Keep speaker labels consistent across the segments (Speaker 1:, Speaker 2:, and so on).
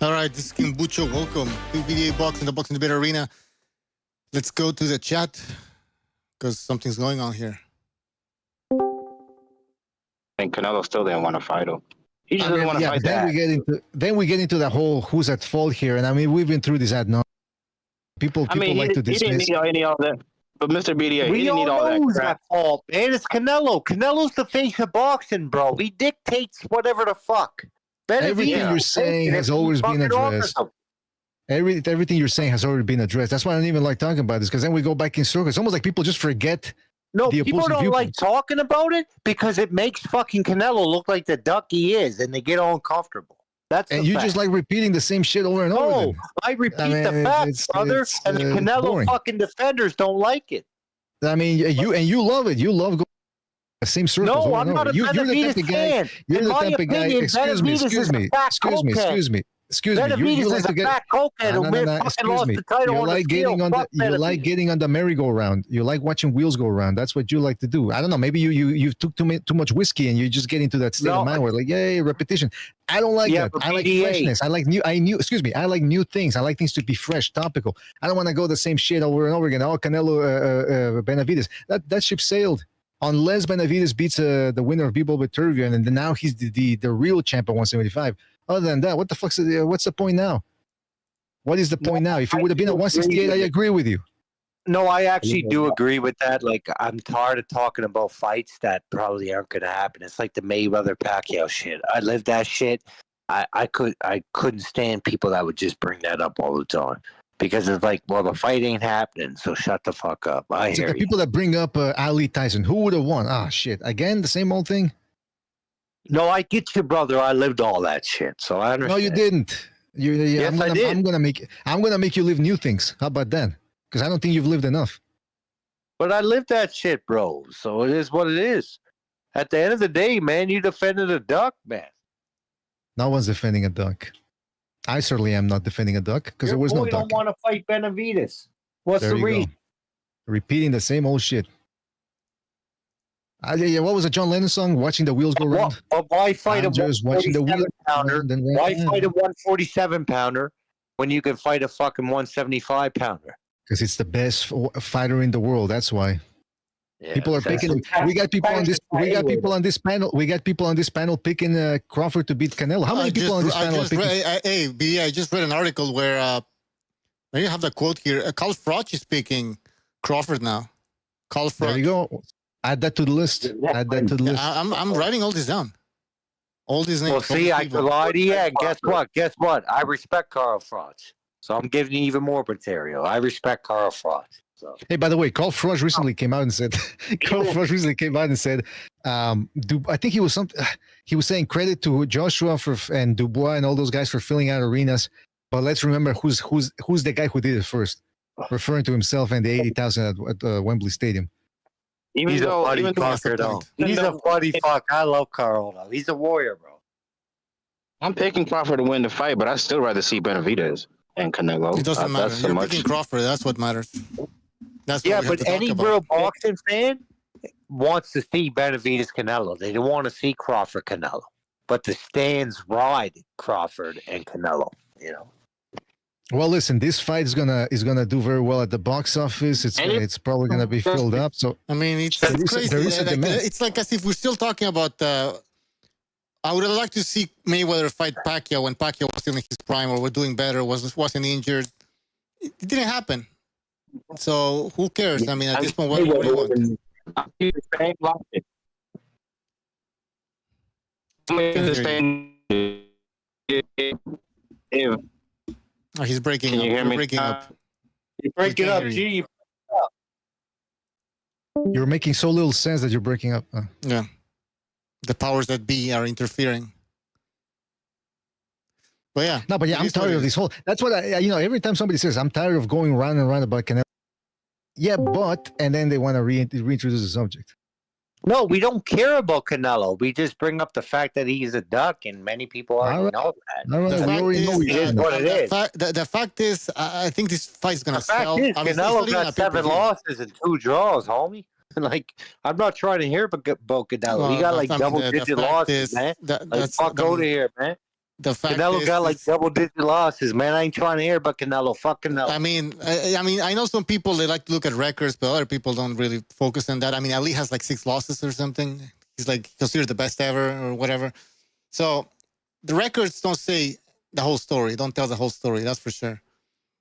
Speaker 1: All right, this is King Bucho. Welcome to BDA Box in the Box in the Bit Arena. Let's go to the chat because something's going on here.
Speaker 2: And Canelo still didn't want to fight him. He just doesn't want to fight that.
Speaker 3: Then we get into the whole who's at fault here, and I mean we've been through this ad nauseam. People like to dismiss.
Speaker 2: He didn't need any of that. But Mr. BDA, he didn't need all that
Speaker 4: who's
Speaker 2: crap.
Speaker 4: at fault, man. It's Canelo. Canelo's the face of boxing, bro. He dictates whatever the fuck.
Speaker 3: Everything you're saying has always been addressed. Everything you're saying has already been addressed. That's why I don't even like talking about this, because then we go back in circles. It's almost like people just forget.
Speaker 4: No, people don't like talking about it because it makes fucking Canelo look like the duck he is, and they get all uncomfortable.
Speaker 3: And you just like repeating the same shit over and over.
Speaker 4: No, I repeat the facts, brother, and the Canelo fucking defenders don't like it.
Speaker 3: I mean, you love it. You love going the same circles.
Speaker 4: No, I'm not a Benavidez fan.
Speaker 3: You're the type of guy. Excuse me. You like to get. You like getting on the merry-go-round. You like watching wheels go around. That's what you like to do. I don't know. Maybe you took too much whiskey and you just get into that state of mind where like, yay, repetition. I don't like that. I like freshness. I like new things. I like things to be fresh, topical. I don't want to go the same shit over and over again. Oh, Canelo, Benavidez. That ship sailed. Unless Benavidez beats the winner of Bebo Beterbiev, and then now he's the real champ at 175. Other than that, what the fuck's what's the point now? What is the point now? If it would have been at 168, I agree with you.
Speaker 4: No, I actually do agree with that. Like, I'm tired of talking about fights that probably aren't going to happen. It's like the Mayweather-Pacquiao shit. I lived that shit. I couldn't stand people that would just bring that up all the time. Because it's like, well, the fight ain't happening, so shut the fuck up. I hear you.
Speaker 3: People that bring up Ali Tyson, who would have won? Ah, shit. Again, the same old thing?
Speaker 4: No, I get you, brother. I lived all that shit, so I understand.
Speaker 3: No, you didn't.
Speaker 4: Yes, I did.
Speaker 3: I'm gonna make you live new things. How about that? Because I don't think you've lived enough.
Speaker 4: But I lived that shit, bro. So it is what it is. At the end of the day, man, you defended a duck, man.
Speaker 3: No one's defending a duck. I certainly am not defending a duck because there was no duck.
Speaker 4: You don't want to fight Benavidez. What's the reason?
Speaker 3: Repeating the same old shit. What was a John Lennon song? Watching the wheels go round.
Speaker 4: Why fight a 147 pounder? Why fight a 147 pounder when you can fight a fucking 175 pounder?
Speaker 3: Because it's the best fighter in the world. That's why.
Speaker 4: Yeah,
Speaker 3: people are picking. We got people on this. We got people on this panel. We got people on this panel picking Crawford to beat Canelo. How many people on this panel?
Speaker 1: I just read an article where you have the quote here. Carl Froch is picking Crawford now. Carl Froch.
Speaker 3: There you go. Add that to the list. Add that to the list.
Speaker 1: I'm writing all this down. All these names.
Speaker 4: Well, see, I lied to you. And guess what? I respect Carl Froch. So I'm giving you even more material. I respect Carl Froch. So.
Speaker 3: Hey, by the way, Carl Froch recently came out and said, I think he was saying credit to Joshua and Dubois and all those guys for filling out arenas. But let's remember who's the guy who did it first, referring to himself and the 80,000 at Wembley Stadium.
Speaker 4: He's a funny fucker, though. He's a funny fuck. I love Carl, though. He's a warrior, bro.
Speaker 2: I'm picking Crawford to win the fight, but I'd still rather see Benavidez and Canelo.
Speaker 1: It doesn't matter. You're picking Crawford. That's what matters. That's what
Speaker 4: but any real boxing fan wants to see Benavidez Canelo. They don't want to see Crawford Canelo. But the stands ride Crawford and Canelo, you know.
Speaker 3: Well, listen, this fight is gonna do very well at the box office. It's probably gonna be filled up. So
Speaker 1: I mean, it's crazy. It's like as if we're still talking about. I would have liked to see Mayweather fight Pacquiao when Pacquiao was still in his prime or was doing better, wasn't injured. It didn't happen. So who cares? I mean, at this point, what do you want? Oh, he's breaking up. You're breaking up.
Speaker 4: You're breaking up, G.
Speaker 3: You're making so little sense that you're breaking up.
Speaker 1: Yeah. The powers that be are interfering. But yeah.
Speaker 3: No, but yeah, I'm tired of this whole. That's what every time somebody says, I'm tired of going round and round about Canelo. Yeah, but, and then they want to reintroduce the subject.
Speaker 4: No, we don't care about Canelo. We just bring up the fact that he's a duck, and many people already know that.
Speaker 3: All right. We already know
Speaker 4: it is what it is.
Speaker 1: The fact is, I think this fight's going to sell.
Speaker 4: The fact is, Canelo got 7 losses and 2 draws, homie. Like, I'm not trying to hear about Canelo. He got like double-digit losses, man. Let's fuck out of here, man.
Speaker 1: the fact
Speaker 4: Canelo got like double-digit losses, man. I ain't trying to hear about Canelo. Fuck Canelo.
Speaker 1: I mean, I know some people, they like to look at records, but other people don't really focus on that. I mean, Ali has like 6 losses or something. He's like considered the best ever or whatever. So the records don't say the whole story. Don't tell the whole story. That's for sure.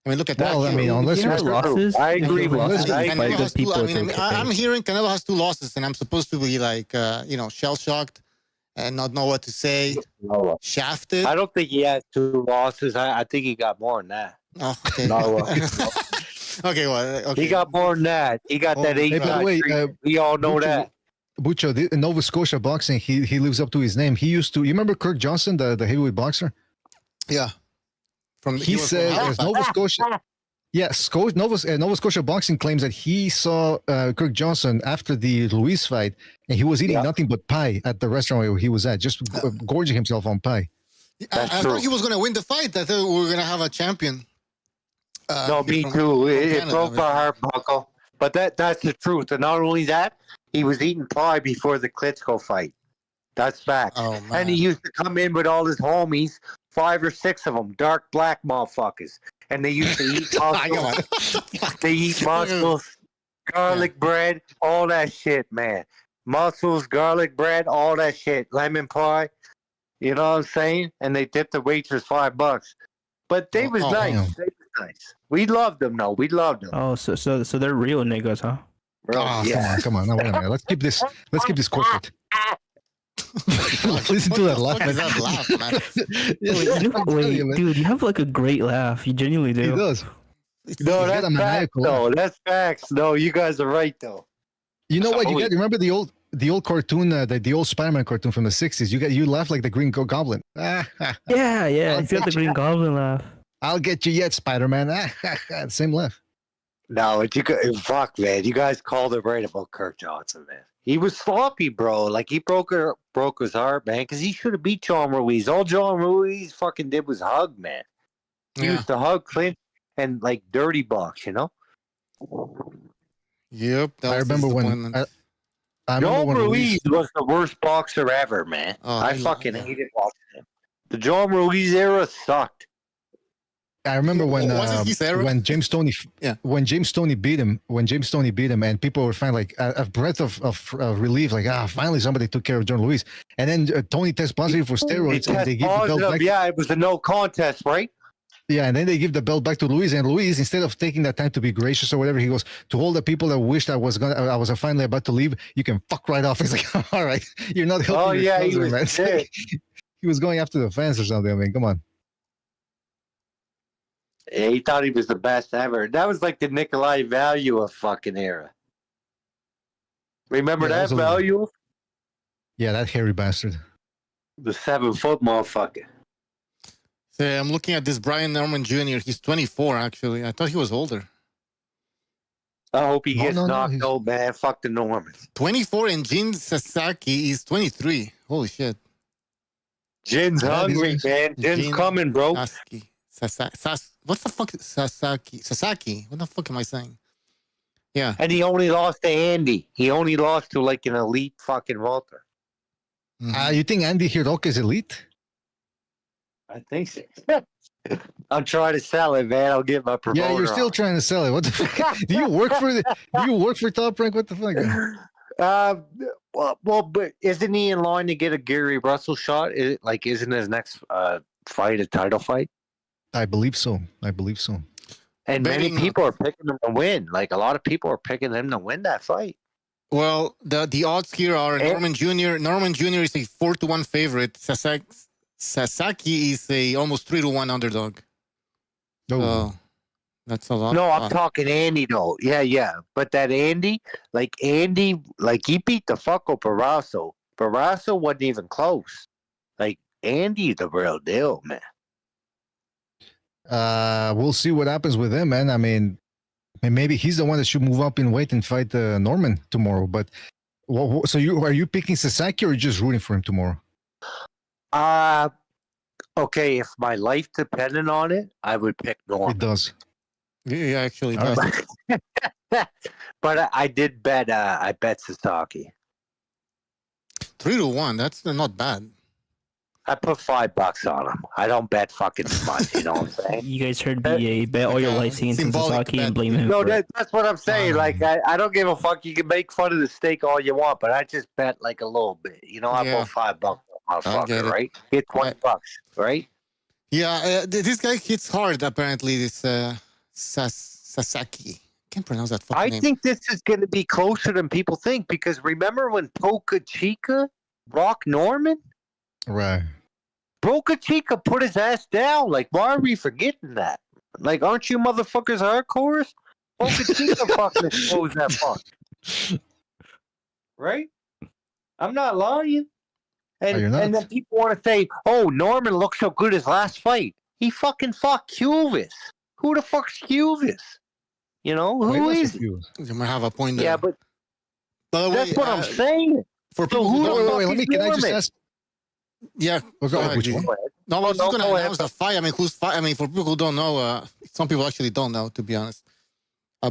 Speaker 1: I mean, look at that.
Speaker 3: Well, I mean, unless you're
Speaker 5: losses,
Speaker 4: I agree with
Speaker 5: losses.
Speaker 1: I'm hearing Canelo has 2 losses, and I'm supposed to be like, shell shocked and not know what to say. Shafted.
Speaker 4: I don't think he has 2 losses. I think he got more than that.
Speaker 1: Oh, okay. Okay, well, okay.
Speaker 4: He got more than that. He got that 8.
Speaker 3: Hey, by the way,
Speaker 4: we all know that.
Speaker 3: Bucho, in Nova Scotia boxing, he lives up to his name. He used to. You remember Kirk Johnson, the heavyweight boxer?
Speaker 1: Yeah.
Speaker 3: He said as Nova Scotia. Yes, Nova Scotia boxing claims that he saw Kirk Johnson after the Ruiz fight, and he was eating nothing but pie at the restaurant where he was at, just gorging himself on pie.
Speaker 1: I thought he was going to win the fight. I thought we were going to have a champion.
Speaker 4: No, me too. It broke my heart, Buckle. But that's the truth. And not only that, he was eating pie before the Klitschko fight. That's fact.
Speaker 1: Oh,
Speaker 4: and he used to come in with all his homies, 5 or 6 of them, dark black motherfuckers. And they used to eat mussels. They eat mussels, garlic bread, all that shit, man. Mussels, garlic bread, all that shit. Lemon pie. You know what I'm saying? And they tipped the waitress $5. But they was nice.
Speaker 3: Damn.
Speaker 4: They was nice. We loved them, though. We loved them.
Speaker 5: Oh, so they're real niggas, huh?
Speaker 3: Bro, come on. No, wait a minute. Let's keep this corporate. Listen to that laugh.
Speaker 5: Wait, dude, you have like a great laugh. You genuinely do.
Speaker 3: He does.
Speaker 4: No, that's facts, though. That's facts. No, you guys are right, though.
Speaker 3: You know what? You remember the old cartoon, the old Spider-Man cartoon from the 60s? You laugh like the Green Goblin.
Speaker 5: Yeah. It's got the Green Goblin laugh.
Speaker 3: I'll get you yet, Spider-Man. Same laugh.
Speaker 4: No, fuck, man. You guys called it right about Kirk Johnson, man. He was sloppy, bro. Like, he broke his heart, man, because he should have beat John Ruiz. All John Ruiz fucking did was hug, man. He used to hug, clinch, and, like, dirty box, you know?
Speaker 1: Yep.
Speaker 3: I remember when...
Speaker 4: John Ruiz was the worst boxer ever, man. I fucking hated watching him. The John Ruiz era sucked.
Speaker 3: I remember when James Toney beat him, and people were finally like a breath of relief, like finally somebody took care of John Ruiz. And then Tony tests positive for steroids, and they give the belt back.
Speaker 4: Yeah, it was a no contest, right?
Speaker 3: Yeah, and then they give the belt back to Ruiz, and Ruiz, instead of taking that time to be gracious or whatever, he goes to all the people that wished I was finally about to leave. You can fuck right off. He's like, all right, you're not helping.
Speaker 4: Oh yeah, he was
Speaker 3: man. He was going after the fans or something. I mean, come on.
Speaker 4: Yeah, he thought he was the best ever. That was like the Nikolai Value of fucking era. Remember that Value?
Speaker 3: Yeah, that hairy bastard.
Speaker 4: The 7-foot motherfucker.
Speaker 1: I'm looking at this Brian Norman Jr. He's 24, actually. I thought he was older.
Speaker 4: I hope he gets knocked out, man. Fuck the Normans.
Speaker 1: 24, and Jin Sasaki is 23. Holy shit.
Speaker 4: Jin's hungry, man. Jin's coming, bro.
Speaker 1: What the fuck is Sasaki? What the fuck am I saying? Yeah.
Speaker 4: And he only lost to Andy. He only lost to like an elite fucking welter.
Speaker 1: Mm-hmm.
Speaker 3: You think Andy Hiroka is elite?
Speaker 4: I think so. I'm trying to sell it, man. I'll get my promoter.
Speaker 3: Yeah, you're still trying to sell it. What the fuck? Do you work for Top Rank? What the fuck?
Speaker 4: But isn't he in line to get a Gary Russell shot? Isn't his next fight a title fight?
Speaker 3: I believe so.
Speaker 4: And many people are picking him to win. Like, a lot of people are picking him to win that fight.
Speaker 1: Well, the odds here are Norman Jr. Norman Jr. is a 4-1 favorite. Sasaki is a almost 3-1 underdog. So that's a lot.
Speaker 4: No, I'm talking Andy though. Yeah. But that Andy, he beat the fuck up Barrasso. Barrasso wasn't even close. Like, Andy's the real deal, man.
Speaker 3: We'll see what happens with him, man. I mean, maybe he's the one that should move up in weight and fight Norman tomorrow. But so are you picking Sasaki or are you just rooting for him tomorrow?
Speaker 4: Okay. If my life depended on it, I would pick Norman.
Speaker 3: It does.
Speaker 1: Yeah, actually, it does.
Speaker 4: But I did bet. I bet Sasaki.
Speaker 1: 3-1. That's not bad.
Speaker 4: I put $5 on him. I don't bet fucking much. You know what I'm saying?
Speaker 5: You guys heard BA, bet all your life into Sasaki and blame him.
Speaker 4: No, that's what I'm saying. Like, I don't give a fuck. You can make fun of the steak all you want, but I just bet like a little bit. You know, I put $5 on motherfucker, right? Get $20, right?
Speaker 1: Yeah, this guy hits hard. Apparently, this Sasaki. Can't pronounce that fucking name.
Speaker 4: I think this is going to be closer than people think because remember when Boca Chica rocked Norman?
Speaker 3: Right.
Speaker 4: Boca Chica put his ass down. Like, why are we forgetting that? Like, aren't you motherfuckers hardcores? Boca Chica fucking exposed that fuck. Right? I'm not lying. And then people want to say, oh, Norman looked so good his last fight. He fucking fought Cuevas. Who the fuck's Cuevas? You know, who is he?
Speaker 1: You might have a point there.
Speaker 4: Yeah, but
Speaker 1: that's
Speaker 4: what I'm saying.
Speaker 1: For people who don't know,
Speaker 3: can I just ask?
Speaker 1: Yeah,
Speaker 3: go ahead. Which one?
Speaker 1: No, I was just going to announce the fight. I mean, who's fight? I mean, for people who don't know, some people actually don't know, to be honest.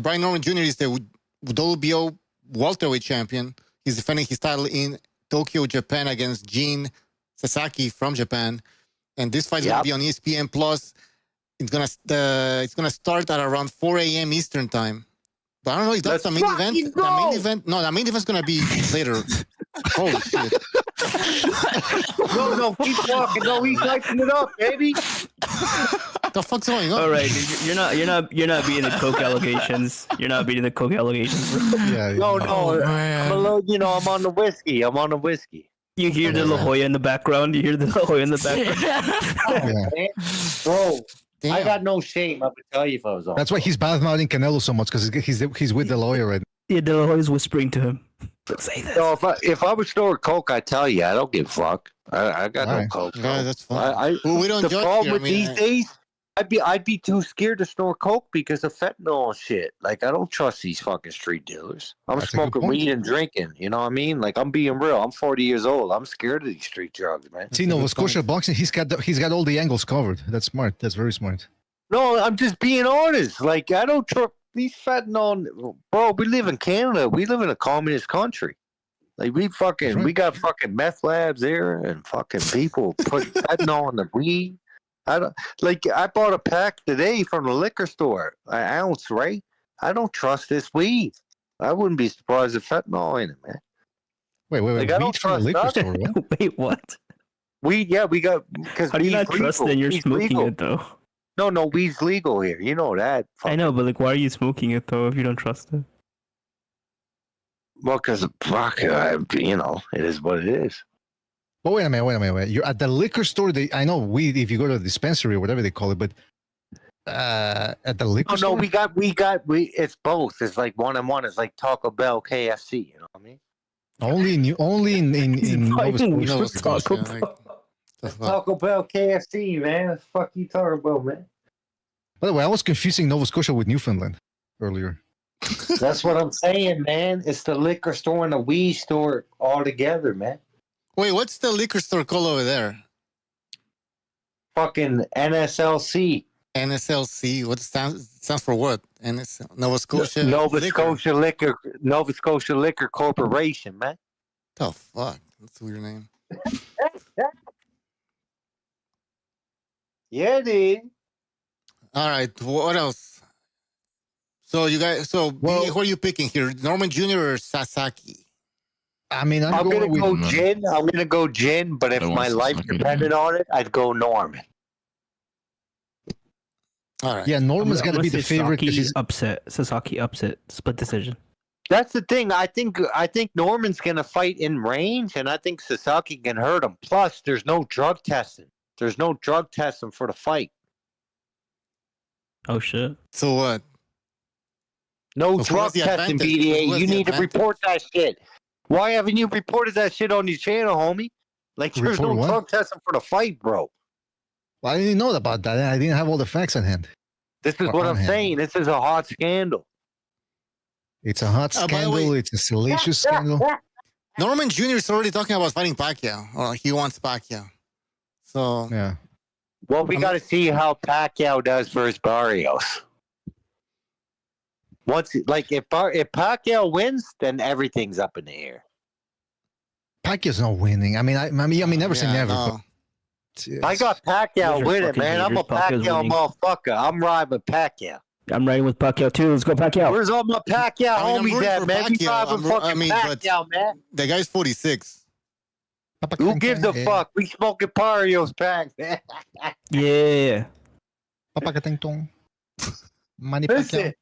Speaker 1: Brian Norman Jr. is the WBO welterweight champion. He's defending his title in Tokyo, Japan, against Jin Sasaki from Japan. And this fight is going to be on ESPN Plus. It's gonna start at around 4 a.m. Eastern time. But I don't know if that's the main event. The main event? No, the main event's gonna be later. Holy shit!
Speaker 4: No, keep talking. No, he's hyping it up, baby.
Speaker 1: The fuck's going on?
Speaker 5: All right, you're not beating the coke allegations. You're not beating the coke allegations.
Speaker 3: Yeah.
Speaker 4: No. I'm on the whiskey. You hear the La Jolla in the background. Bro. Damn. I got no shame. I would tell you if I was on.
Speaker 3: That's why he's bad-mouthing Canelo so much because he's with the lawyer right now.
Speaker 5: Yeah, De La Hoya's whispering to him. Say this.
Speaker 4: No, if I would store coke, I tell you, I don't give a fuck. I got no coke.
Speaker 1: Yeah, that's fine. We don't
Speaker 4: the
Speaker 1: judge
Speaker 4: problem
Speaker 1: here.
Speaker 4: with these days, I'd be too scared to snore coke because of fentanyl and shit. Like I don't trust these fucking street dealers. I'm smoking weed and drinking. You know what I mean? Like I'm being real. I'm 40 years old. I'm scared of these street drugs, man.
Speaker 3: See, Nova Scotia boxing, he's got all the angles covered. That's smart. That's very smart.
Speaker 4: No, I'm just being honest. Like I don't trust these fentanyl. Bro, we live in Canada. We live in a communist country. Like we got fucking meth labs there and fucking people put fentanyl in the weed. I bought a pack today from the liquor store, an ounce, right? I don't trust this weed. I wouldn't be surprised if fentanyl in it, man.
Speaker 3: Wait, weed from the liquor store? What?
Speaker 5: Wait, what?
Speaker 4: Weed, yeah, we got because.
Speaker 5: How do you not trust that you're smoking it though?
Speaker 4: No, weed's legal here. You know that.
Speaker 5: I know, but like, why are you smoking it though if you don't trust it?
Speaker 4: Well, because it is what it is.
Speaker 3: But wait a minute. You're at the liquor store. I know weed if you go to the dispensary or whatever they call it, but at the liquor store.
Speaker 4: No, we it's both. It's like 1 and 1. It's like Taco Bell, KFC. You know what I mean?
Speaker 3: Only in Nova
Speaker 4: Scotia. Taco Bell, KFC, man. What the fuck you talking about, man?
Speaker 3: By the way, I was confusing Nova Scotia with Newfoundland earlier.
Speaker 4: That's what I'm saying, man. It's the liquor store and the weed store all together, man.
Speaker 1: Wait, what's the liquor store called over there?
Speaker 4: Fucking NSLC.
Speaker 1: NSLC. What stands for what? Nova Scotia.
Speaker 4: Nova Scotia Liquor Corporation, man.
Speaker 1: The fuck? That's a weird name.
Speaker 4: Yeah, dude.
Speaker 1: All right. What else? So you guys. Who are you picking here? Norman Jr. or Sasaki?
Speaker 3: I mean, I'm
Speaker 4: gonna go Jin. I'm gonna go Jin, but if my life depended on it, I'd go Norman.
Speaker 1: All right.
Speaker 3: Yeah, Norman's gonna be the favorite.
Speaker 5: Sasaki upset, split decision.
Speaker 4: That's the thing. I think Norman's gonna fight in range, and I think Sasaki can hurt him. Plus, there's no drug testing. There's no drug testing for the fight.
Speaker 5: Oh shit.
Speaker 1: So what?
Speaker 4: No drug testing, BDA. You need to report that shit. Why haven't you reported that shit on your channel, homie? Like, there's no drug testing for the fight, bro.
Speaker 3: Well, I didn't know about that. I didn't have all the facts on hand.
Speaker 4: This is what I'm saying. This is a hot scandal.
Speaker 3: It's a hot scandal. It's a salacious scandal.
Speaker 1: Norman Jr. is already talking about fighting Pacquiao. Or he wants Pacquiao. So
Speaker 3: yeah.
Speaker 4: Well, we got to see how Pacquiao does versus Barrios. If Pacquiao wins, then everything's up in the air.
Speaker 3: Pacquiao's not winning. I mean, never say never. No.
Speaker 4: I got Pacquiao with it, man. I'm a Pacquiao motherfucker. I'm riding with Pacquiao.
Speaker 5: I'm riding with Pacquiao too. Let's go Pacquiao.
Speaker 4: Where's all my Pacquiao homies at, man?
Speaker 1: Pacquiao, man. The guy's 46.
Speaker 4: Who gives a fuck? We smoking Parios pack, man.
Speaker 5: Yeah.
Speaker 4: Listen,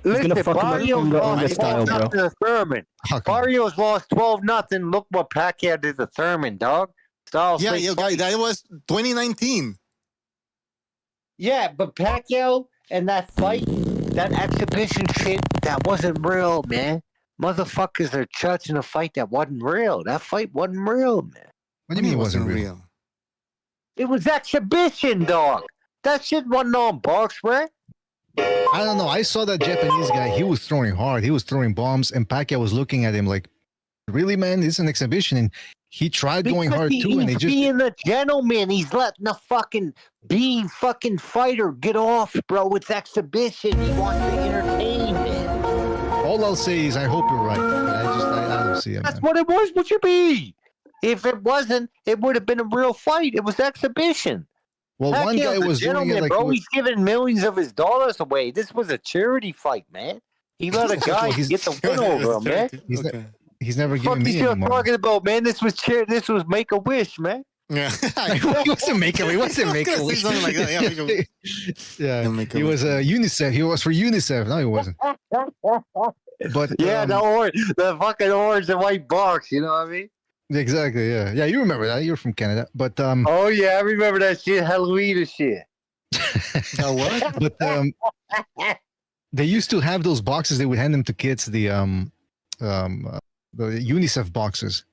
Speaker 4: Barrios lost 12-0 to Thurman. Barrios lost 12-0. Look what Pacquiao did to Thurman, dog.
Speaker 1: Yeah, that was 2019.
Speaker 4: Yeah, but Pacquiao and that fight, that exhibition shit, that wasn't real, man. Motherfuckers are judging a fight that wasn't real. That fight wasn't real, man.
Speaker 3: What do you mean it wasn't real?
Speaker 4: It was exhibition, dog. That shit wasn't on box, man.
Speaker 3: I don't know. I saw that Japanese guy. He was throwing hard. He was throwing bombs, and Pacquiao was looking at him like, "Really, man? It's an exhibition." And he tried going hard too, and
Speaker 4: he's being a gentleman. He's letting the fucking fighter get off, bro. It's exhibition. He wants to entertain, man.
Speaker 3: All I'll say is I hope you're right. I don't see it.
Speaker 4: That's what it was. What you mean? If it wasn't, it would have been a real fight. It was exhibition.
Speaker 3: Well, one guy was doing it like,
Speaker 4: bro. He's giving millions of his dollars away. This was a charity fight, man. He let a guy get the win over him, man.
Speaker 3: He's never giving me anymore.
Speaker 4: What are you talking about, man? This was This was Make a Wish, man.
Speaker 3: Yeah, he wasn't Make a Wish. He wasn't Make a Wish. Like that. Yeah, he was UNICEF. He was for UNICEF. No, he wasn't. But
Speaker 4: yeah, the fucking orange and white box. You know what I mean?
Speaker 3: Exactly. Yeah. You remember that? You're from Canada, but
Speaker 4: oh yeah, I remember that shit. Halloween and shit.
Speaker 3: What? But they used to have those boxes. They would hand them to kids. The UNICEF boxes.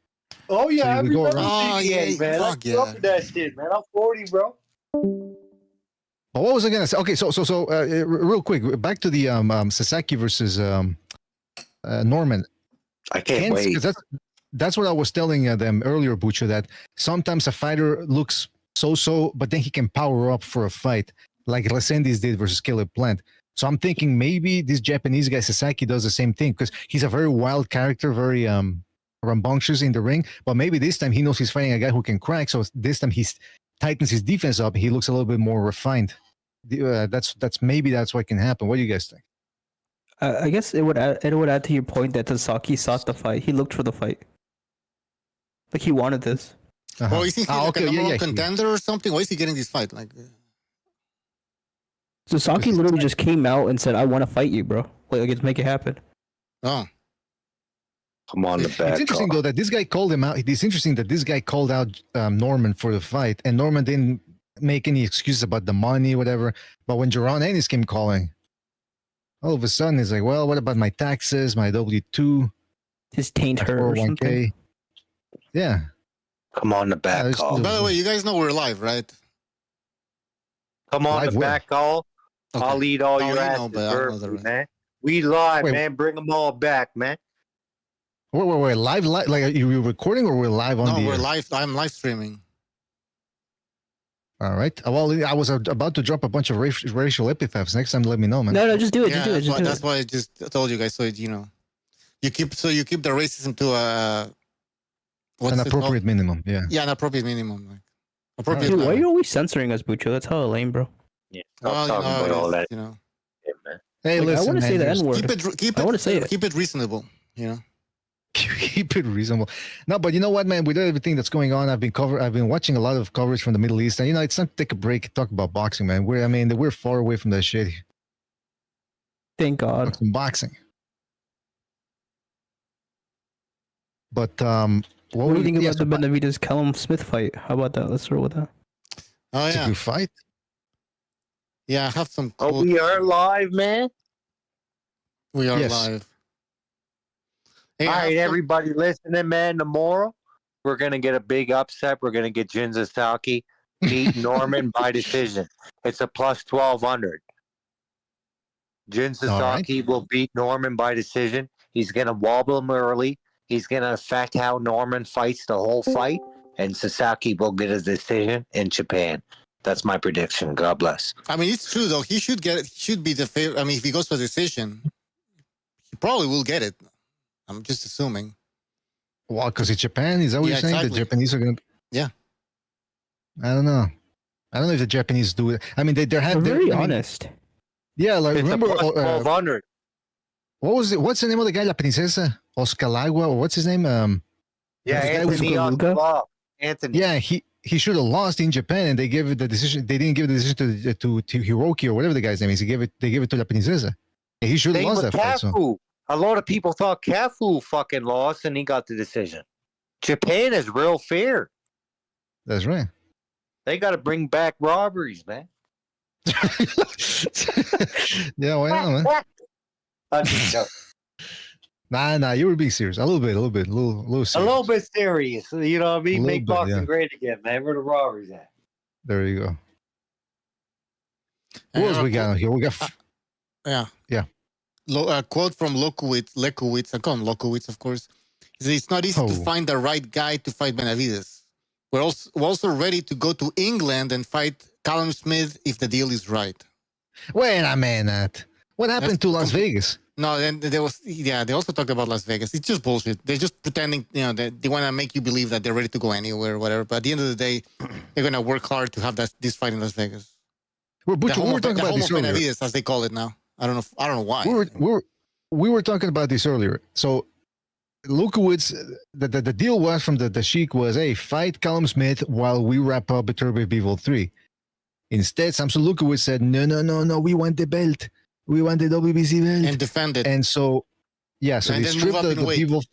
Speaker 4: Oh yeah,
Speaker 3: so
Speaker 4: I remember.
Speaker 1: Oh yeah,
Speaker 4: man. I grew up with that shit, man. I'm 40, bro.
Speaker 3: But what was I gonna say? Okay, so real quick, back to the Sasaki versus Norman.
Speaker 4: I can't wait.
Speaker 3: That's what I was telling them earlier, Butcher, that sometimes a fighter looks so-so, but then he can power up for a fight, like Resendiz did versus Caleb Plant. So I'm thinking maybe this Japanese guy, Sasaki, does the same thing, because he's a very wild character, very rambunctious in the ring, but maybe this time he knows he's fighting a guy who can crack, so this time he tightens his defense up, he looks a little bit more refined. That's what can happen. What do you guys think?
Speaker 5: I guess it would add to your point that Sasaki sought the fight. He looked for the fight. Like he wanted this.
Speaker 1: Oh, is he like a number one contender or something? Why is he getting this fight? Like,
Speaker 5: Sasaki literally just came out and said, "I want to fight you, bro. Like, let's make it happen."
Speaker 1: Oh,
Speaker 4: come on, the back.
Speaker 3: It's interesting though that this guy called him out. It's interesting that this guy called out Norman for the fight, and Norman didn't make any excuses about the money, whatever. But when John Ennis came calling, all of a sudden he's like, "Well, what about my taxes, my W-2,
Speaker 5: his taint hurt or something?"
Speaker 3: Yeah.
Speaker 4: Come on, the back call.
Speaker 1: By the way, you guys know we're live, right?
Speaker 4: Come on, live the back call. Okay. I'll eat all your asses, man. We live, man. Bring them all back, man.
Speaker 3: Wait. Live? Like, are you recording or we're live on the
Speaker 1: we're
Speaker 3: air?
Speaker 1: live. I'm live streaming.
Speaker 3: All right. Well, I was about to drop a bunch of racial epithets. Next time, let me know, man.
Speaker 5: No, just do it.
Speaker 1: Yeah,
Speaker 5: just do it.
Speaker 1: That's why I just told you guys. So you keep the racism to
Speaker 3: an appropriate minimum. Yeah.
Speaker 1: Yeah, an appropriate minimum. Like,
Speaker 5: appropriate. Dude, why are you always censoring us, Bucho? That's hella lame, bro.
Speaker 4: Yeah. All that.
Speaker 1: Yeah,
Speaker 3: man. Hey,
Speaker 5: like,
Speaker 3: listen,
Speaker 5: I want to say the N-word.
Speaker 1: I want to say it. Keep it reasonable.
Speaker 3: Keep it reasonable. No, but you know what, man? With everything that's going on, I've been watching a lot of coverage from the Middle East, and it's time to take a break, talk about boxing, man. We're far away from that shit.
Speaker 5: Thank God.
Speaker 3: Boxing. But
Speaker 5: what do you think about the Benavidez Callum Smith fight? How about that? Let's roll with that.
Speaker 1: Oh
Speaker 3: it's a good fight.
Speaker 1: Yeah, I have some.
Speaker 4: Oh, we are live, man.
Speaker 1: We are live.
Speaker 4: Hey, all right, everybody listening, man. Tomorrow, we're gonna get a big upset. We're gonna get Jin Sasaki beat Norman by decision. It's a plus 1200. Jin Sasaki will beat Norman by decision. He's gonna wobble him early. He's gonna affect how Norman fights the whole fight, and Sasaki will get his decision in Japan. That's my prediction. God bless.
Speaker 1: I mean, it's true though. He should get it. He should be the favorite. I mean, if he goes for decision, he probably will get it. I'm just assuming.
Speaker 3: Well, because it's Japan. Is that what you're saying? Exactly. The Japanese are going to...
Speaker 1: Yeah.
Speaker 3: I don't know. I don't know if the Japanese do it. I mean, they're
Speaker 5: very honest.
Speaker 3: Yeah, like
Speaker 4: It's
Speaker 3: remember
Speaker 4: 1200.
Speaker 3: what was it? What's the name of the guy? La Princesa Oscalagua, or what's his name?
Speaker 4: Yeah, Anthony.
Speaker 3: Yeah, he should have lost in Japan, and they gave it the decision. They didn't give the decision to Hiroki or whatever the guy's name is. They gave it to La Princesa. He should have lost that fight. So.
Speaker 4: A lot of people thought Cafu fucking lost, and he got the decision. Japan is real fair.
Speaker 3: That's right.
Speaker 4: They got to bring back robberies, man.
Speaker 3: Yeah, why not, man?
Speaker 4: I'm just joking.
Speaker 3: Nah, you were being serious. A little bit, a little serious.
Speaker 4: A little bit serious. You know what I mean? Make
Speaker 3: bit,
Speaker 4: boxing
Speaker 3: yeah.
Speaker 4: great again, man. Where the robberies at?
Speaker 3: There you go. Who else we got here? We got.
Speaker 1: Yeah. A quote from Lekowitz. I call him Lokowitz, of course. He says, it's not easy to find the right guy to fight Benavidez. We're also ready to go to England and fight Callum Smith if the deal is right.
Speaker 3: Wait a minute. What happened to Las Vegas?
Speaker 1: No, then they also talked about Las Vegas. It's just bullshit. They're just pretending, they want to make you believe that they're ready to go anywhere or whatever. But at the end of the day, they're going to work hard to have this fight in Las Vegas.
Speaker 3: We were talking about this earlier.
Speaker 1: Benavidez, as they call it now. I don't know why.
Speaker 3: We were talking about this earlier. So Lukowitz, the deal was from the Sheik was, hey, fight Callum Smith while we wrap up Turbo Bivol 3. Instead, Samson Lukowitz said, no, we want the belt. We want the WBC belt.
Speaker 1: And defend it.
Speaker 3: And so, yeah, so
Speaker 1: and
Speaker 3: they stripped the Bivol.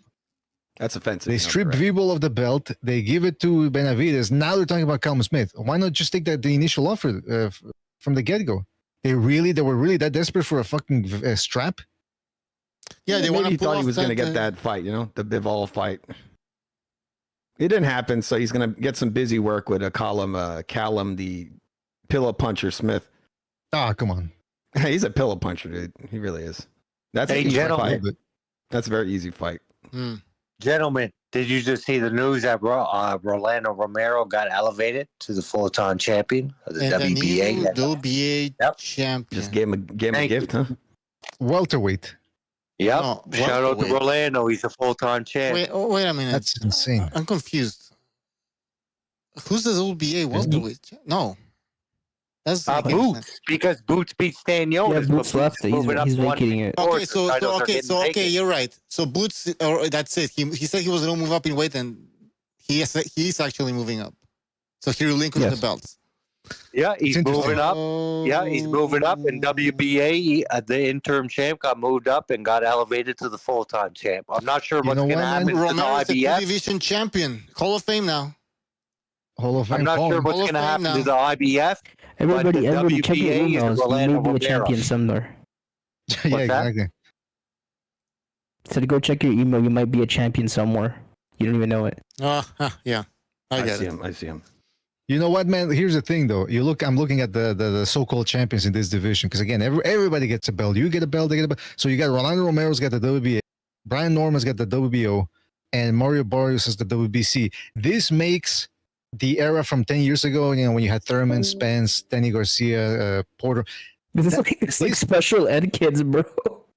Speaker 6: That's offensive.
Speaker 3: They stripped Bivol of the belt. They give it to Benavidez. Now they're talking about Callum Smith. Why not just take the initial offer from the get-go? They were really that desperate for a fucking strap?
Speaker 1: Yeah, they
Speaker 6: maybe he thought he was going to get that fight, the Bivol fight. It didn't happen, so he's going to get some busy work with Callum, the pillow puncher Smith.
Speaker 3: Ah, come on.
Speaker 6: He's a pillow puncher, dude. He really is. That's an easy fight. That's a very easy fight.
Speaker 4: Gentlemen, did you just see the news that Rolando Romero got elevated to the full-time champion of the WBA?
Speaker 1: WBA champion.
Speaker 6: Just gave him a gift, huh?
Speaker 3: Welterweight.
Speaker 4: Yep. No, shout out to Rolando. He's a full-time champ.
Speaker 1: Wait a minute.
Speaker 3: That's insane.
Speaker 1: I'm confused. Who's the WBA welterweight? No. That's
Speaker 4: Boots, because Boots beat Stan Jonas.
Speaker 5: Yeah, Boots left it. He's vacating it.
Speaker 1: Okay, you're right. So Boots, that's it. He said he was going to move up in weight, and he is actually moving up. So he relinquished the belts.
Speaker 4: Yeah, he's moving up. Yeah, he's moving up. In WBA, the interim champ got moved up and got elevated to the full-time champ. I'm not sure what's going to happen to the
Speaker 1: Romero's
Speaker 4: IBF.
Speaker 1: a division champion, Hall of Fame now.
Speaker 3: Hall of Fame.
Speaker 4: I'm not sure what's going to happen to the IBF.
Speaker 5: Everybody check your
Speaker 4: WBA
Speaker 5: emails. You may be a champion somewhere.
Speaker 3: Yeah, exactly.
Speaker 5: So to go check your email, you might be a champion somewhere. You don't even know it.
Speaker 1: Yeah. I
Speaker 6: see him.
Speaker 3: You know what, man? Here's the thing, though. I'm looking at the so-called champions in this division because again, everybody gets a belt. You get a belt, they get a belt. So you got Rolando Romero's got the WBA, Brian Norman's got the WBO, and Mario Barrios has the WBC. This makes the era from 10 years ago, when you had Thurman, Spence, Danny Garcia, Porter.
Speaker 5: This is like special ed kids, bro.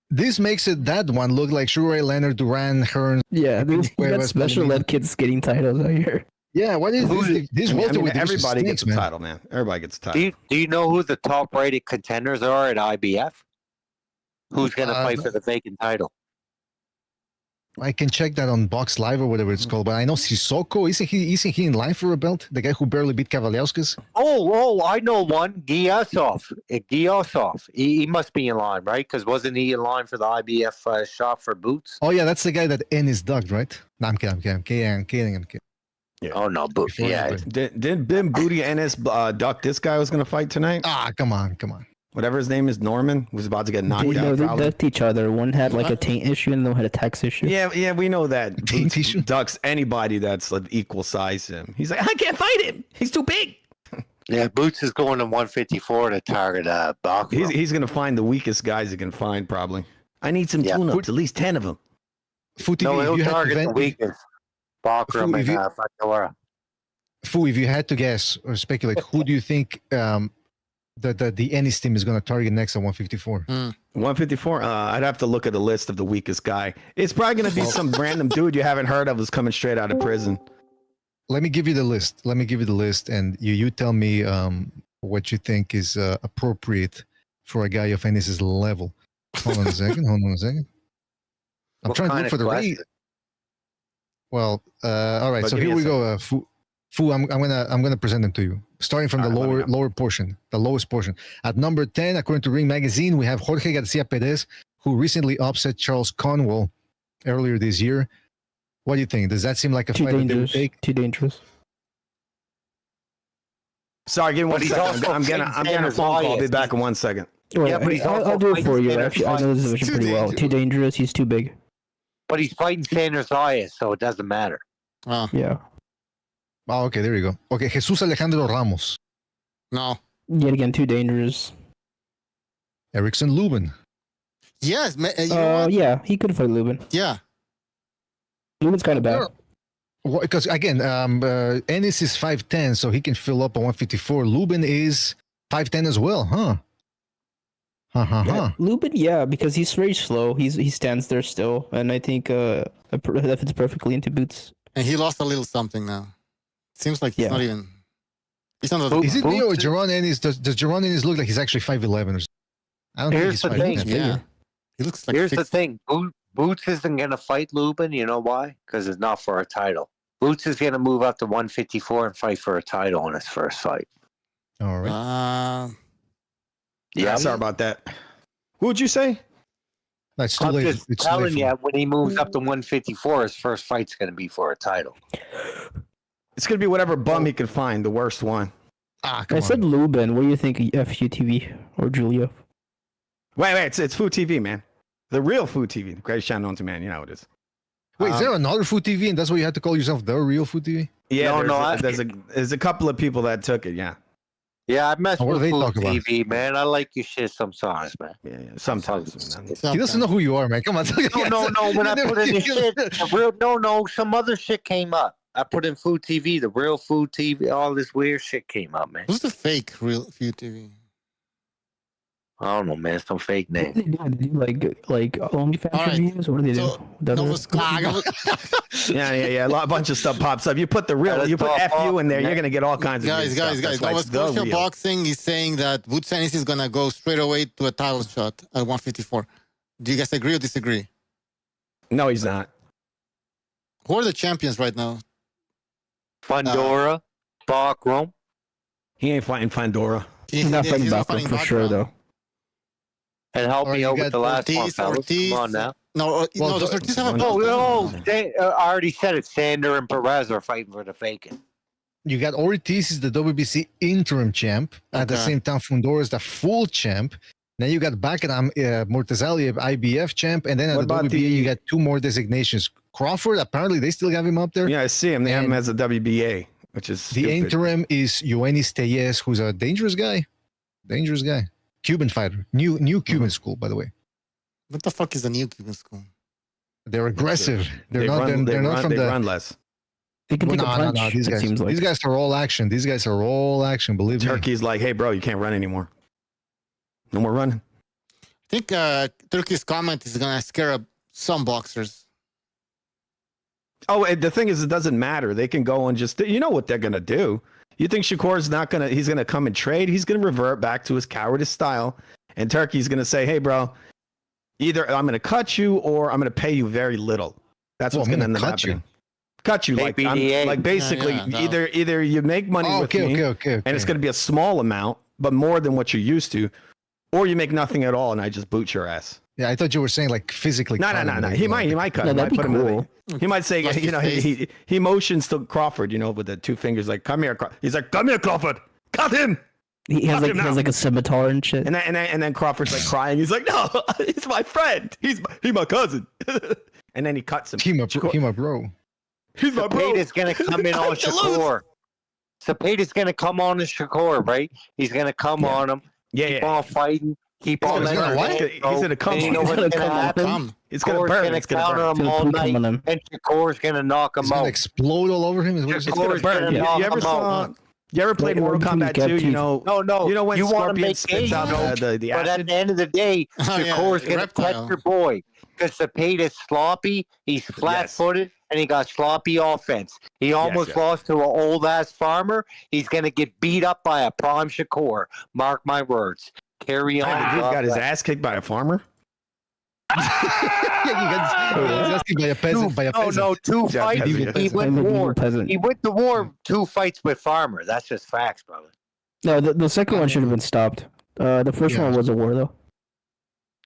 Speaker 3: This makes it that one look like Sugar Ray Leonard, Duran, Hearns.
Speaker 5: Yeah, we got special ed kids getting titles out here.
Speaker 3: Yeah, what is this?
Speaker 6: Everybody gets a title, man. Everybody gets a title.
Speaker 4: Do you know who the top-rated contenders are at IBF? Who's going to fight for the vacant title?
Speaker 3: I can check that on Box Live or whatever it's called, but I know Sissoko. Isn't he in line for a belt? The guy who barely beat Kavaliauskas?
Speaker 4: Oh, I know one. Giyasov. He must be in line, right? Because wasn't he in line for the IBF shot for Boots?
Speaker 3: Oh, yeah, that's the guy that Ennis ducked, right? No, I'm kidding.
Speaker 4: Yeah. Oh, no, Boots. Yeah.
Speaker 6: Didn't Booty Ennis duck this guy was going to fight tonight?
Speaker 3: Ah, come on.
Speaker 6: Whatever his name is, Norman, was about to get knocked out.
Speaker 5: They ducked each other. One had like a taint issue and the other had a tax issue.
Speaker 6: Yeah, we know that.
Speaker 3: Taint issue?
Speaker 6: Ducks anybody that's like equal size to him. He's like, I can't fight him. He's too big.
Speaker 4: Yeah, Boots is going to 154 to target Bachman.
Speaker 6: He's going to find the weakest guys he can find, probably. I need some tune-ups, at least 10 of them.
Speaker 4: He'll target the weakest. Bachman and Fajora.
Speaker 3: Fu, if you had to guess or speculate, who do you think the Ennis team is going to target next at 154?
Speaker 6: 154? I'd have to look at the list of the weakest guy. It's probably going to be some random dude you haven't heard of who's coming straight out of prison.
Speaker 3: let me give you the list. And you tell me what you think is appropriate for a guy of Ennis's level. Hold on a second. I'm trying to look for the rate. Well, all right. So here we go. Fu, I'm gonna present them to you, starting from the lower portion, the lowest portion. At number 10, according to Ring Magazine, we have Jorge Garcia Perez, who recently upset Charles Conwell earlier this year. What do you think? Does that seem like a fight that they would take?
Speaker 5: Too dangerous.
Speaker 6: Sorry, give me 1 second. I'm getting a phone call. I'll be back in 1 second.
Speaker 5: Wait, yeah, but I'll do it for you. Actually, I know this division pretty well. Too dangerous. He's too big.
Speaker 4: But he's fighting Sanders Zayas, so it doesn't matter.
Speaker 5: Yeah.
Speaker 3: Oh, okay, there you go. Okay, Jesus Alejandro Ramos.
Speaker 1: No.
Speaker 5: Yet again, too dangerous.
Speaker 3: Erickson Lubin.
Speaker 1: Yes. You know what?
Speaker 5: Yeah, he could fight Lubin.
Speaker 1: Yeah.
Speaker 5: Lubin's kind of bad.
Speaker 3: Because again, Ennis is 5'10", so he can fill up a 154. Lubin is 5'10" as well, huh?
Speaker 5: Yeah, Lubin, yeah, because he's very slow. He stands there still, and I think that fits perfectly into boots.
Speaker 1: And he lost a little something now. Seems like he's not even. He's not.
Speaker 3: Is it me or Jaron Ennis? Does Jaron Ennis look like he's actually 5'11" or something? I don't
Speaker 4: Here's
Speaker 3: think
Speaker 4: the
Speaker 3: he's 5'10".
Speaker 4: thing.
Speaker 1: Yeah. He looks like.
Speaker 4: Here's the thing. Boots isn't going to fight Lubin. You know why? Because it's not for a title. Boots is going to move up to 154 and fight for a title in his first fight.
Speaker 3: All right.
Speaker 6: Yeah, sorry about that. What would you say?
Speaker 3: That's too
Speaker 4: I'm
Speaker 3: late.
Speaker 4: just telling you, when he moves up to 154, his first fight's going to be for a title.
Speaker 6: It's going to be whatever bum he can find, the worst one.
Speaker 5: I said Lubin. What do you think of FUTV or Julio?
Speaker 6: Wait, it's Food TV, man. The real Food TV. The greatest channel known to man. You know how it is.
Speaker 3: Wait, is there another Food TV, and that's why you had to call yourself the real Food TV?
Speaker 6: Yeah, there's a couple of people that took it, yeah.
Speaker 4: Yeah, I mess with Food TV,
Speaker 3: about?
Speaker 4: man. I like your shit sometimes, man.
Speaker 6: Yeah, sometimes.
Speaker 3: He doesn't know who you are, man. Come on.
Speaker 4: No. When I put in the shit, some other shit came up. I put in Food TV, the real Food TV, all this weird shit came up, man.
Speaker 1: Who's the fake real Food TV?
Speaker 4: I don't know, man. Some fake name.
Speaker 5: They do like OnlyFans reviews. What do they do?
Speaker 6: Yeah. A bunch of stuff pops up. You put the real, you put FU in there, you're gonna get all kinds of
Speaker 1: guys. Nova Scotia Boxing is saying that Boots Ennis is gonna go straight away to a title shot at 154. Do you guys agree or disagree?
Speaker 6: No, he's not.
Speaker 1: Who are the champions right now?
Speaker 4: Fundora, Bachram.
Speaker 6: He ain't fighting Fundora.
Speaker 5: He's not fighting Bachram for sure, though.
Speaker 4: And help me out with the last one, fellas. Come on now.
Speaker 1: No, does Ortiz have a belt?
Speaker 4: I already said it. Sander and Perez are fighting for the faking.
Speaker 3: You got Ortiz is the WBC interim champ. At the same time, Fundora is the full champ. Then you got Bakram Mortazali, IBF champ. And then at the WBA, you got two more designations. Crawford, apparently they still have him up there.
Speaker 6: Yeah, I see him. They have him as a WBA, which is
Speaker 3: the interim is Yoenis Tellez, who's a dangerous guy. Cuban fighter. New Cuban school, by the way.
Speaker 1: What the fuck is the new Cuban school?
Speaker 3: They're aggressive. They
Speaker 6: run less.
Speaker 5: They can take a punch.
Speaker 3: No. These guys are all action. Believe me.
Speaker 6: Turkey's like, hey, bro, you can't run anymore. No more running.
Speaker 1: I think Turkey's comment is going to scare up some boxers.
Speaker 6: Oh, the thing is, it doesn't matter. They can go and just, you know what they're going to do. You think Shakur's he's going to come and trade? He's going to revert back to his cowardice style. And Turkey's going to say, hey, bro, either I'm going to cut you or I'm going to pay you very little. That's what's going to end up happening. Cut you. Like basically, either you make money with me and it's going to be a small amount, but more than what you're used to, or you make nothing at all and I just boot your ass.
Speaker 3: Yeah, I thought you were saying like physically.
Speaker 6: No. He might cut.
Speaker 5: Yeah, that'd be cool.
Speaker 6: He might say, he motions to Crawford, with the two fingers, like, come here. He's like, come here, Crawford. Cut him.
Speaker 5: He has like a scimitar and shit.
Speaker 6: And then Crawford's like crying. He's like, no, he's my friend. He's my cousin. And then he cuts him.
Speaker 3: He my bro.
Speaker 6: He's my bro.
Speaker 4: Sapeda's gonna come in on Shakur. Sapeda's gonna come on to Shakur, right? He's gonna come on him. Keep on fighting. Keep on.
Speaker 6: He's gonna come.
Speaker 4: You know what's gonna happen?
Speaker 6: It's gonna burn. It's gonna
Speaker 4: counter him all night, and Shakur's gonna knock him out.
Speaker 3: It's gonna explode all over him.
Speaker 6: It's gonna burn. You ever saw? You ever played Mortal Kombat 2? You know,
Speaker 4: no.
Speaker 6: You know when
Speaker 4: you want to
Speaker 6: Scorpion
Speaker 4: make
Speaker 6: spits out the
Speaker 4: but
Speaker 6: acid?
Speaker 4: at the end of the day, Shakur's going to catch your boy. Because Cepeda's sloppy, he's flat-footed, and he got sloppy offense. He almost lost to an old-ass farmer. He's going to get beat up by a prime Shakur. Mark my words. Carry on.
Speaker 6: He got his ass kicked by a farmer?
Speaker 3: He got his ass kicked by a peasant.
Speaker 4: No, 2 fights. He went to war.
Speaker 5: Peasant.
Speaker 4: He went to war 2 fights with farmer. That's just facts, brother.
Speaker 5: No, the second one should have been stopped. The first one was a war, though.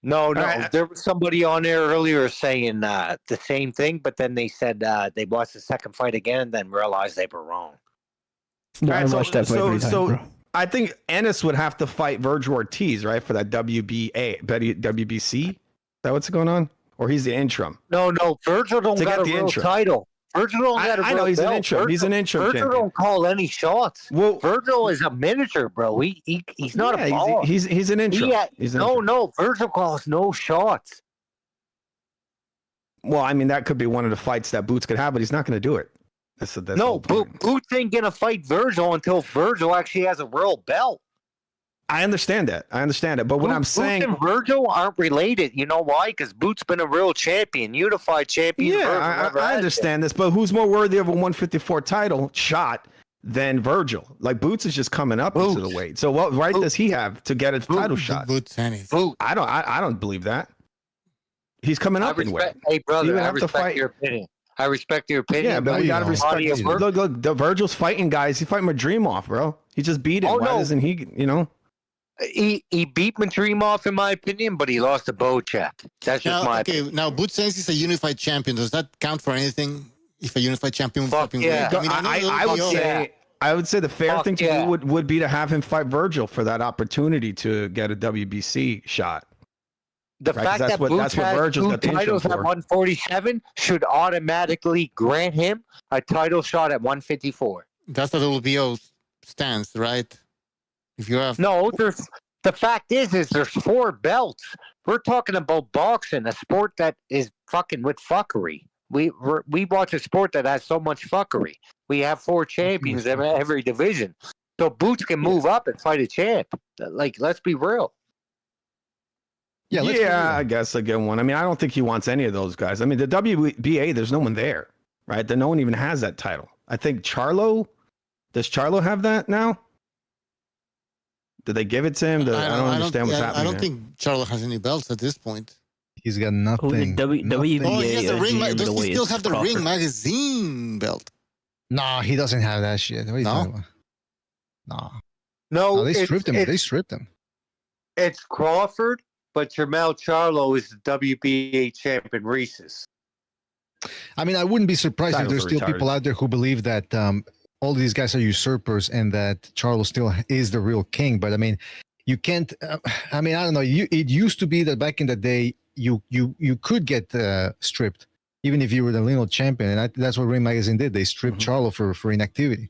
Speaker 4: No. There was somebody on there earlier saying the same thing, but then they said they watched the second fight again and then realized they were wrong.
Speaker 5: No, I watched that fight 3 times, bro.
Speaker 6: I think Ennis would have to fight Virgil Ortiz, right, for that WBC? Is that what's going on? Or he's the interim?
Speaker 4: No. Virgil don't got a real title. Virgil don't got a real
Speaker 6: I know he's
Speaker 4: belt.
Speaker 6: an interim. He's an interim
Speaker 4: Virgil
Speaker 6: champion.
Speaker 4: don't call any shots. Well, Virgil is a miniature, bro. He's not a ball.
Speaker 6: He's an interim.
Speaker 4: No. Virgil calls no shots.
Speaker 6: Well, I mean, that could be one of the fights that Boots could have, but he's not going to do it. That's
Speaker 4: Boots ain't going to fight Virgil until Virgil actually has a real belt.
Speaker 6: I understand that. But what I'm saying,
Speaker 4: Boots and Virgil aren't related. You know why? Because Boots been a real champion, unified champion.
Speaker 6: Yeah, I understand this. But who's more worthy of a 154 title shot than Virgil? Like Boots is just coming up into the weight. So what right does he have to get a title shot?
Speaker 1: Boots.
Speaker 6: I don't believe that. He's coming up in weight.
Speaker 4: Hey, brother, I respect your opinion. I respect your opinion.
Speaker 6: Yeah, but we gotta respect. Look, the Virgil's fighting guys. He's fighting Madrimov, bro. He just beat him. Why doesn't he? You know.
Speaker 4: He beat Madrimov in my opinion, but he lost to Bocek. That's just my opinion.
Speaker 1: Now, Boots says he's a unified champion. Does that count for anything? If a unified champion was
Speaker 6: yeah. I would say the fair thing to do would be to have him fight Virgil for that opportunity to get a WBC shot.
Speaker 4: The fact that Boots has 2 titles at 147 should automatically grant him a title shot at 154.
Speaker 1: That's the WBO stance, right? If you have
Speaker 4: the fact is there's 4 belts. We're talking about boxing, a sport that is fucking with fuckery. We watch a sport that has so much fuckery. We have 4 champions in every division, so Boots can move up and fight a champ. Like, let's be real.
Speaker 6: Yeah, I guess a good one. I mean, I don't think he wants any of those guys. I mean, the WBA, there's no one there, right? No one even has that title. I think Charlo. Does Charlo have that now? Did they give it to him? I don't understand what's happening.
Speaker 1: I don't think Charlo has any belts at this point.
Speaker 3: He's got nothing.
Speaker 5: WBA.
Speaker 1: Oh, he has the ring. Does he still have the Ring Magazine belt?
Speaker 3: No, he doesn't have that shit. What are you talking about?
Speaker 4: No,
Speaker 3: they stripped him. They stripped him.
Speaker 4: It's Crawford, but Jermell Charlo is the WBA champion. Reese's.
Speaker 3: I mean, I wouldn't be surprised if there's still people out there who believe that all these guys are usurpers and that Charlo still is the real king. But I mean, you can't. I mean, I don't know. It used to be that back in the day, you could get stripped even if you were the lineal champion, and that's what Ring Magazine did. They stripped Charlo for inactivity.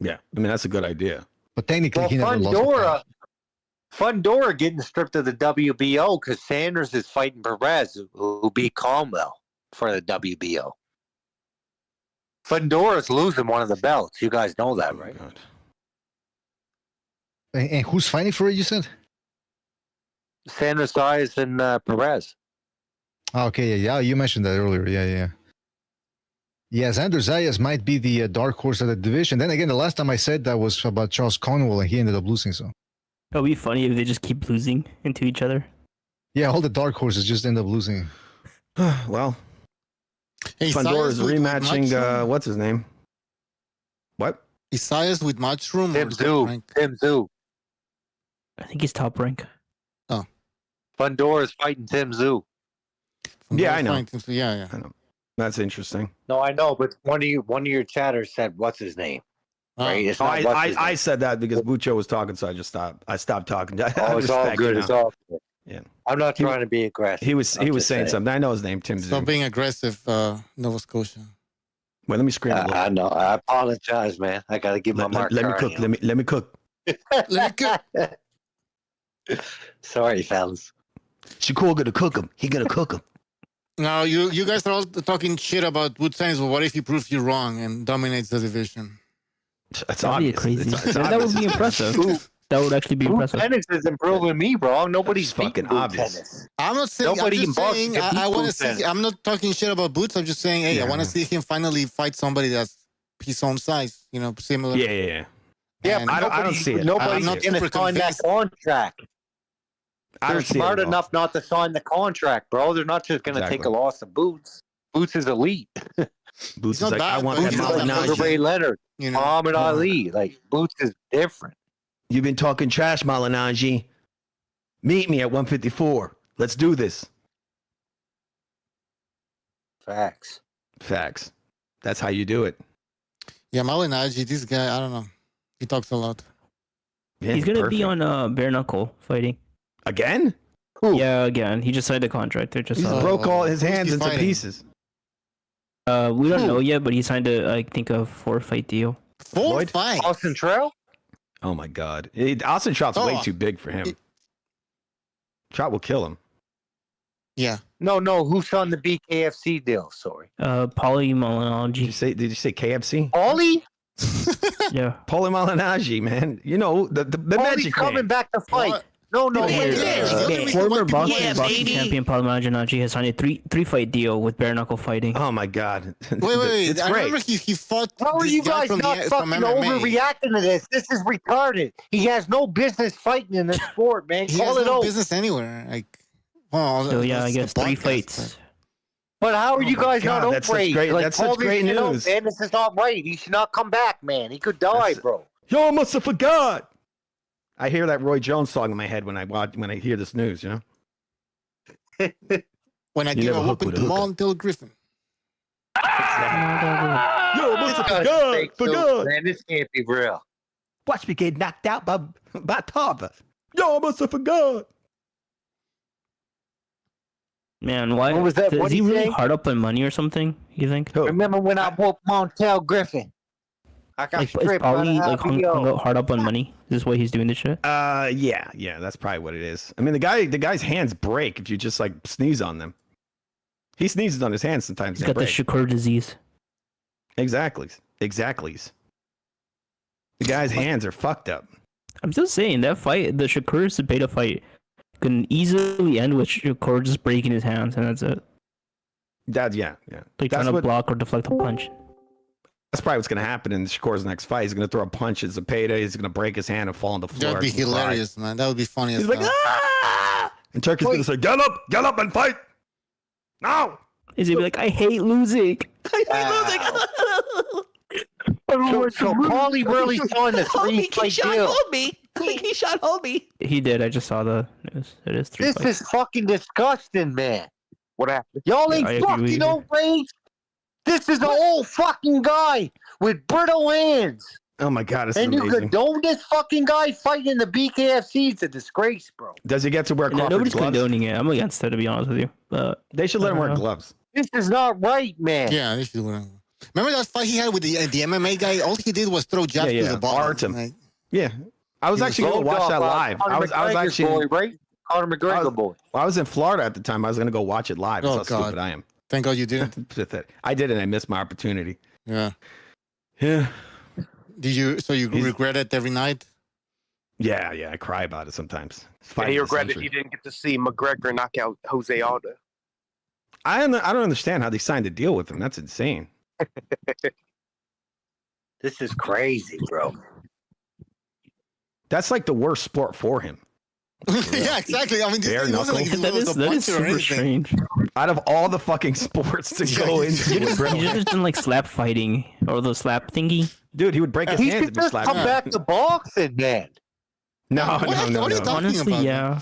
Speaker 6: Yeah, I mean that's a good idea.
Speaker 3: But technically, he never lost.
Speaker 4: Fundora getting stripped of the WBO because Sanders is fighting Perez, who beat Conwell for the WBO. Fundora's losing one of the belts. You guys know that, right?
Speaker 3: And who's fighting for it, you said?
Speaker 4: Sanders Zayas and Perez.
Speaker 3: Okay, yeah, you mentioned that earlier. Yeah, Xander Zayas might be the dark horse of the division. Then again, the last time I said that was about Charles Conwell, and he ended up losing. So
Speaker 5: it'll be funny if they just keep losing into each other.
Speaker 3: Yeah, all the dark horses just end up losing.
Speaker 6: Well, Fundora's rematching. What's his name? What?
Speaker 1: Isaias with Matchroom?
Speaker 4: Tim Zhu.
Speaker 5: I think he's top rank.
Speaker 1: Oh.
Speaker 4: Fundora's fighting Tim Zhu.
Speaker 6: Yeah, I know.
Speaker 1: Yeah.
Speaker 6: I know. That's interesting.
Speaker 4: No, I know, but one of your chatters said, "What's his name?" Right?
Speaker 6: I said that because Bucho was talking, so I stopped talking.
Speaker 4: It's all good. It's all good.
Speaker 6: Yeah.
Speaker 4: I'm not trying to be aggressive.
Speaker 6: He was saying something. I know his name, Tim Zhu.
Speaker 1: Stop being aggressive, Nova Scotia.
Speaker 6: Well, let me scream.
Speaker 4: I know. I apologize, man. I got to give my mark.
Speaker 6: Let me cook. Let me cook.
Speaker 1: Let me cook.
Speaker 4: Sorry, fellas.
Speaker 6: Shakur gonna cook him. He gonna cook him.
Speaker 1: Now, you guys are all talking shit about Wood Sainz. Well, what if he proves you wrong and dominates the division?
Speaker 6: That's
Speaker 5: That'd be
Speaker 6: obvious.
Speaker 5: crazy.
Speaker 6: It's
Speaker 5: That would be impressive. That would actually be impressive.
Speaker 4: Tennis is improving me, bro. Nobody's
Speaker 6: fucking
Speaker 4: beating
Speaker 6: obvious.
Speaker 4: tennis.
Speaker 1: I'm not saying.
Speaker 4: Nobody
Speaker 1: I'm
Speaker 4: in
Speaker 1: just
Speaker 4: boxing
Speaker 1: saying.
Speaker 4: can beat
Speaker 1: I want to
Speaker 4: Boots
Speaker 1: see.
Speaker 4: Tennis.
Speaker 1: I'm not talking shit about Boots. I'm just saying. Hey,
Speaker 6: Yeah,
Speaker 1: I want to
Speaker 6: man.
Speaker 1: see him finally fight somebody that's his own size. You know, similar.
Speaker 6: Yeah.
Speaker 4: Yeah,
Speaker 1: And
Speaker 4: but
Speaker 6: I don't see it.
Speaker 4: Nobody's
Speaker 1: I'm not
Speaker 4: going to
Speaker 1: super
Speaker 4: sign that
Speaker 1: convinced.
Speaker 4: contract.
Speaker 6: I
Speaker 4: They're
Speaker 6: don't see
Speaker 4: smart
Speaker 6: it at all.
Speaker 4: enough not to sign the contract, bro. They're not just going to take a
Speaker 6: Exactly.
Speaker 4: loss to Boots. Boots is elite.
Speaker 6: Boots
Speaker 1: He's not
Speaker 6: is like, I
Speaker 1: bad,
Speaker 6: want
Speaker 1: but
Speaker 6: that
Speaker 1: he's not that
Speaker 6: Malignaggi.
Speaker 4: Ray Leonard,
Speaker 1: You know.
Speaker 4: Muhammad Ali. Like, Boots is different.
Speaker 6: You've been talking trash, Malignaggi. Meet me at 154. Let's do this.
Speaker 4: Facts.
Speaker 6: Facts. That's how you do it.
Speaker 1: Yeah, Malignaggi. This guy. I don't know. He talks a lot.
Speaker 6: Yeah,
Speaker 5: He's gonna be
Speaker 6: perfect.
Speaker 5: on bare knuckle fighting.
Speaker 6: Again?
Speaker 4: Who?
Speaker 5: Yeah, again. He just signed a contract. They're just
Speaker 6: He
Speaker 1: Oh.
Speaker 6: broke all his
Speaker 1: Who's
Speaker 6: hands
Speaker 1: he
Speaker 6: into
Speaker 1: fighting?
Speaker 6: pieces.
Speaker 5: we don't
Speaker 4: Who?
Speaker 5: know yet, but he signed a 4-fight deal.
Speaker 1: 4
Speaker 6: Floyd?
Speaker 1: fights.
Speaker 4: Austin Trail?
Speaker 6: Oh my God. Austin Trout's way too big for him. Trout will kill him.
Speaker 1: Yeah.
Speaker 4: No. Who's on the BKFC deal? Sorry.
Speaker 5: Paulie Malignaggi.
Speaker 6: Did you say KFC?
Speaker 4: Paulie?
Speaker 5: Yeah.
Speaker 6: Paulie Malignaggi, man. You know, the
Speaker 4: Paulie's
Speaker 6: magic
Speaker 4: coming
Speaker 6: man.
Speaker 4: back to fight.
Speaker 1: What?
Speaker 4: No.
Speaker 1: Yeah,
Speaker 4: wait,
Speaker 1: yeah. The only reason
Speaker 5: Former
Speaker 1: why people
Speaker 5: boxing
Speaker 1: want-
Speaker 5: champion Paulie Malignaggi has signed a three-fight deal with bare knuckle fighting.
Speaker 6: Oh my God.
Speaker 1: Wait.
Speaker 6: It's
Speaker 1: I
Speaker 6: great.
Speaker 1: remember he fought.
Speaker 4: How are
Speaker 1: this
Speaker 4: you
Speaker 1: guy
Speaker 4: guys
Speaker 1: from
Speaker 4: not
Speaker 1: from
Speaker 4: fucking
Speaker 1: MMA.
Speaker 4: overreacting to this? This is retarded. He has no business fighting in this sport, man.
Speaker 1: He
Speaker 4: Call
Speaker 1: has
Speaker 4: it
Speaker 1: no
Speaker 4: out.
Speaker 1: business anywhere. Like, well,
Speaker 5: So yeah, I
Speaker 1: that's
Speaker 5: guess
Speaker 1: the
Speaker 5: 3
Speaker 1: podcast,
Speaker 5: fights.
Speaker 4: But how are
Speaker 6: Oh
Speaker 4: you
Speaker 6: my
Speaker 4: guys
Speaker 6: God,
Speaker 4: not
Speaker 6: that's such
Speaker 4: outraged?
Speaker 6: great-
Speaker 4: Like,
Speaker 6: that's
Speaker 4: call
Speaker 6: such
Speaker 4: this
Speaker 6: great
Speaker 4: shit out,
Speaker 6: news.
Speaker 4: man. This is not right. He should not come back, man. He could die,
Speaker 6: That's-
Speaker 4: bro.
Speaker 6: Yo, I must have forgot. I hear that Roy Jones song in my head when I hear this news, you know?
Speaker 1: When I
Speaker 6: You
Speaker 1: give
Speaker 6: never
Speaker 1: a
Speaker 6: hook
Speaker 1: whooping
Speaker 6: with
Speaker 1: to
Speaker 6: a hooker.
Speaker 1: Montel Griffin.
Speaker 6: Yo, I must have forgot.
Speaker 4: Man, this can't be real.
Speaker 6: Watch me get knocked out by Tarver. Yo, I must have forgot.
Speaker 5: Man, why
Speaker 4: What was that?
Speaker 5: is
Speaker 4: What'd
Speaker 5: he
Speaker 4: he
Speaker 5: really
Speaker 4: say?
Speaker 5: hard up on money or something? You think?
Speaker 6: Who?
Speaker 4: Remember when I whooped Montel Griffin? I got
Speaker 5: Like, is
Speaker 4: stripped by
Speaker 5: Paulie
Speaker 4: the
Speaker 5: like hung
Speaker 4: IBO.
Speaker 5: out hard up on money? Is this why he's doing this shit?
Speaker 6: Yeah, that's probably what it is. I mean, the guy's hands break if you just like sneeze on them. He sneezes on his hands sometimes.
Speaker 5: He's
Speaker 6: They
Speaker 5: got the
Speaker 6: break.
Speaker 5: Shakur disease.
Speaker 6: Exactly. The guy's hands are fucked up.
Speaker 5: I'm still saying that fight, the Shakur Zepeda fight, can easily end with Shakur just breaking his hands, and that's it.
Speaker 6: Yeah.
Speaker 5: Like trying to block or deflect a punch.
Speaker 6: That's probably what's going to happen in Shakur's next fight. He's going to throw a punch at Zepeda. He's going to break his hand and fall on the floor.
Speaker 1: That would be
Speaker 6: and cry.
Speaker 1: hilarious, man. That would be funny as
Speaker 6: He's like,
Speaker 1: hell.
Speaker 6: ah! And Turkey's going to say, get up and fight. No.
Speaker 5: He's gonna be like, I hate losing.
Speaker 4: So Paulie really signed a 3-fight deal.
Speaker 6: He shot homie.
Speaker 5: He did. I just saw the news. It is 3
Speaker 4: This
Speaker 5: fights.
Speaker 4: is fucking disgusting, man.
Speaker 2: What happened?
Speaker 4: Y'all
Speaker 5: Yeah,
Speaker 4: ain't
Speaker 5: I agree with
Speaker 4: fucking
Speaker 5: you.
Speaker 4: outraged. This is an old fucking guy with brittle hands.
Speaker 6: Oh my God, this is
Speaker 4: And you
Speaker 6: amazing.
Speaker 4: condone this fucking guy fighting in the BKFC? It's a disgrace, bro.
Speaker 6: Does he get to wear
Speaker 5: No,
Speaker 6: Crawford
Speaker 5: nobody's
Speaker 6: gloves?
Speaker 5: condoning it. I'm against it, to be honest with you. But
Speaker 6: They should let him wear gloves.
Speaker 4: This is not right, man.
Speaker 1: Yeah, they should. Remember that fight he had with the MMA guy? All he did was throw jabs
Speaker 6: Yeah,
Speaker 1: to the ball.
Speaker 6: art him.
Speaker 1: Like,
Speaker 6: Yeah. I was
Speaker 1: He was
Speaker 6: actually going to watch that live. I was actually
Speaker 4: boy, right? Conor McGregor boy.
Speaker 6: I was in Florida at the time. I was going to go watch it live. That's
Speaker 1: Oh,
Speaker 6: how
Speaker 1: God.
Speaker 6: stupid I am.
Speaker 1: thank God you didn't.
Speaker 6: I did, and I missed my opportunity.
Speaker 1: Yeah.
Speaker 6: Yeah.
Speaker 1: Did you? So you
Speaker 6: He's-
Speaker 1: regret it every night?
Speaker 6: Yeah, I cry about it sometimes. It's
Speaker 2: And
Speaker 6: fight
Speaker 2: he
Speaker 6: of the
Speaker 2: regretted
Speaker 6: century.
Speaker 2: he didn't get to see McGregor knock out Jose Aldo.
Speaker 6: I don't understand how they signed a deal with him. That's insane.
Speaker 4: This is crazy, bro.
Speaker 6: That's like the worst sport for him.
Speaker 1: Yeah, exactly. I mean, this
Speaker 6: Bare
Speaker 1: thing wasn't like he
Speaker 5: that
Speaker 1: was
Speaker 5: is
Speaker 1: a
Speaker 5: that is
Speaker 1: puncher or
Speaker 5: super
Speaker 1: anything.
Speaker 5: strange.
Speaker 6: Out of all the fucking sports to go
Speaker 1: Yeah,
Speaker 6: into,
Speaker 5: He
Speaker 6: with
Speaker 5: just,
Speaker 6: brittle
Speaker 5: he
Speaker 6: hands.
Speaker 5: just done like slap fighting or the slap thingy.
Speaker 6: Dude, he would break his
Speaker 4: He
Speaker 6: hands
Speaker 4: should
Speaker 6: if he
Speaker 4: just
Speaker 6: slapped
Speaker 4: come
Speaker 6: him.
Speaker 4: back to boxing, man.
Speaker 6: No,
Speaker 1: What are you talking
Speaker 5: Honestly,
Speaker 1: about?
Speaker 5: yeah.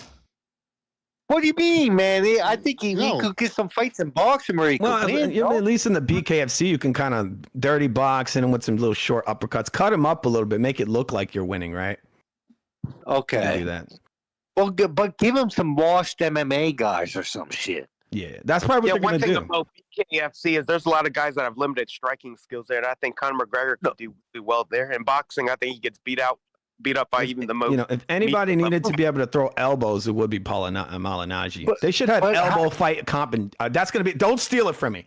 Speaker 4: What do you mean, man? I think he
Speaker 1: No.
Speaker 4: could get some fights in boxing where he
Speaker 6: Well,
Speaker 4: could win.
Speaker 6: you know,
Speaker 4: no?
Speaker 6: at least in the BKFC, you can kind of dirty box and with some little short uppercuts, cut him up a little bit, make it look like you're winning, right? You can
Speaker 4: Okay.
Speaker 6: do that.
Speaker 4: Well, but give him some washed MMA guys or some shit.
Speaker 6: Yeah, that's probably
Speaker 2: Yeah,
Speaker 6: what
Speaker 2: one
Speaker 6: they're
Speaker 2: thing
Speaker 6: gonna do.
Speaker 2: about BKFC is there's a lot of guys that have limited striking skills there, and I think Conor McGregor could do well there. In boxing, I think he gets beat up by even the most.
Speaker 6: You know, if anybody needed to be able to throw elbows, it would be Malignaggi.
Speaker 4: But-
Speaker 6: They should have
Speaker 4: but
Speaker 6: elbow fight comp. And, that's gonna be. Don't steal it from me.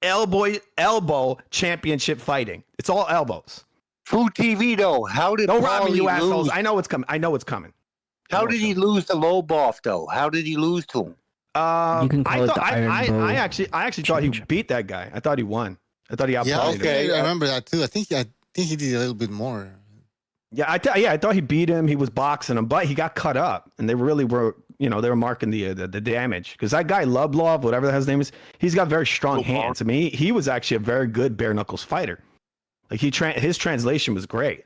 Speaker 6: Elbow championship fighting. It's all elbows.
Speaker 4: Food TV though. How did
Speaker 6: Don't rob me, you
Speaker 4: Paulie
Speaker 6: assholes.
Speaker 4: lose?
Speaker 6: I know it's coming. I know it's coming.
Speaker 4: How did he lose to Lobov though? How did he lose to him?
Speaker 5: You can call it the Iron Bowl.
Speaker 6: I actually thought he beat that guy. I thought he won. I thought he outplayed him.
Speaker 1: I remember that too. I think he did a little bit more.
Speaker 6: Yeah, I thought he beat him. He was boxing him, but he got cut up, and they really were, they were marking the damage because that guy Lublov, whatever his name is, he's got very strong hands. I mean, he was actually a very good bare knuckles fighter. Like his translation was great.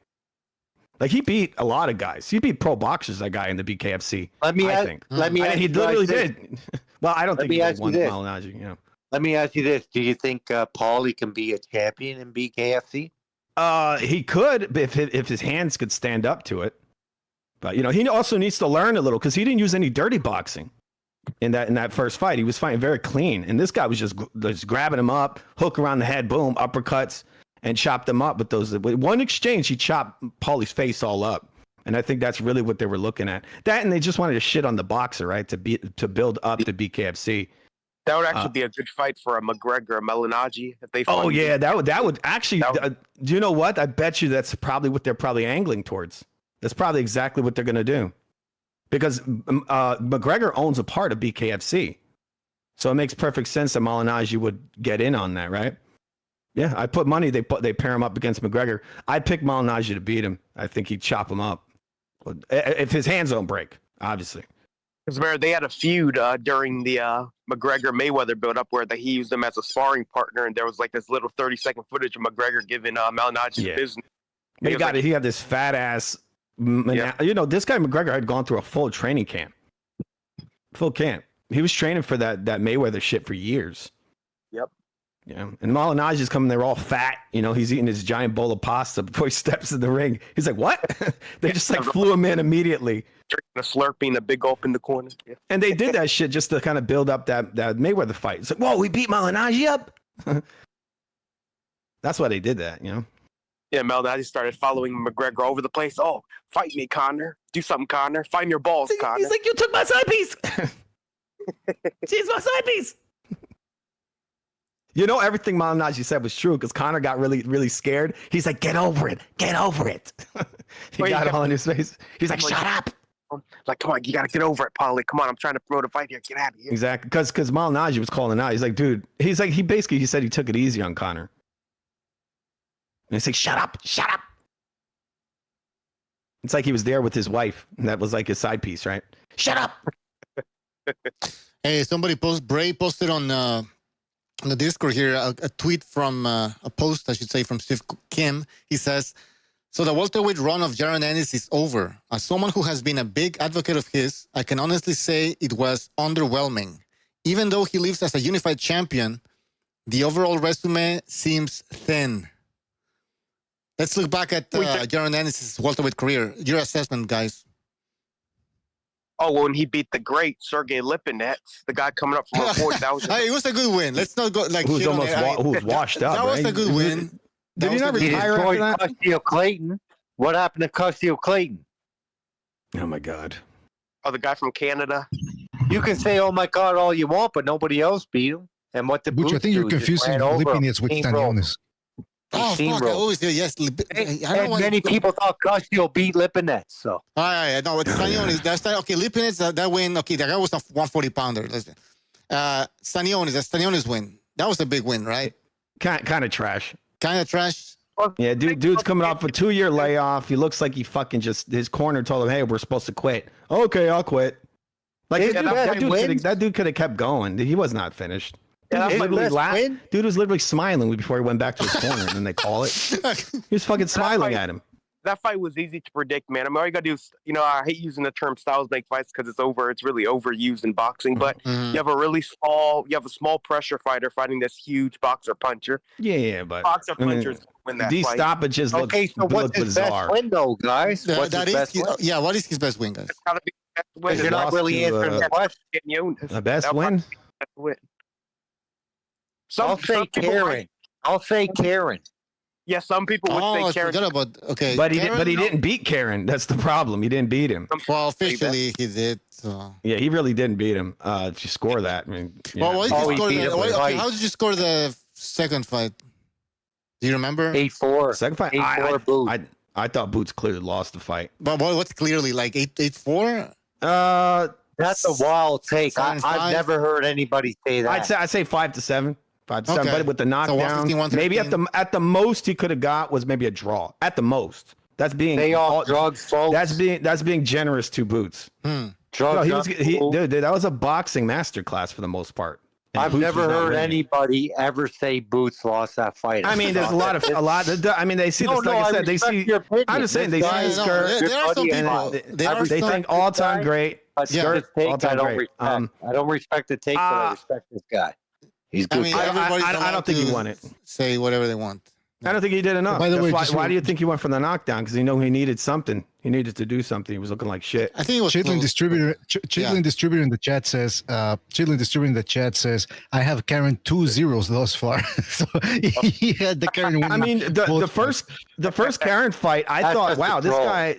Speaker 6: Like he beat a lot of guys. He beat pro boxers. That guy in the BKFC. He literally did. Well, I don't think he won Malignaggi.
Speaker 4: Let me ask you this: do you think Paulie can be a champion in BKFC?
Speaker 6: He could if his hands could stand up to it. But he also needs to learn a little because he didn't use any dirty boxing in that first fight. He was fighting very clean, and this guy was just grabbing him up, hook around the head, boom, uppercuts, and chopped him up with those. With one exchange, he chopped Paulie's face all up, and I think that's really what they were looking at. That, and they just wanted to shit on the boxer, right, to build up the BKFC.
Speaker 2: That would actually be a good fight for a McGregor, Malignaggi, if they.
Speaker 6: Oh yeah, that would actually. Do you know what? I bet you that's probably what they're probably angling towards. That's probably exactly what they're going to do, because McGregor owns a part of BKFC, so it makes perfect sense that Malignaggi would get in on that, right? Yeah, I put money. They pair him up against McGregor. I pick Malignaggi to beat him. I think he'd chop him up if his hands don't break, obviously.
Speaker 2: Because they had a feud during the McGregor-Mayweather build-up where he used him as a sparring partner, and there was like this little 30-second footage of McGregor giving Malignaggi business.
Speaker 6: He had this fat ass. This guy McGregor had gone through a full training camp. Full camp. He was training for that Mayweather shit for years.
Speaker 2: Yep.
Speaker 6: Yeah, and Malignaggi's coming there all fat. He's eating his giant bowl of pasta before he steps in the ring. He's like, "What?" They just flew him in immediately.
Speaker 2: Drinking a Slurpee and a big gulp in the corner. Yeah.
Speaker 6: And they did that shit just to kind of build up that Mayweather fight. It's like, whoa, we beat Malignaggi up. That's why they did that,
Speaker 2: Yeah, Malignaggi started following McGregor over the place. Oh, fight me, Connor. Do something, Connor. Find your balls, Connor.
Speaker 6: He's like, you took my side piece. She's my side piece. Everything Malignaggi said was true because Connor got really, really scared. He's like, get over it. Get over it. he got all in his face. He's like, shut up.
Speaker 2: Like, come on, you got to get over it, Paulie. Come on, I'm trying to promote a fight here. Get out of here.
Speaker 6: Exactly. Because Malignaggi was calling out. He's like, dude, he said he took it easy on Connor. And he's like, shut up. Shut up. It's like he was there with his wife. And that was like his side piece, right? Shut up.
Speaker 1: Hey, Bray posted on the Discord here a tweet from a post, I should say, from Steve Kim. He says, so the welterweight run of Jaron Ennis is over. As someone who has been a big advocate of his, I can honestly say it was underwhelming. Even though he lives as a unified champion, the overall resume seems thin. Let's look back at Jaron Ennis' welterweight career. Your assessment, guys.
Speaker 2: Oh, when he beat the great Sergey Lipinets, the guy coming up from 40,000.
Speaker 1: Hey, it was a good win. Let's not go like
Speaker 6: who's washed up.
Speaker 1: That was a good win.
Speaker 6: Did he not retire after that?
Speaker 4: Custio Clayton. What happened to Custio Clayton?
Speaker 6: Oh my God.
Speaker 2: Oh, the guy from Canada.
Speaker 4: You can say, "Oh my God," all you want, but nobody else beat him. And what the
Speaker 3: Which I think you're confusing Lipinets with Stanionis.
Speaker 1: Oh, fuck, I always do, yes.
Speaker 4: And many people thought Custio beat Lipinets, so.
Speaker 1: All right, no, Stanionis, okay, Lipinets, that win, okay, that guy was a 140-pounder. Stanionis win. That was a big win, right?
Speaker 6: Kind of trash.
Speaker 1: Kind of trash?
Speaker 6: Yeah, dude's coming off a 2-year layoff. He looks like he fucking his corner told him, hey, we're supposed to quit. Okay, I'll quit. Like, that dude could have kept going. He was not finished. Dude was literally smiling before he went back to his corner, and then they call it. He was fucking smiling at him.
Speaker 2: That fight was easy to predict, man. I mean, all you gotta do is, I hate using the term styles make fights because it's really overused in boxing. But you have a small pressure fighter fighting this huge boxer puncher.
Speaker 6: Yeah, but
Speaker 2: boxer punchers win that fight.
Speaker 6: These stoppages look
Speaker 4: what's his
Speaker 6: bizarre.
Speaker 4: best win, though, guys?
Speaker 1: What is his best win, guys?
Speaker 2: It's gotta be the best win.
Speaker 4: You're not really answering the question.
Speaker 6: The best win?
Speaker 4: I'll say Karen.
Speaker 2: Yeah, some people would say Karen.
Speaker 6: But he didn't beat Karen. That's the problem. He didn't beat him.
Speaker 1: Well, officially he did. So.
Speaker 6: Yeah, he really didn't beat him. If you score that, I mean.
Speaker 1: Well, how did you score the second fight? Do you remember?
Speaker 4: 8-4.
Speaker 6: Second fight,
Speaker 4: 8-4 Boots.
Speaker 6: I thought Boots clearly lost the fight.
Speaker 1: But what's clearly like 8-4?
Speaker 4: That's a wild take.
Speaker 1: 7-5?
Speaker 4: I've never heard anybody say that.
Speaker 6: I'd say 5-7. 5-7,
Speaker 1: Okay.
Speaker 6: but with the knockdown,
Speaker 1: 115,
Speaker 6: maybe at the most he could have got was maybe a draw. At the most, that's being
Speaker 4: drugs, folks.
Speaker 6: That's being generous to Boots.
Speaker 4: Drugs.
Speaker 6: No, dude, that was a boxing masterclass for the most part. And
Speaker 4: I've
Speaker 6: Boots
Speaker 4: never
Speaker 6: was not
Speaker 4: heard
Speaker 6: winning.
Speaker 4: anybody ever say Boots lost that fight.
Speaker 6: I mean, there's a lot. I mean, they see this. Like I said, they see. I'm just saying, they see his skirt.
Speaker 1: There are some people.
Speaker 6: They think all-time great.
Speaker 4: But
Speaker 6: Skirt,
Speaker 4: I don't
Speaker 6: great.
Speaker 4: respect. I don't respect the take, but I respect this guy. He's good.
Speaker 1: I mean,
Speaker 6: I don't think he won it.
Speaker 1: Say whatever they want.
Speaker 6: I don't think he did enough.
Speaker 3: By the way,
Speaker 6: why do you think he went for the knockdown? Because he knew he needed something. He needed to do something. He was looking like shit.
Speaker 1: I think it was
Speaker 3: Chitlin distributor in the chat says, I have Karen 2 zeros thus far. So he had the Karen win.
Speaker 6: I mean, the first Karen fight, I thought, wow,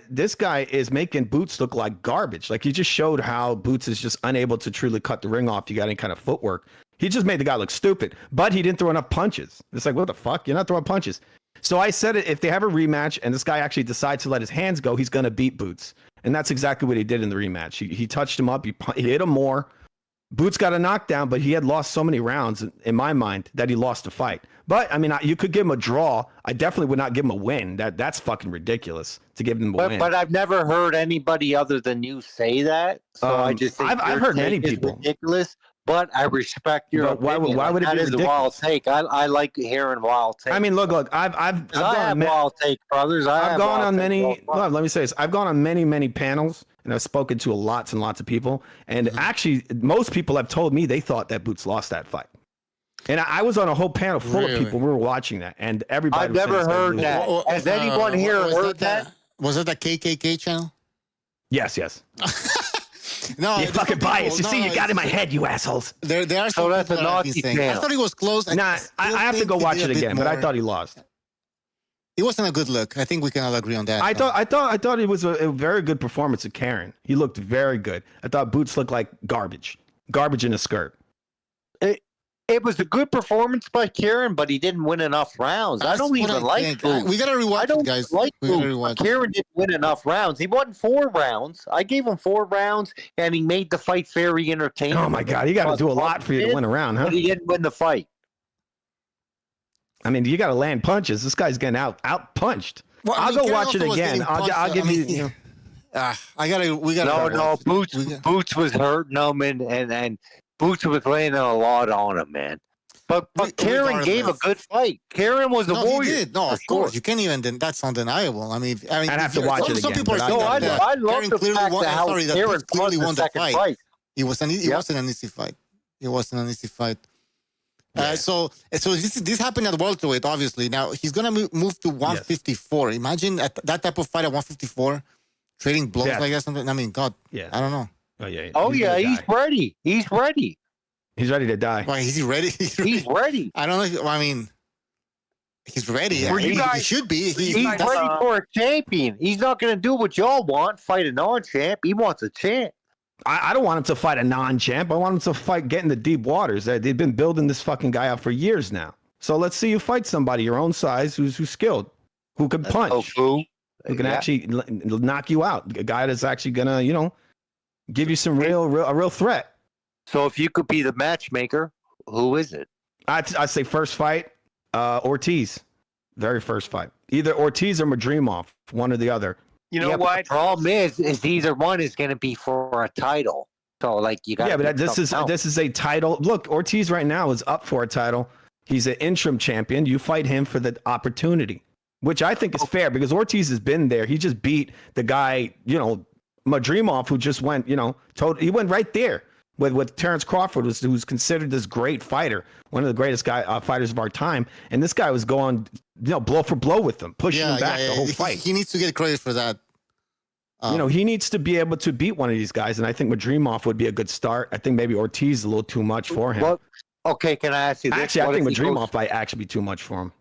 Speaker 6: this guy is making Boots look like garbage. Like he just showed how Boots is just unable to truly cut the ring off. You got any kind of footwork. He just made the guy look stupid, but he didn't throw enough punches. It's like, what the fuck? You're not throwing punches. So I said it, if they have a rematch and this guy actually decides to let his hands go, he's going to beat Boots. And that's exactly what he did in the rematch. He touched him up. He hit him more. Boots got a knockdown, but he had lost so many rounds in my mind that he lost the fight. But I mean, you could give him a draw. I definitely would not give him a win. That's fucking ridiculous to give him a win.
Speaker 4: But I've never heard anybody other than you say that. So I just think
Speaker 6: I've heard many people.
Speaker 4: Ridiculous. But I respect your opinion.
Speaker 6: Why would it be ridiculous?
Speaker 4: That is a wild take. I like hearing wild takes.
Speaker 6: I mean, look. I've gone
Speaker 4: wild take, brothers.
Speaker 6: I've gone on many. Let me say this. I've gone on many panels, and I've spoken to lots and lots of people. And actually, most people have told me they thought that Boots lost that fight. And I was on a whole panel full of people. We were watching that, and everybody.
Speaker 4: I've never heard that. Has anyone here heard that?
Speaker 1: Was it the KKK channel?
Speaker 6: Yes.
Speaker 1: No,
Speaker 6: you fucking biased. You see, you got in my head, you assholes.
Speaker 1: There are
Speaker 4: so that's a Nazi thing.
Speaker 1: I thought he was close.
Speaker 6: Nah, I have to go watch it again, but I thought he lost.
Speaker 1: It wasn't a good look. I think we can all agree on that.
Speaker 6: I thought it was a very good performance of Karen. He looked very good. I thought Boots looked like garbage in a skirt.
Speaker 4: It was a good performance by Kieran, but he didn't win enough rounds. I don't even like Boots.
Speaker 1: We gotta rewatch it, guys.
Speaker 4: Like Boots. Kieran didn't win enough rounds. He won 4 rounds. I gave him 4 rounds, and he made the fight very entertaining.
Speaker 6: Oh my god, you got to do a lot for you to win a round, huh?
Speaker 4: But he didn't win the fight.
Speaker 6: I mean, you got to land punches. This guy's getting out punched. Well, I'll go watch it again. I'll give you.
Speaker 1: We gotta.
Speaker 4: No. Boots was hurting him, and Boots was laying a lot on him, man. But Karen gave a good fight. Karen was a warrior.
Speaker 1: He did. No, of course. You can't even. That's undeniable. I mean,
Speaker 6: I'd have to watch it again.
Speaker 1: Some people are saying
Speaker 4: I love the fact that how Karen clearly won the fight.
Speaker 1: It wasn't an easy fight. It wasn't an easy fight. Yeah. So this happened at welterweight, obviously. Now he's gonna move to 154. Yes. Imagine that type of fight at 154, trading blows like that. Something. I mean, God. Yeah. I don't know.
Speaker 4: Oh yeah. He's ready. He's ready.
Speaker 6: He's ready to die.
Speaker 1: Why is he ready?
Speaker 4: He's ready.
Speaker 1: I don't know. I mean, he's ready. He should be.
Speaker 4: He's ready for a champion. He's not going to do what y'all want, fight a non-champ. He wants a champ.
Speaker 6: I don't want him to fight a non-champ. I want him to fight, get in the deep waters. They've been building this fucking guy up for years now. So let's see you fight somebody your own size who's skilled, who can punch, who can actually knock you out. A guy that's actually gonna, give you some a real threat.
Speaker 4: So if you could be the matchmaker, who is it?
Speaker 6: I'd say first fight, Ortiz. Very first fight. Either Ortiz or Madrimov, one or the other.
Speaker 4: You know what? The problem is either one is going to be for a title. So like you got.
Speaker 6: Yeah, but this is a title. Look, Ortiz right now is up for a title. He's an interim champion. You fight him for the opportunity, which I think is fair because Ortiz has been there. He just beat the guy, Madrimov, who just went, he went right there with Terrence Crawford, who's considered this great fighter, one of the greatest fighters of our time. And this guy was going, blow for blow with him, pushing him back the whole fight.
Speaker 1: He needs to get credit for that.
Speaker 6: He needs to be able to beat one of these guys. And I think Madrimov would be a good start. I think maybe Ortiz is a little too much for him.
Speaker 4: Well, okay, can I ask you this?
Speaker 6: Actually, I think Madrimov might actually be too much for him.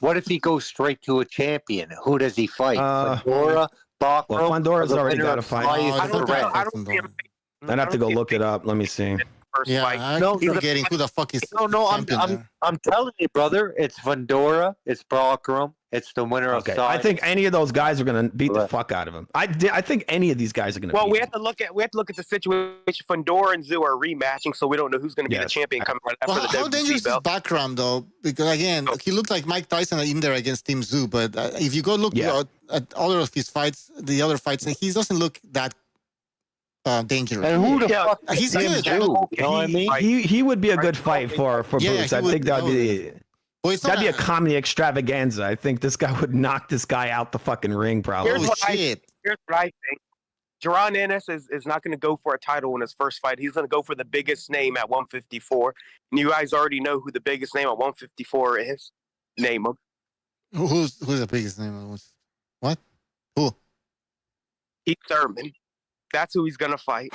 Speaker 4: What if he goes straight to a champion? Who does he fight? Fondora, Bachram?
Speaker 6: Well, Fondora's already got a fight.
Speaker 2: I don't think
Speaker 6: I'd have to go look it up. Let me see.
Speaker 2: first fight.
Speaker 1: No, he's forgetting who the fuck is.
Speaker 4: No, I'm telling you, brother. It's Fundora. It's Brockrum. It's the winner of.
Speaker 6: I think any of those guys are going to beat the fuck out of him. I think any of these guys are going to.
Speaker 2: Well, we have to look at the situation. Fundora and Zoo are rematching, so we don't know who's going to be the champion coming right after the
Speaker 1: How dangerous is Bakram though? Because again, he looked like Mike Tyson in there against Team Zoo. But if you go look at all of his fights, the other fights, he doesn't look that dangerous.
Speaker 4: And who the fuck?
Speaker 1: He's good.
Speaker 4: You know what I mean?
Speaker 6: He would be a good fight for Boots. I think that'd be. Well, that'd be a comedy extravaganza. I think this guy would knock this guy out the fucking ring, probably.
Speaker 2: Here's what I think. Jaron Ennis is not going to go for a title in his first fight. He's going to go for the biggest name at 154. And you guys already know who the biggest name at 154 is. Name him.
Speaker 1: Who's the biggest name? What? Who?
Speaker 2: Keith Thurman. That's who he's going to fight.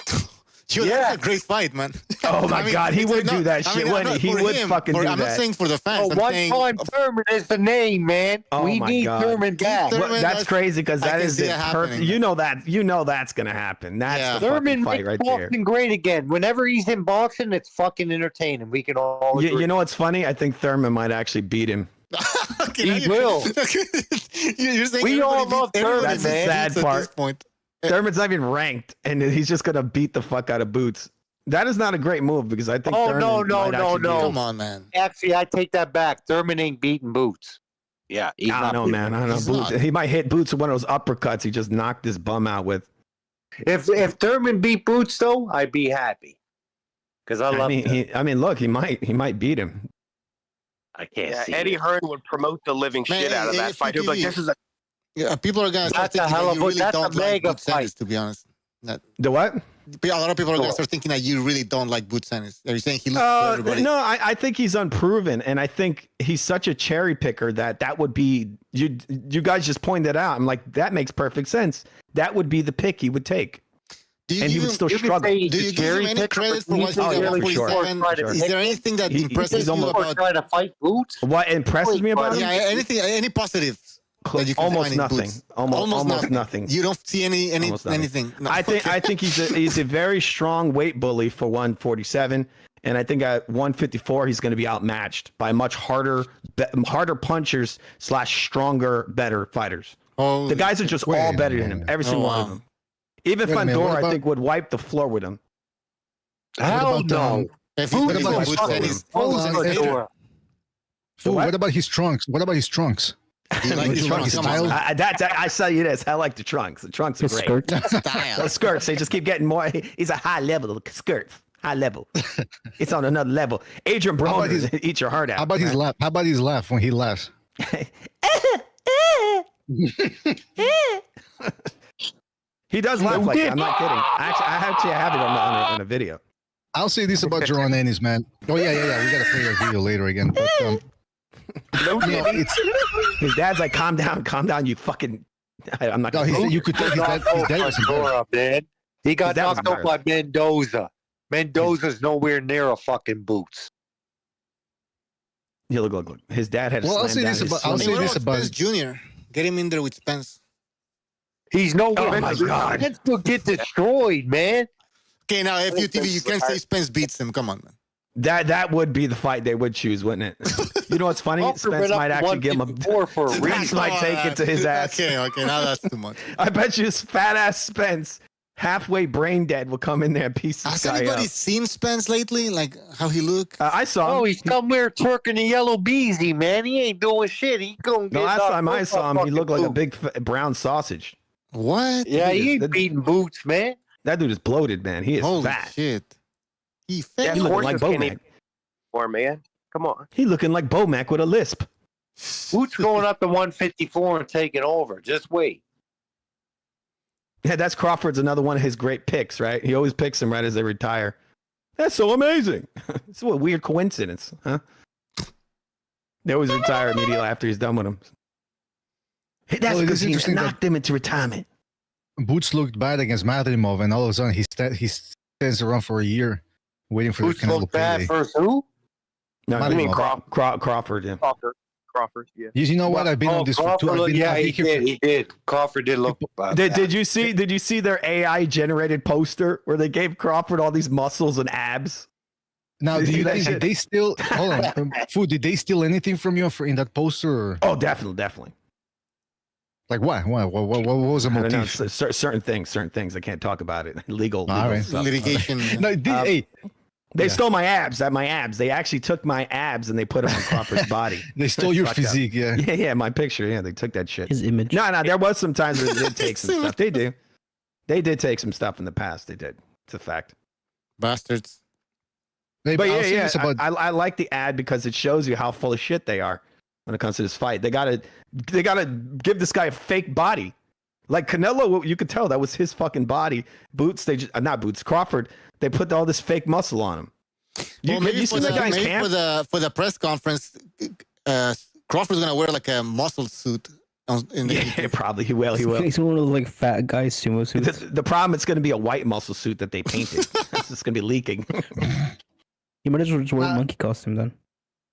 Speaker 1: That's a great fight, man.
Speaker 6: Oh my God, he would do that shit, wouldn't he? He would fucking do that.
Speaker 1: I'm not saying for the fans.
Speaker 4: One-time Thurman is the name, man. We need Thurman back.
Speaker 6: That's crazy because that is the perfect. You know that's gonna happen. That's the fucking fight right there.
Speaker 4: Boxing great again. Whenever he's in boxing, it's fucking entertaining. We can all.
Speaker 6: You know what's funny? I think Thurman might actually beat him.
Speaker 4: He will.
Speaker 1: You're saying
Speaker 4: we all love Thurman.
Speaker 6: That's the sad part. Thurman's not even ranked, and he's just gonna beat the fuck out of Boots. That is not a great move because I think.
Speaker 4: No.
Speaker 1: Come on, man.
Speaker 4: Actually, I take that back. Thurman ain't beating Boots. Yeah,
Speaker 6: I don't know, man. I don't know. Boots. He might hit Boots with one of those uppercuts. He just knocked his bum out with.
Speaker 4: If Thurman beat Boots, though, I'd be happy. Because I love.
Speaker 6: Look, he might beat him.
Speaker 4: I can't see.
Speaker 2: Eddie Hearn would promote the living shit out of that fight. He'd be like, "This is a."
Speaker 1: Yeah, people are gonna start thinking that you really don't like Boots Ennis, to be honest.
Speaker 6: The what?
Speaker 1: A lot of people are gonna start thinking that you really don't like Boots Ennis. Are you saying he looks to everybody?
Speaker 6: No, I think he's unproven, and I think he's such a cherry picker that would be you guys just pointed out. I'm like, that makes perfect sense. That would be the pick he would take. And he would still struggle.
Speaker 1: Do you give him any credit for what he did at 47? Is there anything that impresses you about
Speaker 4: trying to fight Boots?
Speaker 6: What impresses me about him?
Speaker 1: Yeah, any positives?
Speaker 6: Almost nothing. Almost nothing.
Speaker 1: You don't see anything. No.
Speaker 6: I think he's a very strong weight bully for 147, and I think at 154 he's going to be outmatched by much harder punchers / stronger, better fighters. The guys are just all better than him. Every single one of them. Even Fundora, I think, would wipe the floor with him.
Speaker 4: Hell no.
Speaker 3: What about his trunks?
Speaker 6: I saw you this. I like the trunks. The trunks are great. The skirts, they just keep getting more. He's a high level skirts. High level. It's on another level. Adrian Broner, eat your heart out.
Speaker 3: How about his laugh? How about his laugh when he laughs?
Speaker 6: He does laugh like that. I'm not kidding. I have it on a video.
Speaker 3: I'll say this about Jaron Ennis, man. Oh yeah. We gotta play our video later again. But,
Speaker 6: his dad's like, calm down, you fucking. I'm not.
Speaker 3: No, you could tell his dad was
Speaker 4: man. He got knocked out by Mendoza. Mendoza's nowhere near a fucking Boots.
Speaker 6: Yeah, look. His dad had.
Speaker 3: I'll say this about
Speaker 1: Spence Jr. Get him in there with Spence.
Speaker 4: He's nowhere.
Speaker 6: Oh my God!
Speaker 4: Spence will get destroyed, man.
Speaker 1: Okay, now FUTV, you can't say Spence beats him. Come on, man.
Speaker 6: That would be the fight they would choose, wouldn't it? You know what's funny? Spence might actually give him a. Spence might take it to his ass.
Speaker 1: Okay, now that's too much.
Speaker 6: I bet you fat ass Spence, halfway brain dead, will come in there and piece this guy up.
Speaker 1: Has anybody seen Spence lately? Like how he look?
Speaker 6: I saw him.
Speaker 4: Oh, he's somewhere twerking the yellow beezy, man. He ain't doing shit. He gonna get.
Speaker 6: Last time I saw him, he looked like a big brown sausage.
Speaker 1: What?
Speaker 4: Yeah, he ain't beating Boots, man.
Speaker 6: That dude is bloated, man. He is fat.
Speaker 1: Holy shit. He fat.
Speaker 6: He looking like Bomac.
Speaker 2: Or man, come on.
Speaker 6: He looking like Bomac with a lisp.
Speaker 4: Boots going up to 154 and taking over. Just wait.
Speaker 6: Yeah, that's Crawford's another one of his great picks, right? He always picks them right as they retire. That's so amazing. It's a weird coincidence, huh? They always retire immediately after he's done with them. That's because he knocked him into retirement.
Speaker 3: Boots looked bad against Madrimov, and all of a sudden he stands around for a year waiting for
Speaker 4: Boots
Speaker 3: the Canelo
Speaker 4: looked bad
Speaker 3: payday.
Speaker 4: first who?
Speaker 6: No, I mean Crawford, yeah.
Speaker 2: Crawford, yeah.
Speaker 3: You know what? I've been on this for 2 hours.
Speaker 4: Yeah, he did. Crawford did look bad.
Speaker 6: Did you see their AI generated poster where they gave Crawford all these muscles and abs?
Speaker 3: Now, do you think they still hold on? Food? Did they steal anything from you in that poster? Or?
Speaker 6: Oh, definitely.
Speaker 3: Like what? What was the motive?
Speaker 6: I don't know, certain things. I can't talk about it. Legal stuff.
Speaker 1: Litigation.
Speaker 3: No,
Speaker 6: they stole my abs. They actually took my abs and they put them on Crawford's body.
Speaker 3: They stole your physique.
Speaker 6: Up. Yeah, my picture. Yeah, they took that shit.
Speaker 5: His image.
Speaker 6: No, there was some times where they did take some stuff. They did take some stuff in the past. They did. It's a fact.
Speaker 1: Bastards.
Speaker 6: But yeah. I like the ad because it shows you how full of shit they are when it comes to this fight. They gotta give this guy a fake body. Like Canelo, you could tell that was his fucking body. Crawford, they put all this fake muscle on him.
Speaker 1: Maybe for the press conference, Crawford's gonna wear like a muscle suit.
Speaker 6: Probably he will.
Speaker 5: He's one of those like fat guys sumo suits.
Speaker 6: The problem, it's going to be a white muscle suit that they painted. It's just going to be leaking.
Speaker 5: You might as well just wear a monkey costume then.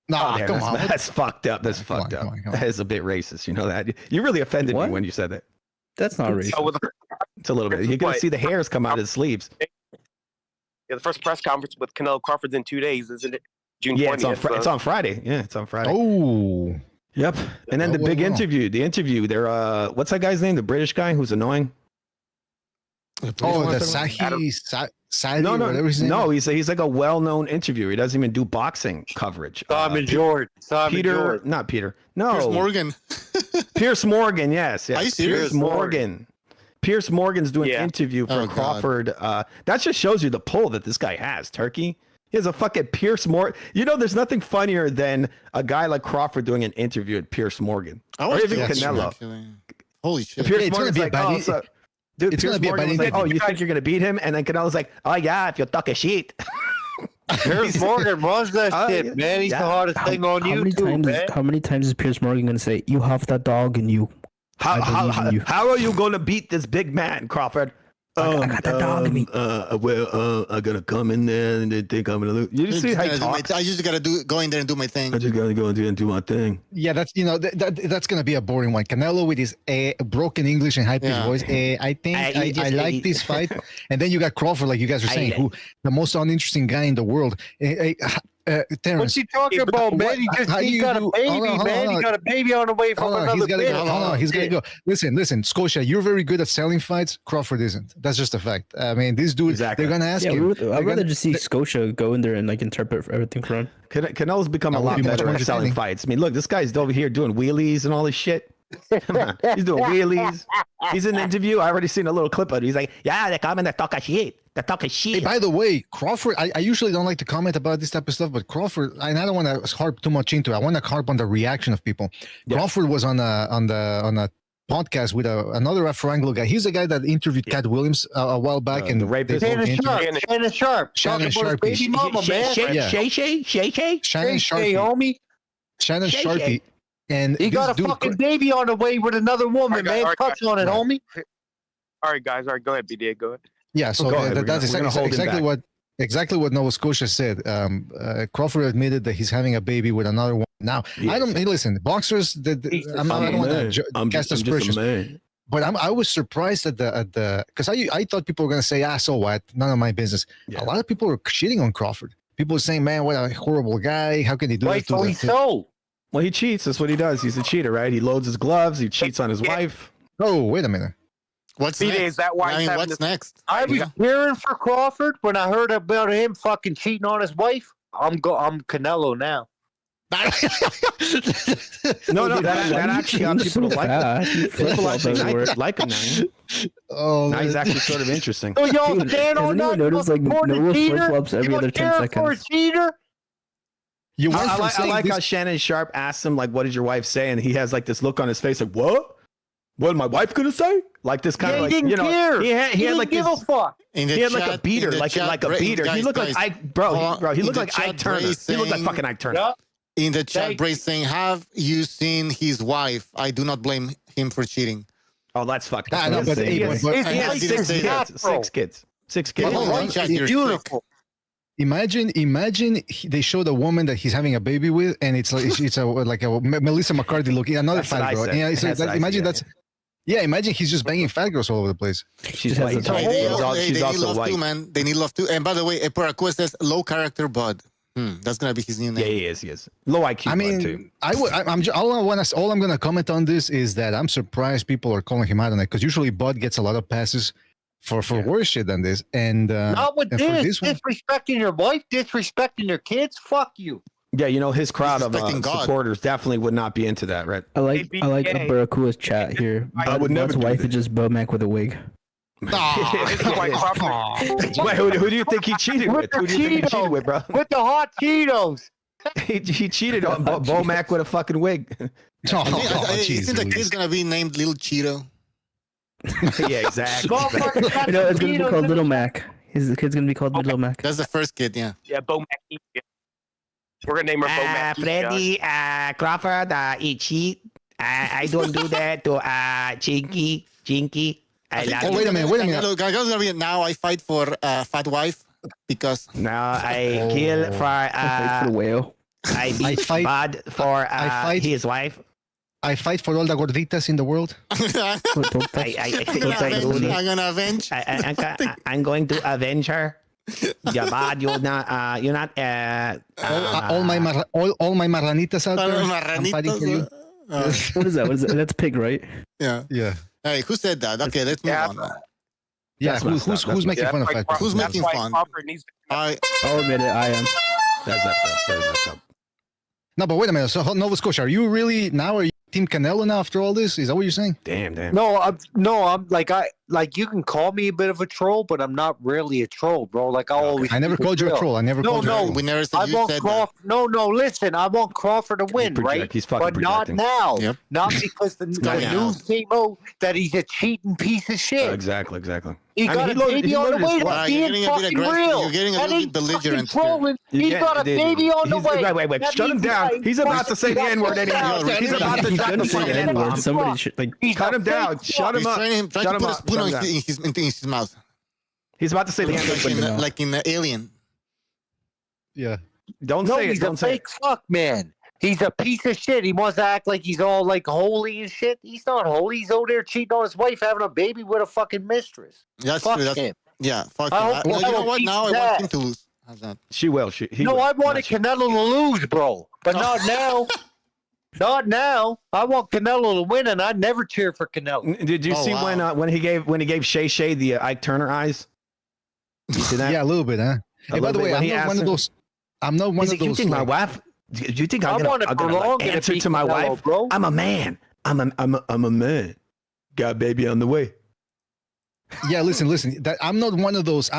Speaker 3: Come on.
Speaker 6: That's fucked up. That's fucked up. That is a bit racist. You know that? You really offended me when you said that.
Speaker 5: That's not racist.
Speaker 6: It's a little bit. You're going to see the hairs come out of his sleeves.
Speaker 2: Yeah, the first press conference with Canelo Crawford's in 2 days, isn't it? June 20th.
Speaker 6: It's on Friday. Yeah, it's on Friday.
Speaker 3: Oh.
Speaker 6: Yep. And then the big interview. The interview. They're what's that guy's name? The British guy who's annoying.
Speaker 3: The Sasaki.
Speaker 6: No, he's like a well-known interviewer. He doesn't even do boxing coverage.
Speaker 4: Not Peter.
Speaker 6: No.
Speaker 1: Piers Morgan.
Speaker 6: Pierce Morgan. Yes.
Speaker 1: Are you serious?
Speaker 6: Pierce Morgan. Pierce Morgan's doing an interview for Crawford. That just shows you the pull that this guy has. Turkey. He has a fucking Pierce Morgan. You know, there's nothing funnier than a guy like Crawford doing an interview at Pierce Morgan. Or even Canelo.
Speaker 1: Holy shit.
Speaker 6: Pierce Morgan's like, dude, Pierce Morgan's like, you think you're going to beat him? And then Canelo's like, oh, yeah, if you talk a shit.
Speaker 4: Pierce Morgan runs that shit, man. He's the hardest thing on YouTube, man.
Speaker 5: How many times is Pierce Morgan going to say, you have that dog in you?
Speaker 6: How are you going to beat this big man, Crawford?
Speaker 5: I got the dog in me.
Speaker 6: I'm gonna come in there and they think I'm gonna lose. You see how he talks?
Speaker 1: I just gotta go in there and do my thing.
Speaker 6: I just gotta go in there and do my thing.
Speaker 3: Yeah, that's that's gonna be a boring one. Canelo with his broken English and high pitched voice. I think I like this fight. And then you got Crawford, like you guys were saying, who the most uninteresting guy in the world. Terrence,
Speaker 4: what's he talking about, man? He got a baby, man. He got a baby on the way from another bitch.
Speaker 3: He's gonna go. Listen, Scotia, you're very good at selling fights. Crawford isn't. That's just a fact. I mean, these dudes, they're gonna ask you.
Speaker 5: I'd rather just see Scotia go in there and like interpret everything for him.
Speaker 6: Canelo's become a lot better at selling fights. I mean, look, this guy's over here doing wheelies and all this shit. He's doing wheelies. He's in the interview. I already seen a little clip of it. He's like, yeah, they come and they talk a shit. Hey, by
Speaker 3: the way, Crawford, I usually don't like to comment about this type of stuff, but Crawford, and I don't want to harp too much into it. I want to harp on the reaction of people. Yeah. Crawford was on a podcast with another Afro-Anglo guy. He's the guy that interviewed Cat Williams a while back. And
Speaker 4: the rapist. Shannon Sharp.
Speaker 3: Shannon Sharpie.
Speaker 4: Baby mama, man.
Speaker 3: Shannon Sharpie.
Speaker 4: Homie.
Speaker 3: Shannon Sharpie. And
Speaker 4: he got a fucking baby on the way with another woman, man. Touch on it, homie.
Speaker 2: All right, guys. All right, go ahead, BDA. Go ahead.
Speaker 3: Yeah, so that's exactly what Nova Scotia said. Crawford admitted that he's having a baby with another one. Now, I don't listen. Boxers, I don't want to cast aspersions, but I was surprised at the because I thought people were gonna say, so what? None of my business. Yeah. A lot of people were shitting on Crawford. People were saying, man, what a horrible guy. How can he do that?
Speaker 6: Well, he cheats. That's what he does. He's a cheater, right? He loads his gloves. He cheats on his wife.
Speaker 3: Oh, wait a minute.
Speaker 1: What's next?
Speaker 2: Is that why
Speaker 1: what's next?
Speaker 4: I was cheering for Crawford when I heard about him fucking cheating on his wife. I'm Canelo now.
Speaker 6: No, that actually got people to like him. People actually like him now. Oh, now he's actually sort of interesting.
Speaker 4: Oh, yo, stand on that.
Speaker 5: Notice like Noah flip-flops every other 10 seconds.
Speaker 4: For a cheater?
Speaker 6: I like how Shannon Sharp asked him, like, what did your wife say? And he has like this look on his face, like, what? What my wife gonna say? Like this kind of like, you know,
Speaker 4: care.
Speaker 6: he had like
Speaker 4: give a fuck.
Speaker 6: He had like a beater, like a beater. He looked like Ike, bro. He looked like Ike Turner. He looked like fucking Ike Turner.
Speaker 4: Yeah.
Speaker 1: In the chat, Bray saying, "Have you seen his wife? I do not blame him for cheating."
Speaker 6: Oh, that's fucked up.
Speaker 3: He
Speaker 6: has 6 kids. 6 kids.
Speaker 4: Beautiful.
Speaker 3: Imagine they showed a woman that he's having a baby with, and it's like a Melissa McCarthy looking another fat girl. Yeah, imagine that's. Yeah, imagine he's just banging fat girls all over the place.
Speaker 6: She's white. She's also white.
Speaker 1: Too, man. They need love too. And by the way, Eparaquest says low character bud. That's gonna be his new name.
Speaker 6: Yeah, he is. Low IQ.
Speaker 3: I mean,
Speaker 6: too.
Speaker 3: all I'm gonna comment on this is that I'm surprised people are calling him out on it, because usually Bud gets a lot of passes for worse shit than this. And
Speaker 4: not with
Speaker 3: this one,
Speaker 4: disrespecting your wife, disrespecting your kids. Fuck you.
Speaker 6: Yeah, his crowd of supporters definitely would not be into that, right?
Speaker 5: I like Barakua's chat here.
Speaker 6: I would never.
Speaker 5: His wife is just Bomac with a wig.
Speaker 6: Wait, who do you think he cheated with? Who do you think he cheated with, bro?
Speaker 4: With the hot Cheetos.
Speaker 6: he cheated on Bomac with a fucking wig.
Speaker 1: I think the kid's gonna be named Little Cheeto.
Speaker 6: Yeah, exactly.
Speaker 5: It's gonna be called Little Mac. The kid's gonna be called Little Mac.
Speaker 1: That's the first kid, yeah.
Speaker 2: Yeah, Bomac. We're gonna name her Bomac.
Speaker 6: Freddy, Crawford, eat cheat. I don't do that to Jinky.
Speaker 1: Wait a minute. Canelo gonna be now. I fight for fat wife because
Speaker 6: now I kill for
Speaker 5: the whale.
Speaker 6: I fight Bud for his wife.
Speaker 3: I fight for all the gorditas in the world.
Speaker 1: I'm gonna avenge.
Speaker 6: I'm going to avenge her. Yeah, Bud, you're not.
Speaker 3: All my marranitas out there. I'm fighting for you.
Speaker 5: What is that? That's pig, right?
Speaker 3: Yeah.
Speaker 1: Hey, who said that? Okay, let's move on.
Speaker 3: Yeah, who's making fun of fat?
Speaker 1: Who's making fun?
Speaker 5: I'll admit it. I am.
Speaker 6: That's up.
Speaker 3: No, but wait a minute. So Nova Scotia, are you Team Canelo now after all this? Is that what you're saying?
Speaker 6: Damn.
Speaker 4: No, I'm like you can call me a bit of a troll, but I'm not really a troll, bro. Like I never
Speaker 3: called you a troll. I never called you a troll.
Speaker 1: We never said you said that.
Speaker 4: No, listen, I want Crawford to win, right? But not now.
Speaker 1: Yep.
Speaker 4: Not because the news came out that he's a cheating piece of shit.
Speaker 6: Exactly.
Speaker 4: He got a baby on the way. That's being fucking real.
Speaker 1: You're getting a little bit belligerent.
Speaker 4: He's got a baby on the way.
Speaker 6: Wait. Shut him down. He's about to say the N-word anymore. He's about to drop the fucking N-word.
Speaker 5: Somebody should
Speaker 6: cut him down. Shut him up.
Speaker 1: Trying to put a spoon in his mouth.
Speaker 6: He's about to say the N-word.
Speaker 1: Like in Alien.
Speaker 3: Yeah.
Speaker 6: Don't say it.
Speaker 4: He's a fake fuck, man. He's a piece of shit. He wants to act like he's all like holy and shit. He's not holy. He's over there cheating on his wife, having a baby with a fucking mistress.
Speaker 1: That's
Speaker 4: fuck
Speaker 1: true.
Speaker 4: him.
Speaker 1: Yeah, fuck him. You know what? Now I want him to lose. How's that?
Speaker 6: She will.
Speaker 4: I wanted Canelo to lose, bro. But not now. Not now. I want Canelo to win, and I never cheer for Canelo.
Speaker 6: Did you see when he gave Shay the Ike Turner eyes? You see that?
Speaker 3: Yeah, a little bit, huh? Hey, by the way, I'm not one of those. I'm not one of those.
Speaker 6: You think my wife? Do you think I'm gonna answer to my wife?
Speaker 4: Bro.
Speaker 6: I'm a man. I'm a man. Got a baby on the way.
Speaker 3: Yeah, listen. I'm not one of those.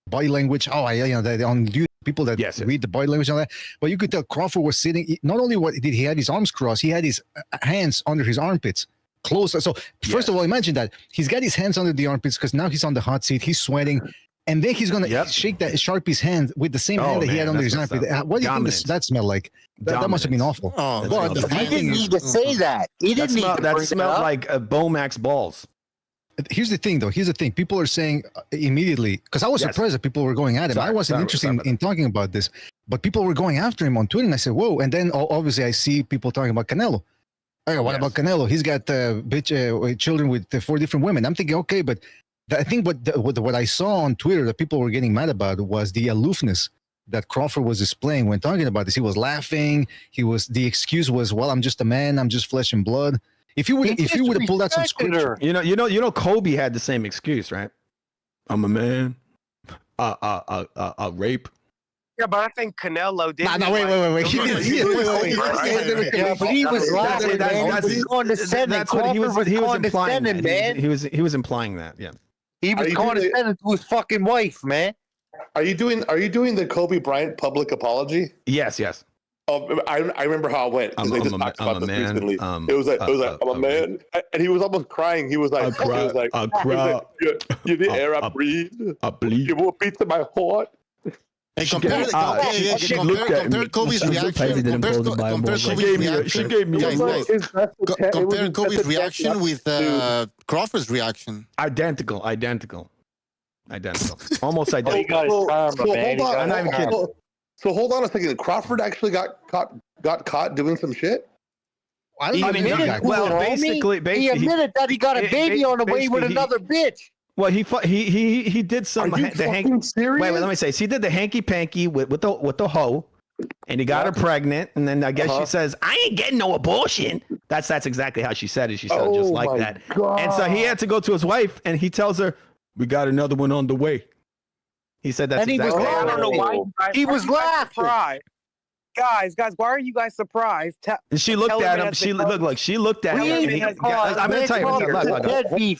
Speaker 3: Body language. On YouTube, people that read the body language and all that. But you could tell Crawford was sitting. Not only did he have his arms crossed, he had his hands under his armpits, close. So first of all, imagine that he's got his hands under the armpits because now he's on the hot seat. He's sweating. And then he's gonna shake that Sharpie's hand with the same hand that he had under his armpit. What do you think that smelled like? That must have been awful.
Speaker 4: He didn't need to say that. He didn't need to
Speaker 6: that smelled like Bomac's balls.
Speaker 3: Here's the thing, though. People are saying immediately, because I was surprised that people were going at him. I wasn't interested in talking about this, but people were going after him on Twitter, and I said, whoa. And then obviously I see people talking about Canelo. What about Canelo? He's got children with 4 different women. I'm thinking, okay, but I think what I saw on Twitter that people were getting mad about was the aloofness that Crawford was displaying when talking about this. He was laughing. The excuse was, well, I'm just a man. I'm just flesh and blood. If you would have pulled out some scripture,
Speaker 6: you know, Kobe had the same excuse, right? I'm a man. Rape.
Speaker 2: Yeah, but I think Canelo did.
Speaker 3: No, wait.
Speaker 4: Yeah, but he was laughing, man. He was condescending.
Speaker 6: That's what he was implying.
Speaker 4: Man.
Speaker 6: He was implying that. Yeah.
Speaker 4: He was condescending to his fucking wife, man.
Speaker 7: Are you doing the Kobe Bryant public apology?
Speaker 6: Yes.
Speaker 7: Oh, I remember how it went because they just talked about this recently. It was like I'm a man, and he was almost crying. He was like, you the air I breathe. I bleed. You will beat to my heart.
Speaker 1: Hey, compare Kobe's reaction. Compare Kobe's reaction with Crawford's reaction.
Speaker 6: Identical. Almost identical.
Speaker 7: I'm not even kidding. So hold on a second. Crawford actually got caught doing some shit?
Speaker 4: He admitted that he got a baby on the way with another bitch.
Speaker 6: Well, he did some.
Speaker 7: Are you fucking serious?
Speaker 6: Wait, let me say. So he did the hanky panky with the hoe, and he got her pregnant. And then I guess she says, "I ain't getting no abortion." That's exactly how she said it. She said it just like that.
Speaker 7: God.
Speaker 6: And so he had to go to his wife, and he tells her, "We got another one on the way." He said that's exactly.
Speaker 2: I don't know why
Speaker 4: he was laughing.
Speaker 2: Guys, why are you guys surprised?
Speaker 6: And she looked at him. She looked at him. I'm gonna tell you.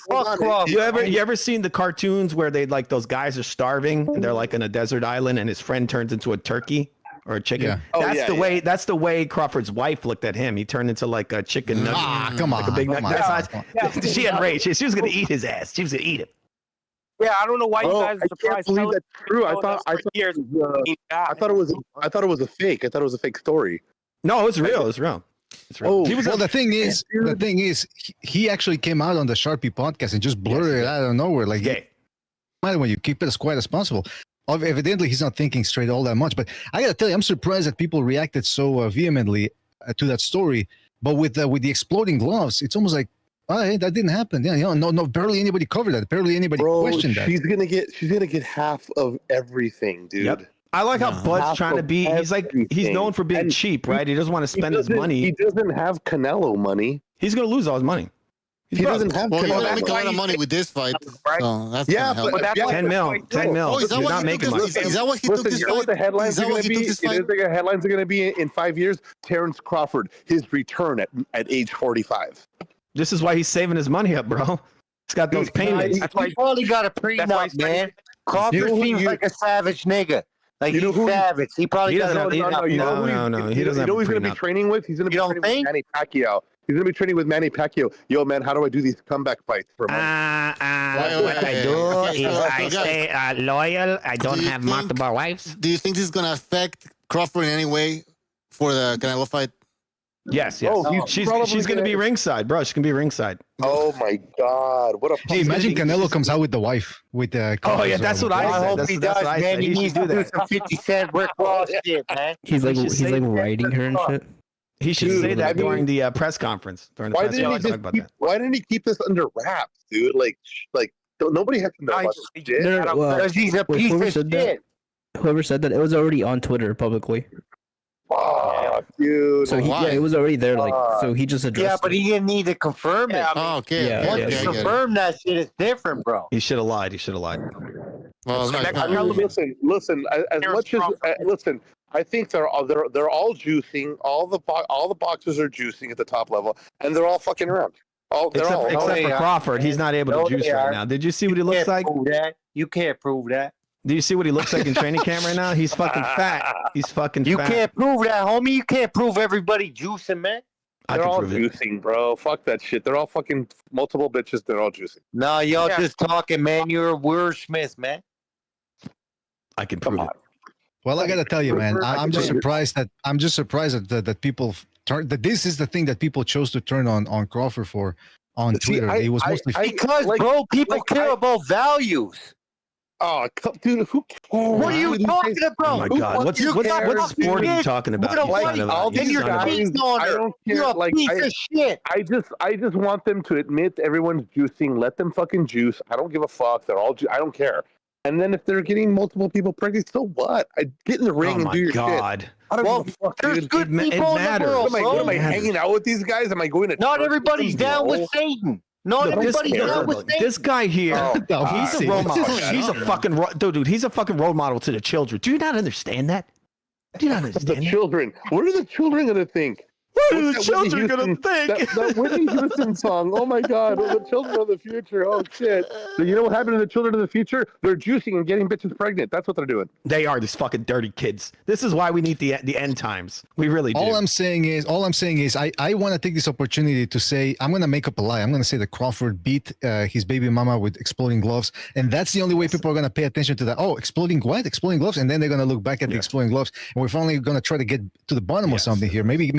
Speaker 6: Look. You ever seen the cartoons where they like those guys are starving and they're like on a desert island and his friend turns into a turkey or a chicken? Yeah. That's the way Crawford's wife looked at him. He turned into like a chicken nugget.
Speaker 3: Come on,
Speaker 6: like a big nugget. She had rage. She was gonna eat his ass. She was gonna eat him.
Speaker 2: Yeah, I don't know why you guys are surprised.
Speaker 7: I can't believe that's true. I thought it was a fake. I thought it was a fake story.
Speaker 6: No, it's real. It's real.
Speaker 3: Oh, the thing is, he actually came out on the Sharpie podcast and just blurted it out of nowhere. Like, when you keep it as quiet as possible. Evidently, he's not thinking straight all that much. But I gotta tell you, I'm surprised that people reacted so vehemently to that story. But with the exploding gloves, it's almost like, oh, hey, that didn't happen. Yeah, no, barely anybody covered that. Barely anybody questioned that.
Speaker 7: She's gonna get half of everything, dude.
Speaker 6: Yep. I like how Bud's trying to be. He's known for being cheap, right? He doesn't want to spend his money.
Speaker 7: He doesn't have Canelo money.
Speaker 6: He's gonna lose all his money.
Speaker 7: He doesn't have.
Speaker 1: Well, he's gonna make a lot of money with this fight. Right? So that's
Speaker 2: but that's
Speaker 6: 10 mil.
Speaker 1: Oh, is that what he took this? Is that what he took this fight?
Speaker 7: You know what the headlines are going to be? The headlines are going to be in 5 years. Terrence Crawford, his return at age 45.
Speaker 6: This is why he's saving his money up, bro. He's got those payments.
Speaker 4: He probably got a prenup, man. Crawford seems like a savage nigga. Like, he's savage. He probably doesn't.
Speaker 6: No. He doesn't.
Speaker 7: You know who he's going to be training with? He's going to be training with Manny Pacquiao. He's going to be training with Manny Pacquiao. Yo, man, how do I do these comeback fights for money?
Speaker 8: What I do is I stay loyal. I don't have multiple wives.
Speaker 1: Do you think this is going to affect Crawford in any way for the Canelo fight?
Speaker 6: Yes. She's going to be ringside, bro. She's going to be ringside.
Speaker 7: Oh, my God. What a...
Speaker 3: Hey, imagine Canelo comes out with the wife. With the
Speaker 6: that's what I said.
Speaker 4: I hope he does, man. He needs to do some 50 Cent Rick Ross shit, man.
Speaker 5: He's like writing her and shit.
Speaker 6: He should say that during the press conference.
Speaker 7: Why didn't he keep this under wraps, dude? Like nobody has to know about this shit.
Speaker 4: Because he's a piece of shit.
Speaker 5: Whoever said that, it was already on Twitter publicly.
Speaker 7: Oh, dude.
Speaker 5: So it was already there. So he just addressed.
Speaker 4: Yeah, but he didn't need to confirm it.
Speaker 1: Okay.
Speaker 4: Once you confirm that shit, it's different, bro.
Speaker 6: He should have lied.
Speaker 1: Well,
Speaker 7: listen. As much as listen, I think they're all juicing. All the boxers are juicing at the top level, and they're all fucking around.
Speaker 6: Except for Crawford, he's not able to juice right now. Did you see what he looks like?
Speaker 4: You can't prove that.
Speaker 6: Do you see what he looks like in training camp right now? He's fucking fat. He's fucking fat.
Speaker 4: You can't prove that, homie. You can't prove everybody juicing, man.
Speaker 7: They're all juicing, bro. Fuck that shit. They're all fucking multiple bitches. They're all juicing.
Speaker 4: No, y'all just talking, man. You're a wordsmith, man.
Speaker 6: I can prove it.
Speaker 3: Well, I gotta tell you, man. I'm just surprised that people turn. That this is the thing that people chose to turn on Crawford for on Twitter. It was mostly
Speaker 4: because, bro, people care about values.
Speaker 7: Oh, dude, who cares?
Speaker 4: What are you talking about?
Speaker 6: Oh my God, what sport are you talking about?
Speaker 7: All these guys, I don't care. Like, I just want them to admit everyone's juicing. Let them fucking juice. I don't give a fuck. They're all. I don't care. And then if they're getting multiple people pregnant, so what? I get in the ring and do your shit. I don't give a fuck,
Speaker 4: there's
Speaker 7: dude.
Speaker 4: good people in the world,
Speaker 7: What am I hanging out with these guys? Am I going to?
Speaker 4: Not everybody's down with Satan. Not everybody's down with Satan.
Speaker 6: This guy here, he's a role model. He's a fucking dude. He's a fucking role model to the children. Do you not understand that? Do you not understand
Speaker 7: the children? What are the children gonna think?
Speaker 6: What are the children gonna think?
Speaker 7: That Whitney Houston song. Oh my God! The children of the future. Oh shit! So you know what happened to the children of the future? They're juicing and getting bitches pregnant. That's what they're doing.
Speaker 6: They are these fucking dirty kids. This is why we need the end times. We really do.
Speaker 3: All I'm saying is, I want to take this opportunity to say I'm gonna make up a lie. I'm gonna say that Crawford beat his baby mama with exploding gloves, and that's the only way people are gonna pay attention to that. Oh, exploding what? Exploding gloves, and then they're gonna look back at the exploding gloves, and we're finally gonna try to get to the bottom of something here. Maybe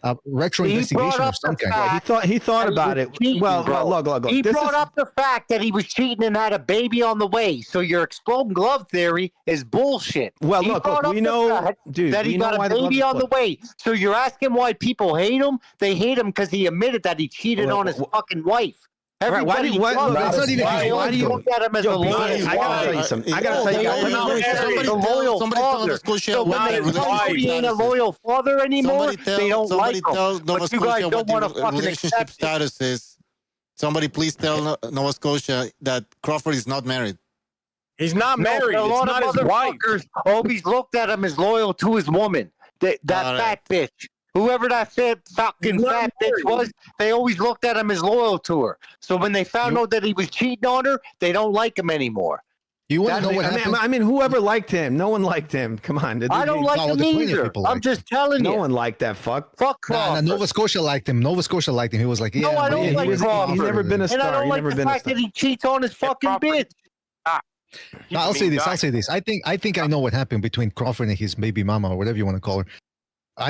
Speaker 3: a retro investigation of some kind.
Speaker 6: He thought about it. Well, look.
Speaker 4: He brought up the fact that he was cheating and had a baby on the way. So your exploding glove theory is bullshit.
Speaker 6: Well, look, we know, dude,
Speaker 4: that he got a baby on the way. So you're asking why people hate him? They hate him because he admitted that he cheated on his fucking wife.
Speaker 6: Right, why do you? What? That's not even. Why do you
Speaker 4: look at him as a loyal?
Speaker 6: I gotta tell you something. I gotta tell you.
Speaker 1: Somebody tell
Speaker 4: he ain't a loyal father anymore. They don't like him.
Speaker 1: But you guys don't want to fucking relationship status is. Somebody please tell Nova Scotia that Crawford is not married.
Speaker 2: He's not married.
Speaker 4: A lot of motherfuckers always looked at him as loyal to his woman. That fat bitch. Whoever that fucking fat bitch was, they always looked at him as loyal to her. So when they found out that he was cheating on her, they don't like him anymore.
Speaker 3: You want to know what happened?
Speaker 6: I mean, whoever liked him, no one liked him. Come on.
Speaker 4: I don't like him either. I'm just telling you.
Speaker 6: No one liked that fuck.
Speaker 4: Fuck Crawford.
Speaker 3: Nova Scotia liked him. Nova Scotia liked him. He was like, yeah.
Speaker 4: No, I don't like Crawford.
Speaker 6: He's never been a star.
Speaker 4: And I don't like the fact that he cheats on his fucking bitch.
Speaker 3: I'll say this. I think I know what happened between Crawford and his baby mama or whatever you want to call her.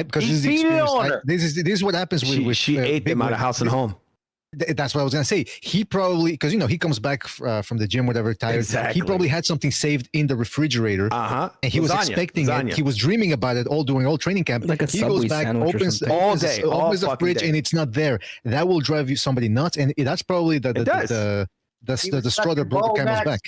Speaker 3: Because this is the experience. This is what happens with
Speaker 6: she ate them out of house and home.
Speaker 3: That's what I was gonna say. He probably, because he comes back from the gym, whatever, tired.
Speaker 6: Exactly.
Speaker 3: He probably had something saved in the refrigerator, and he was expecting it. He was dreaming about it during all training camp.
Speaker 5: Like a
Speaker 3: he
Speaker 5: Subway
Speaker 3: goes back, opens the fridge, and it's not there. That will drive you somebody nuts, and that's probably the straw that broke the camel's back.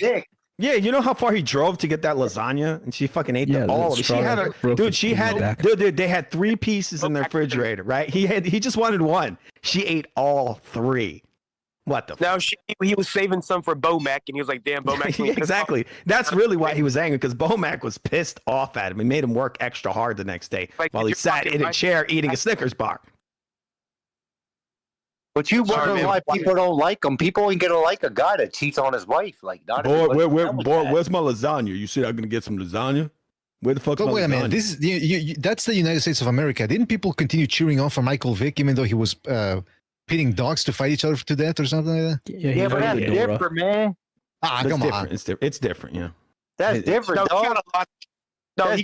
Speaker 6: Yeah, you know how far he drove to get that lasagna, and she fucking ate all of it. They had 3 pieces in their refrigerator, right? He just wanted one. She ate all 3. What the?
Speaker 2: Now he was saving some for Bomac, and he was like, "Damn, Bomac."
Speaker 6: Exactly. That's really why he was angry, because Bomac was pissed off at him. He made him work extra hard the next day while he sat in a chair eating a Snickers bar.
Speaker 4: But you wonder why people don't like him. People ain't gonna like a guy that cheats on his wife. Like, not
Speaker 6: where's my lasagna? You said I'm gonna get some lasagna. Where the fuck's my lasagna? Wait a minute.
Speaker 3: This is that's the United States of America. Didn't people continue cheering on for Michael Vick even though he was pitting dogs to fight each other to death or something like that?
Speaker 4: Yeah, but that's different, man.
Speaker 6: Come on. It's different. Yeah.
Speaker 4: That's different.
Speaker 2: He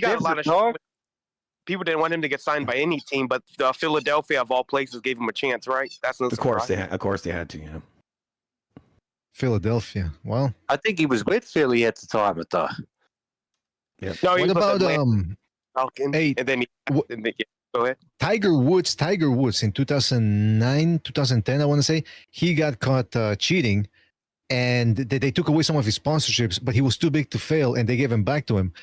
Speaker 2: got a lot of shit. People didn't want him to get signed by any team, but Philadelphia, of all places, gave him a chance, right? That's no surprise.
Speaker 6: Of course they had to, yeah.
Speaker 3: Philadelphia. Well,
Speaker 4: I think he was with Philly at the time. I thought.
Speaker 6: Yeah.
Speaker 2: No,
Speaker 3: what about
Speaker 2: Falcons, and then go ahead.
Speaker 3: Tiger Woods in 2009, 2010, I want to say, he got caught cheating, and they took away some of his sponsorships, but he was too big to fail, and they gave him back to him.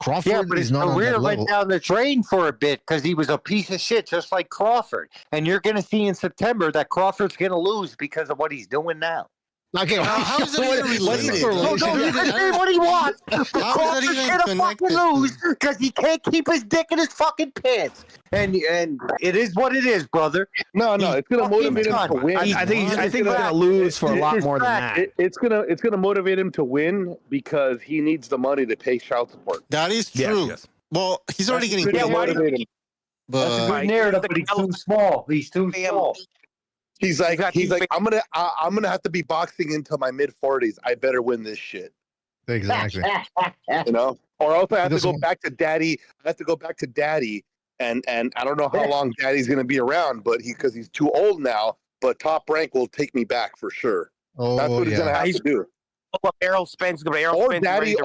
Speaker 3: Crawford
Speaker 4: but his
Speaker 3: is not on that
Speaker 4: career
Speaker 3: level.
Speaker 4: went down the drain for a bit because he was a piece of shit, just like Crawford. And you're going to see in September that Crawford's going to lose because of what he's doing now.
Speaker 1: Okay, how is it even related?
Speaker 4: No, you can say what he wants. Crawford's going to fucking lose because he can't keep his dick in his fucking pants. And it is what it is, brother.
Speaker 7: No, it's going to motivate him to win.
Speaker 6: I think he's going to lose for a lot more than that.
Speaker 7: It's going to motivate him to win because he needs the money to pay child support.
Speaker 1: That is true.
Speaker 6: Yes.
Speaker 1: Well, he's already getting paid.
Speaker 4: That's a good narrative, but he's too small. He's too small.
Speaker 7: He's like, I'm gonna have to be boxing until my mid-40s. I better win this shit.
Speaker 3: Exactly.
Speaker 7: Or else I have to go back to daddy. I have to go back to daddy, and I don't know how long daddy's gonna be around, but because he's too old now. But Top Rank will take me back for sure. That's what he's gonna have to do.
Speaker 2: Errol Spence,
Speaker 7: or Daddy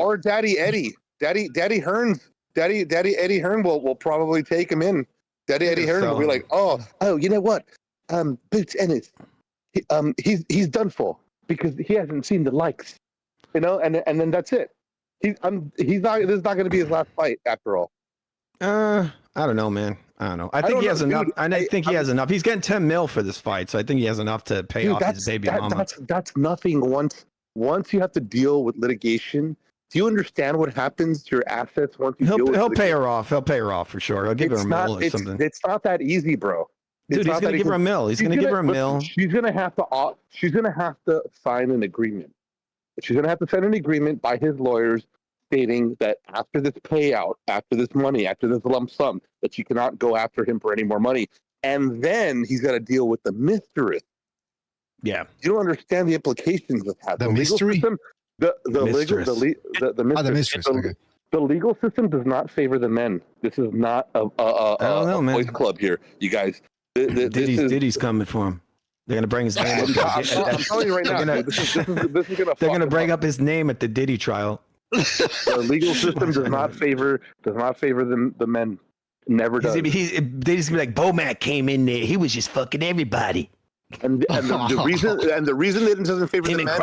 Speaker 7: Eddie, Daddy Hearns, Daddy Eddie Hearn will probably take him in. Daddy Eddie Hearn will be like, oh, you know what? Boots Ennis, he's done for because he hasn't seen the likes, and then that's it. He's not. This is not going to be his last fight after all.
Speaker 6: I don't know, man. I don't know. I think he has enough. I think he has enough. He's getting $10 million for this fight, so I think he has enough to pay off his baby mama.
Speaker 7: That's nothing. Once you have to deal with litigation, do you understand what happens to your assets once you deal with
Speaker 6: He'll pay her off. He'll pay her off for sure. He'll give her $1 million or something.
Speaker 7: It's not that easy, bro.
Speaker 6: Dude, he's gonna give her $1 million. He's gonna give her $1 million.
Speaker 7: She's gonna have to sign an agreement. She's gonna have to sign an agreement by his lawyers stating that after this payout, after this money, after this lump sum, that she cannot go after him for any more money. And then he's got to deal with the mistress.
Speaker 6: Yeah,
Speaker 7: you don't understand the implications of that.
Speaker 3: The mystery.
Speaker 7: The mistress. The legal system does not favor the men. This is not a boys club here, you guys.
Speaker 6: Diddy's coming for him. They're gonna bring his name up.
Speaker 7: I'm telling you right now, this is gonna.
Speaker 6: They're gonna bring up his name at the Diddy trial.
Speaker 7: The legal system does not favor the men. Never does.
Speaker 6: Diddy's gonna be like, Bomac came in there. He was just fucking everybody.
Speaker 7: And the reason it doesn't favor the men,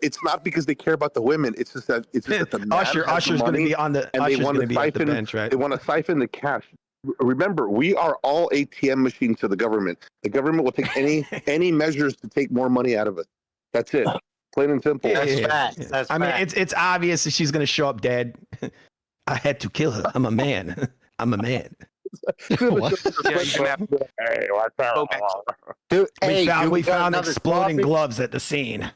Speaker 7: it's not because they care about the women. It's just that the man
Speaker 6: Usher's going to be on the
Speaker 7: and they want to siphon
Speaker 6: the bench, right?
Speaker 7: They want to siphon the cash. Remember, we are all ATM machines to the government. The government will take any measures to take more money out of us. That's it. Plain and simple.
Speaker 4: That's
Speaker 6: I mean, it's obvious that she's going to show up dead. I had to kill her. I'm a man. I'm a man. We found exploding gloves at the scene.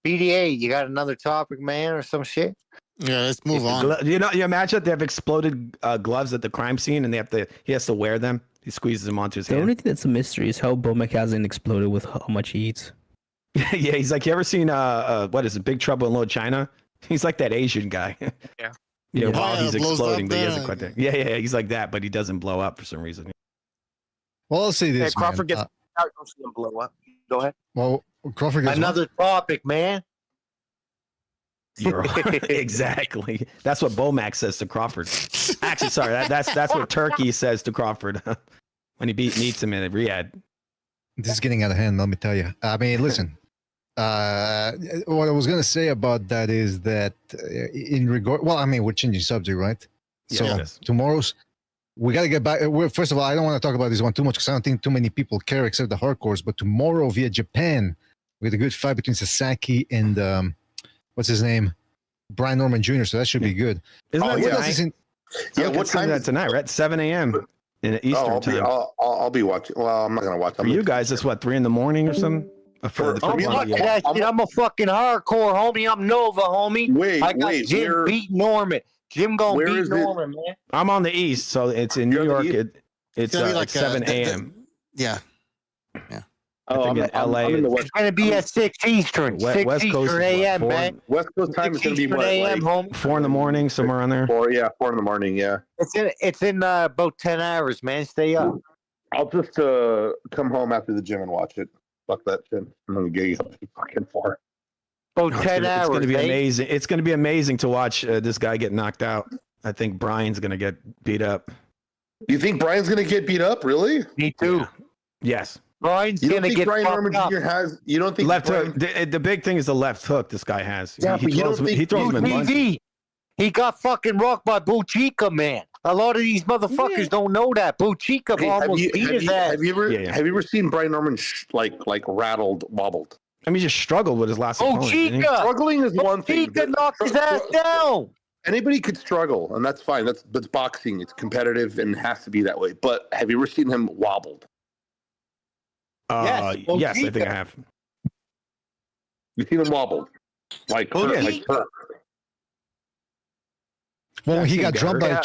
Speaker 4: BDA, you got another topic, man, or some shit?
Speaker 1: Yeah, let's move on.
Speaker 6: You imagine they have exploded gloves at the crime scene, and he has to wear them. He squeezes them onto his hand.
Speaker 5: The only thing that's a mystery is how Bomac hasn't exploded with how much he eats.
Speaker 6: Yeah, he's like, you ever seen what is it, Big Trouble in Little China? He's like that Asian guy.
Speaker 2: Yeah.
Speaker 6: While he's exploding, but he hasn't quite there. Yeah, he's like that, but he doesn't blow up for some reason.
Speaker 3: Well, I'll say this.
Speaker 2: Crawford gets out, don't see him blow up. Go ahead.
Speaker 3: Well, Crawford gets
Speaker 4: another topic, man.
Speaker 6: You're exactly. That's what Bomac says to Crawford. Actually, sorry, that's what Turkey says to Crawford when he meets him in Riyadh.
Speaker 3: This is getting out of hand, let me tell you. I mean, listen. What I was gonna say about that is that in regard, well, I mean, we're changing subject, right? So tomorrow's, we gotta get back. First of all, I don't want to talk about this one too much because I don't think too many people care except the hardcores. But tomorrow via Japan, we had a good fight between Sasaki and what's his name, Brian Norman Jr. So that should be good.
Speaker 6: Isn't that tonight? What time is that tonight? Right, 7 a.m. in Eastern time.
Speaker 7: I'll be watching. Well, I'm not gonna watch.
Speaker 6: For you guys, it's what, 3 a.m. or something? I'm
Speaker 4: a fucking hardcore, homie. I'm Nova, homie. I got Jim beat Norman. Jim gonna beat Norman, man.
Speaker 6: I'm on the east, so it's in New York. It's like 7 a.m.
Speaker 1: Yeah.
Speaker 6: I think in LA.
Speaker 4: It's gonna be at 6 Eastern.
Speaker 6: West Coast
Speaker 4: a.m., man.
Speaker 7: West Coast time is gonna be what,
Speaker 4: like
Speaker 6: 4 in the morning, somewhere around there.
Speaker 7: 4 in the morning. Yeah.
Speaker 4: It's in about 10 hours, man. Stay up.
Speaker 7: I'll just come home after the gym and watch it. Fuck that shit. I'm gonna get you up fucking 4.
Speaker 4: About 10 hours.
Speaker 6: It's gonna be amazing. It's gonna be amazing to watch this guy get knocked out. I think Brian's gonna get beat up.
Speaker 7: You think Brian's gonna get beat up? Really?
Speaker 4: Me too.
Speaker 6: Yeah. Yes.
Speaker 4: Brian's gonna get
Speaker 7: Brian Norman
Speaker 4: Jr.
Speaker 7: has. You don't think
Speaker 6: left hook? The big thing is the left hook this guy has.
Speaker 7: Yeah,
Speaker 6: he throws him in lunges.
Speaker 4: He got fucking rocked by Buchica, man. A lot of these motherfuckers don't know that. Buchica almost beat his ass.
Speaker 7: Have you ever seen Brian Norman like rattled, wobbled?
Speaker 6: I mean, he just struggled with his last opponent.
Speaker 7: Struggling is one thing.
Speaker 4: Buchica knocked his ass down.
Speaker 7: Anybody could struggle, and that's fine. That's boxing. It's competitive and has to be that way. But have you ever seen him wobbled?
Speaker 6: Yes, I think I have.
Speaker 7: You've seen him wobbled, like well,
Speaker 3: when he got dropped by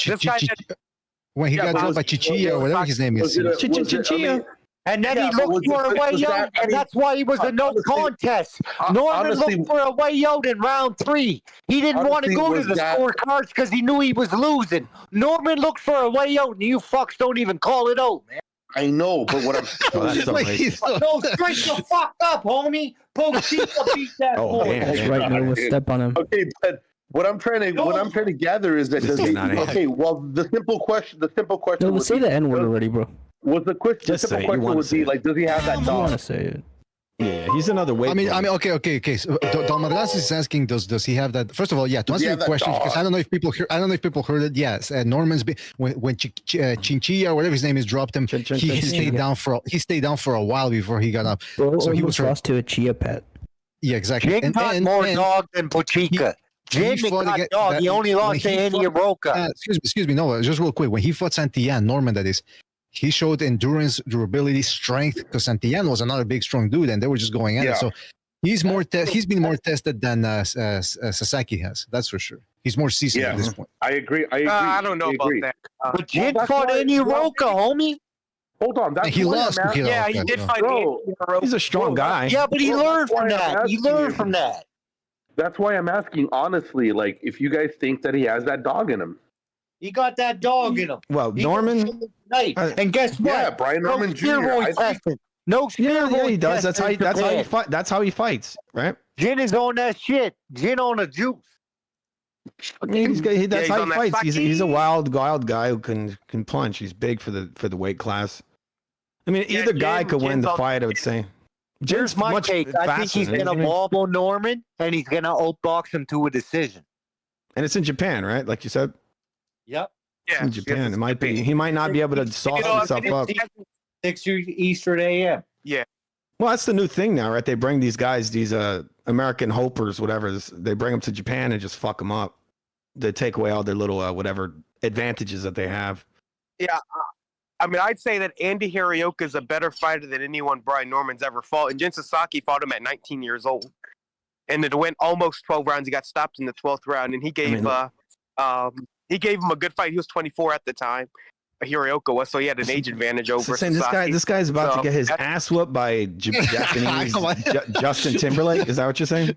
Speaker 3: when he got dropped by Chichilla or whatever his name is.
Speaker 6: Chichilla.
Speaker 4: And then he looked for a way out, and that's why he was a no contest. Norman looked for a way out in round 3. He didn't want to go to the scorecards because he knew he was losing. Norman looked for a way out, and you fucks don't even call it out, man.
Speaker 7: I know, but what I'm
Speaker 4: no, straight the fuck up, homie. Buchica beat that boy.
Speaker 5: That's right, no, we'll step on him.
Speaker 7: Okay, but what I'm trying to gather is that the simple question.
Speaker 5: No, let's say the N word already, bro.
Speaker 7: Was the question? The simple question would be like, does he have that dog?
Speaker 5: I want to say it.
Speaker 6: Yeah, he's another weight.
Speaker 3: I mean, okay. So Don Mardas is asking, does he have that? First of all, to answer your question, because I don't know if people heard it. Yes, Norman's when Chinchilla or whatever his name is dropped him, he stayed down for a while before he got up.
Speaker 5: So he was lost to a Chia Pet.
Speaker 3: Yeah, exactly.
Speaker 4: Jin got more dog than Buchica. Jin got dog. He only lost to Andy Roca.
Speaker 3: Excuse me. No, just real quick. When he fought Santillán, Norman, that is. He showed endurance, durability, strength, because Santillán was another big, strong dude, and they were just going at it. So he's been more tested than Sasaki has. That's for sure. He's more seasoned at this point.
Speaker 7: I agree.
Speaker 2: I don't know about that.
Speaker 4: But Jin fought Andy Roca, homie.
Speaker 7: Hold on.
Speaker 3: He lost.
Speaker 2: He did fight Andy Roca.
Speaker 6: He's a strong guy.
Speaker 4: Yeah, but he learned from that.
Speaker 7: That's why I'm asking, honestly, like, if you guys think that he has that dog in him.
Speaker 4: He got that dog in him.
Speaker 6: Well, Norman.
Speaker 4: And guess what?
Speaker 7: Yeah, Brian Norman Jr.
Speaker 4: No steroid.
Speaker 6: He does. That's how he fights, right?
Speaker 4: Jin is on that shit. Jin on the juice.
Speaker 6: That's how he fights. He's a wild guy who can punch. He's big for the weight class. I mean, either guy could win the fight, I would say.
Speaker 4: Here's my take. I think he's gonna wobble Norman, and he's gonna outbox him to a decision.
Speaker 6: And it's in Japan, right? Like you said.
Speaker 4: Yep.
Speaker 6: Yeah, in Japan. It might be. He might not be able to soften himself up.
Speaker 4: 6 Eastern AM.
Speaker 2: Yeah.
Speaker 6: Well, that's the new thing now, right? They bring these guys, these American hopers, whatever. They bring them to Japan and just fuck them up. They take away all their little whatever advantages that they have.
Speaker 2: Yeah. I mean, I'd say that Andy Hirioka is a better fighter than anyone Brian Norman's ever fought. And Jin Sasaki fought him at 19 years old. And it went almost 12 rounds. He got stopped in the 12th round. And he gave him a good fight. He was 24 at the time. Hirioka was, so he had an age advantage over Sasaki.
Speaker 6: This guy's about to get his ass whooped by Japanese Justin Timberlake. Is that what you're saying?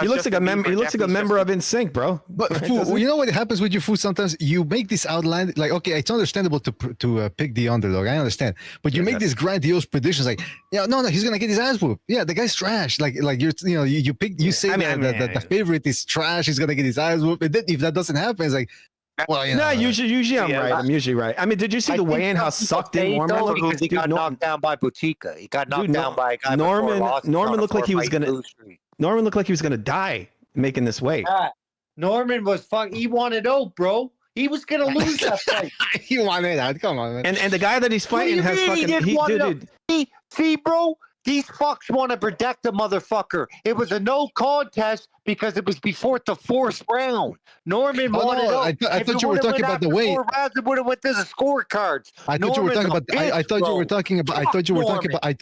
Speaker 6: He looks like a member. He looks like a member of NSYNC, bro.
Speaker 3: But you know what happens with your food? Sometimes you make this outline like, okay, it's understandable to pick the underdog. I understand, but you make these grandiose predictions like, yeah, no, he's gonna get his ass whooped. Yeah, the guy's trash. Like you say that the favorite is trash. He's gonna get his ass whooped. And then if that doesn't happen, it's like, well, you know.
Speaker 6: No, usually I'm right. I'm usually right. I mean, did you see the weigh-in? How sucked in Norman looked?
Speaker 4: Because he got knocked down by Butika. He got knocked down by a guy.
Speaker 6: Norman looked like he was gonna. Norman looked like he was gonna die making this weight.
Speaker 4: Norman was he wanted out, bro. He was gonna lose that fight.
Speaker 3: He wanted out. Come on, man.
Speaker 6: And the guy that he's fighting has fucking.
Speaker 4: See, bro. These fucks want to protect the motherfucker. It was a no contest because it was before the 4th round. Norman wanted out.
Speaker 3: I thought you were talking about the weight.
Speaker 4: 4 rounds, it would have went to the scorecards.
Speaker 3: I thought you were talking about. I thought you were talking about. I thought you were talking about. I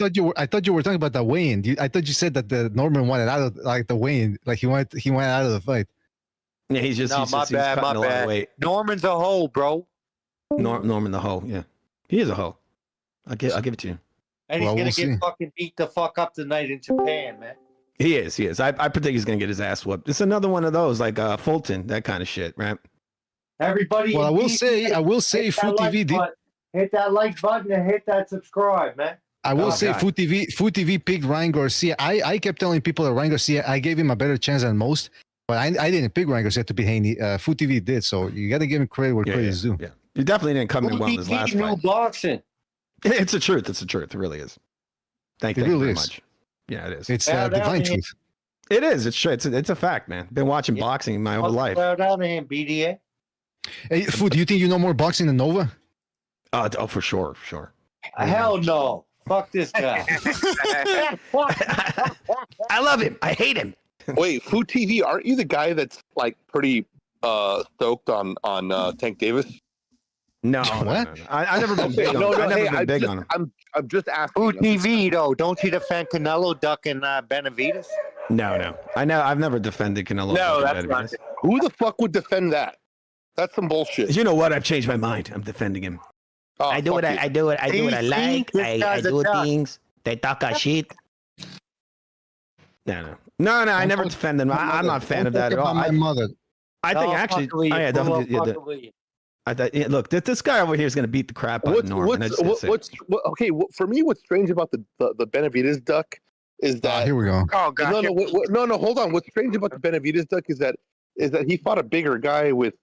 Speaker 3: thought you were talking about the weigh-in. I thought you said that the Norman wanted out of like the weigh-in. Like he went out of the fight.
Speaker 6: Yeah, he's
Speaker 4: my bad. Norman's a hoe, bro.
Speaker 6: Norman the hoe. Yeah, he is a hoe. I'll give it to you.
Speaker 4: And he's gonna get fucking beat the fuck up tonight in Japan, man.
Speaker 6: He is. I predict he's gonna get his ass whooped. It's another one of those like Fulton, that kind of shit, right?
Speaker 4: Everybody.
Speaker 3: Well, I will say, Food TV did
Speaker 4: hit that like button and hit that subscribe, man.
Speaker 3: I will say, Food TV picked Ryan Garcia. I kept telling people that Ryan Garcia, I gave him a better chance than most, but I didn't pick Ryan Garcia to be Haney. Food TV did, so you got to give him credit where credit is due.
Speaker 6: Yeah, he definitely didn't come in well in his last fight.
Speaker 4: Boxing.
Speaker 6: It's the truth. It's the truth. It really is. Thank you very much. Yeah, it is.
Speaker 3: It's divine truth.
Speaker 6: It is. It's a fact, man. Been watching boxing my whole life.
Speaker 4: Bow down to him, BDA.
Speaker 3: Hey, Food, do you think you know more boxing than Nova?
Speaker 6: Oh, for sure.
Speaker 4: Hell no. Fuck this guy.
Speaker 6: I love him. I hate him.
Speaker 7: Wait, Food TV, aren't you the guy that's like pretty stoked on Tank Davis?
Speaker 6: No, what? I've never been big on him. I've never been big on him.
Speaker 7: I'm just asking.
Speaker 4: Food TV though, don't you defend Canelo ducking Benavidez?
Speaker 6: No. I've never defended Canelo.
Speaker 2: No, that's not.
Speaker 7: Who the fuck would defend that? That's some bullshit.
Speaker 6: You know what? I've changed my mind. I'm defending him.
Speaker 7: Oh,
Speaker 8: I do what I like. I do things. They talk a shit.
Speaker 6: No. I never defend him. I'm not a fan of that at all.
Speaker 3: My mother.
Speaker 6: I think actually. Definitely. I thought, look, this guy over here is going to beat the crap out of Norman.
Speaker 7: For me, what's strange about the Benavidez duck is that
Speaker 3: here we go.
Speaker 2: Oh god,
Speaker 7: no, hold on. What's strange about the Benavidez duck is that he fought a bigger guy with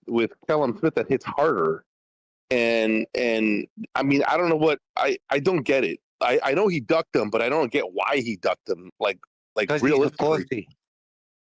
Speaker 7: Callum Smith that hits harder, and I mean I don't know what I don't get it. I know he ducked him, but I don't get why he ducked him. Like realistically.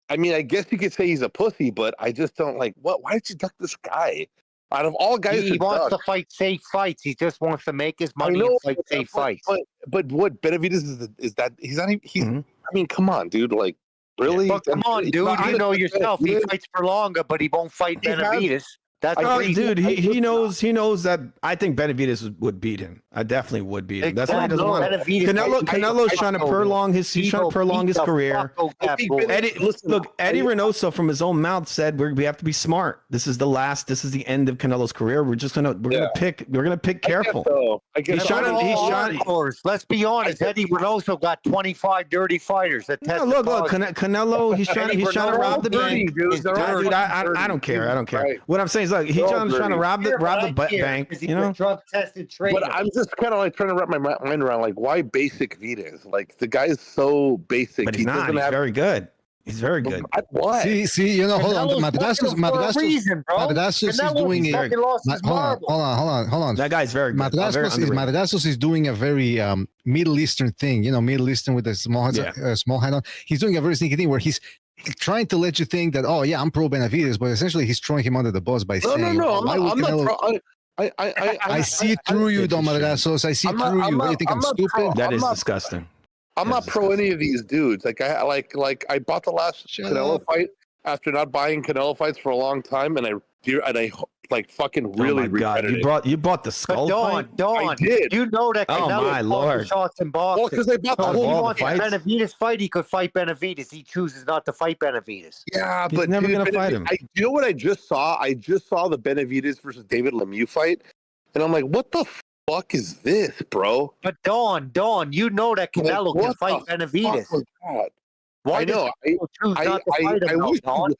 Speaker 7: I mean, I guess you could say he's a pussy, but I just don't like what. Why did you duck this guy? Out of all guys,
Speaker 4: he wants to fight safe fights. He just wants to make his money and fight safe fights.
Speaker 7: But what Benavidez is that he's not even. I mean, come on, dude. Like, really?
Speaker 4: But come on, dude. You know yourself. He fights for longer, but he won't fight Benavidez. That's
Speaker 6: dude. He knows that. I think Benavidez would beat him. I definitely would beat him. That's why he doesn't want Canelo's trying to prolong his. He's trying to prolong his career. Eddie Reynoso from his own mouth said we have to be smart. This is the end of Canelo's career. We're gonna pick careful.
Speaker 4: He's trying to. Let's be honest. Eddie Reynoso got 25 dirty fighters. Look,
Speaker 6: Canelo. He's trying to rob the bank. Dude, I don't care. What I'm saying is, look, he's trying to rob the bank. You know.
Speaker 7: But I'm just kind of like trying to wrap my mind around like why basic Vides? Like the guy is so basic.
Speaker 6: But he's not. He's very good. He's very good.
Speaker 7: What?
Speaker 3: See, you know, hold on. Madrassos is doing a. Hold on.
Speaker 6: That guy's very good.
Speaker 3: Madrassos is doing a very Middle Eastern thing. You know, Middle Eastern with a small hat on. He's doing a very sneaky thing where he's trying to let you think that, oh yeah, I'm pro Benavidez, but essentially he's throwing him under the bus by saying,
Speaker 7: no, I'm not pro.
Speaker 3: I see through you, Madrassos. I see through you. What, you think I'm stupid?
Speaker 6: That is disgusting.
Speaker 7: I'm not pro any of these dudes. Like I bought the last Canelo fight after not buying Canelo fights for a long time, and I like fucking really regretted it.
Speaker 6: You bought the skull fight?
Speaker 4: Dawn,
Speaker 7: I did.
Speaker 4: you know that Canelo shots in boxing.
Speaker 7: Well, because I bought the whole
Speaker 4: he wants Benavidez fight, he could fight Benavidez. He chooses not to fight Benavidez.
Speaker 7: Yeah,
Speaker 6: He's
Speaker 7: but
Speaker 6: never gonna fight him.
Speaker 7: You know what I just saw? I just saw the Benavidez versus David Lemieux fight, and I'm like, what the fuck is this, bro?
Speaker 4: But Dawn, you know that Canelo can fight Benavidez. Why
Speaker 7: I know. I wish he would.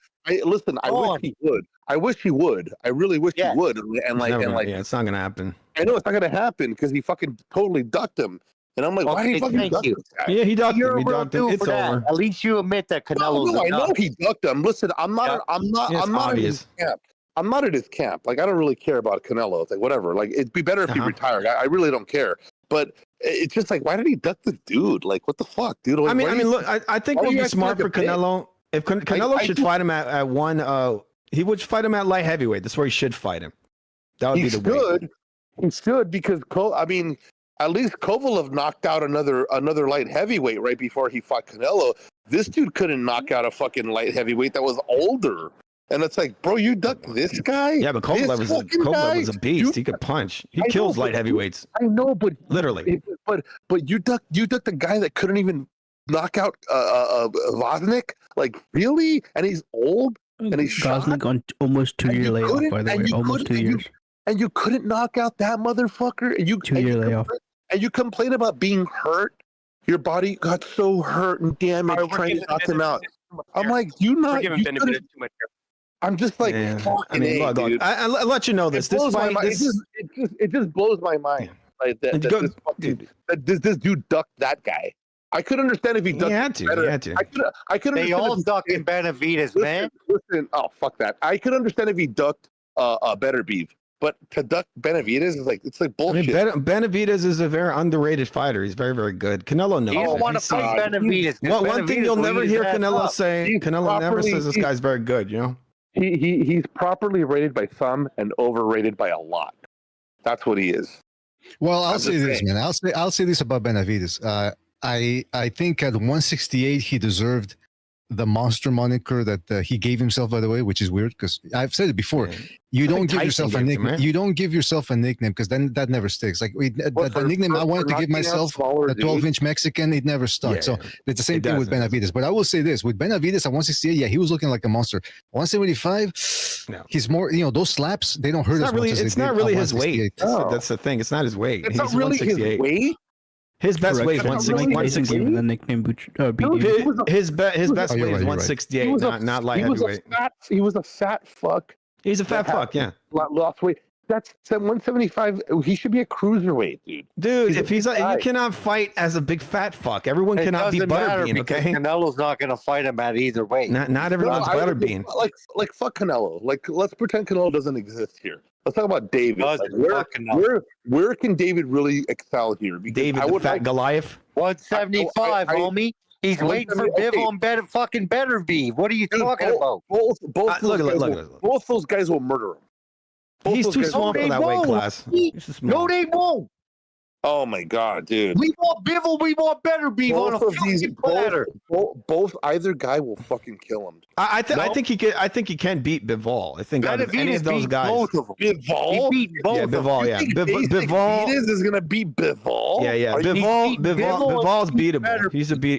Speaker 7: Listen, I wish he would. I wish he would. I really wish he would. And
Speaker 6: it's not gonna happen.
Speaker 7: I know it's not gonna happen because he fucking totally ducked him. And I'm like, why did he fucking duck this guy?
Speaker 6: Yeah, he ducked him. He ducked him. It's over.
Speaker 4: At least you admit that Canelo's
Speaker 7: I know he ducked him. Listen, I'm not
Speaker 6: in
Speaker 7: his camp. I'm not at his camp. Like, I don't really care about Canelo. It's like, whatever. Like, it'd be better if he retired. I really don't care. But it's just like, why did he duck this dude? Like, what the fuck, dude? Like,
Speaker 6: I mean, look, I think it would be smart for Canelo. If Canelo should fight him at one, he would fight him at light heavyweight. That's where he should fight him. That would be the way.
Speaker 7: He should, because I mean, at least Kovalev knocked out another light heavyweight right before he fought Canelo. This dude couldn't knock out a fucking light heavyweight that was older. And it's like, bro, you ducked this guy?
Speaker 6: Yeah, but Kovalev was a beast. He could punch. He kills light heavyweights.
Speaker 7: I know, but
Speaker 6: literally.
Speaker 7: But you ducked the guy that couldn't even knock out Vosnik? Like, really? And he's old and he's
Speaker 5: Vosnik on almost 2-year layoff, by the way. Almost 2 years.
Speaker 7: And you couldn't knock out that motherfucker? And you
Speaker 5: 2-year layoff.
Speaker 7: And you complain about being hurt? Your body got so hurt and damaged trying to knock him out. I'm like, I'm just like, dude.
Speaker 6: I'll let you know this.
Speaker 7: It just blows my mind. Like this dude ducked that guy. I could understand if he ducked.
Speaker 6: He had to.
Speaker 7: I could.
Speaker 4: They all ducking Benavidez, man.
Speaker 7: Listen, oh fuck that. I could understand if he ducked Better Beef, but to duck Benavidez is like it's like bullshit.
Speaker 6: I mean, Benavidez is a very underrated fighter. He's very, very good. Canelo knows.
Speaker 4: You don't want to fight Benavidez.
Speaker 6: One thing you'll never hear Canelo say. Canelo never says this guy's very good. You know.
Speaker 7: He's properly rated by some and overrated by a lot. That's what he is.
Speaker 3: Well, I'll say this, man. I'll say this about Benavidez. I think at 168 he deserved the monster moniker that he gave himself, by the way, which is weird because I've said it before. You don't give yourself a nickname. You don't give yourself a nickname because then that never sticks. Like the nickname I wanted to give myself, the 12-inch Mexican, it never stuck. Yeah, so it's the same thing with Benavidez. But I will say this: with Benavidez at 168, yeah, he was looking like a monster. 175, he's more. You know, those slaps they don't hurt as much.
Speaker 6: It's not really his weight. That's the thing. It's not his weight.
Speaker 7: It's not really his weight.
Speaker 6: His best weight is 168.
Speaker 5: The nickname
Speaker 6: his best weight is 168, not light heavyweight.
Speaker 7: He was a fat fuck.
Speaker 6: He's a fat fuck, yeah.
Speaker 7: Lost weight. That's 175. He should be a cruiserweight, dude.
Speaker 6: Dude, if he's you cannot fight as a big fat fuck. Everyone cannot be Butterbean, okay?
Speaker 4: Canelo's not going to fight him at either weight.
Speaker 6: Not everyone's Butterbean.
Speaker 7: Like fuck Canelo. Like let's pretend Canelo doesn't exist here. Let's talk about David. Like, where can David really excel here? Because
Speaker 6: David, the fat Goliath.
Speaker 4: 175, homie. He's waiting for Bivol and fucking Better Be. What are you talking about?
Speaker 7: Both those guys will murder him.
Speaker 6: He's too small for that weight class.
Speaker 4: No, they won't.
Speaker 7: Oh my god, dude!
Speaker 4: We want Bivol. We want Better Be on a fucking platter.
Speaker 7: Both either guy will fucking kill him.
Speaker 6: I think he can. I think he can beat Bivol. I think out of any of those guys.
Speaker 7: Both of them.
Speaker 4: Bivol. He beat both.
Speaker 6: Yeah, Bivol. Yeah,
Speaker 7: Bivol is gonna beat Bivol.
Speaker 6: Yeah. Bivol's beatable.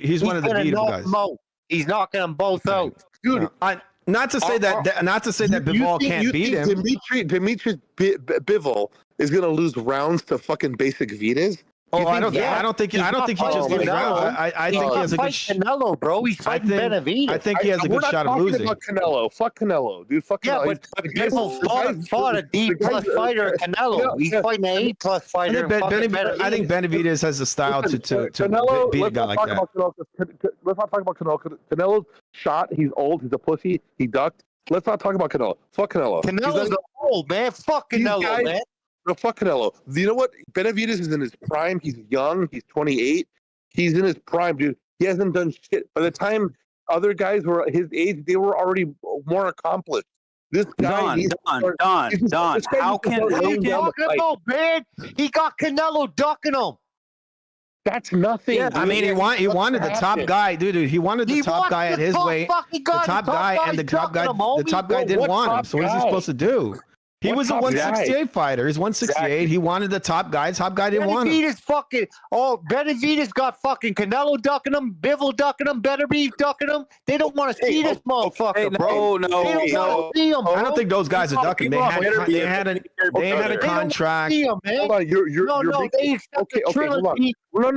Speaker 6: He's one of the beatable guys.
Speaker 4: He's knocking them both out,
Speaker 6: dude. Not to say that Bivol can't beat him.
Speaker 7: Dimitri Bivol is gonna lose rounds to fucking basic Vitas.
Speaker 6: Oh, I don't think he just gives rounds. I think he has a good
Speaker 4: Canelo, bro. He's fighting Benavidez.
Speaker 6: I think he has a good shot of losing.
Speaker 7: About Canelo. Fuck Canelo, dude. Fuck Canelo.
Speaker 4: Yeah, but Bivol fought a D+ fighter Canelo. He's fighting an A+ fighter.
Speaker 6: I think Benavidez has the style to beat a guy like that.
Speaker 7: Let's not talk about Canelo. Canelo's shot. He's old. He's a pussy. He ducked. Let's not talk about Canelo. Fuck Canelo.
Speaker 4: Canelo's old, man. Fuck Canelo, man.
Speaker 7: No, fuck Canelo. You know what? Benavidez is in his prime. He's young. He's 28. He's in his prime, dude. He hasn't done shit. By the time other guys were his age, they were already more accomplished. This guy,
Speaker 8: Don. How can
Speaker 4: man? He got Canelo ducking him.
Speaker 7: That's nothing.
Speaker 6: Yeah, I mean, he wanted the top guy, dude. He wanted the top guy at his weight. The top guy and the top guy didn't want him. So what is he supposed to do? He was a 168 fighter. He's 168. Exactly. He wanted the top guy. Top guy didn't want him.
Speaker 4: Benavidez got fucking Canelo ducking him, Bivol ducking him, Benavidez ducking him. They don't want to see this motherfucker, bro. They don't want to see him.
Speaker 6: I don't think those guys are ducking. They had a contract.
Speaker 7: Hold on,
Speaker 4: they accepted trilogy.
Speaker 7: No.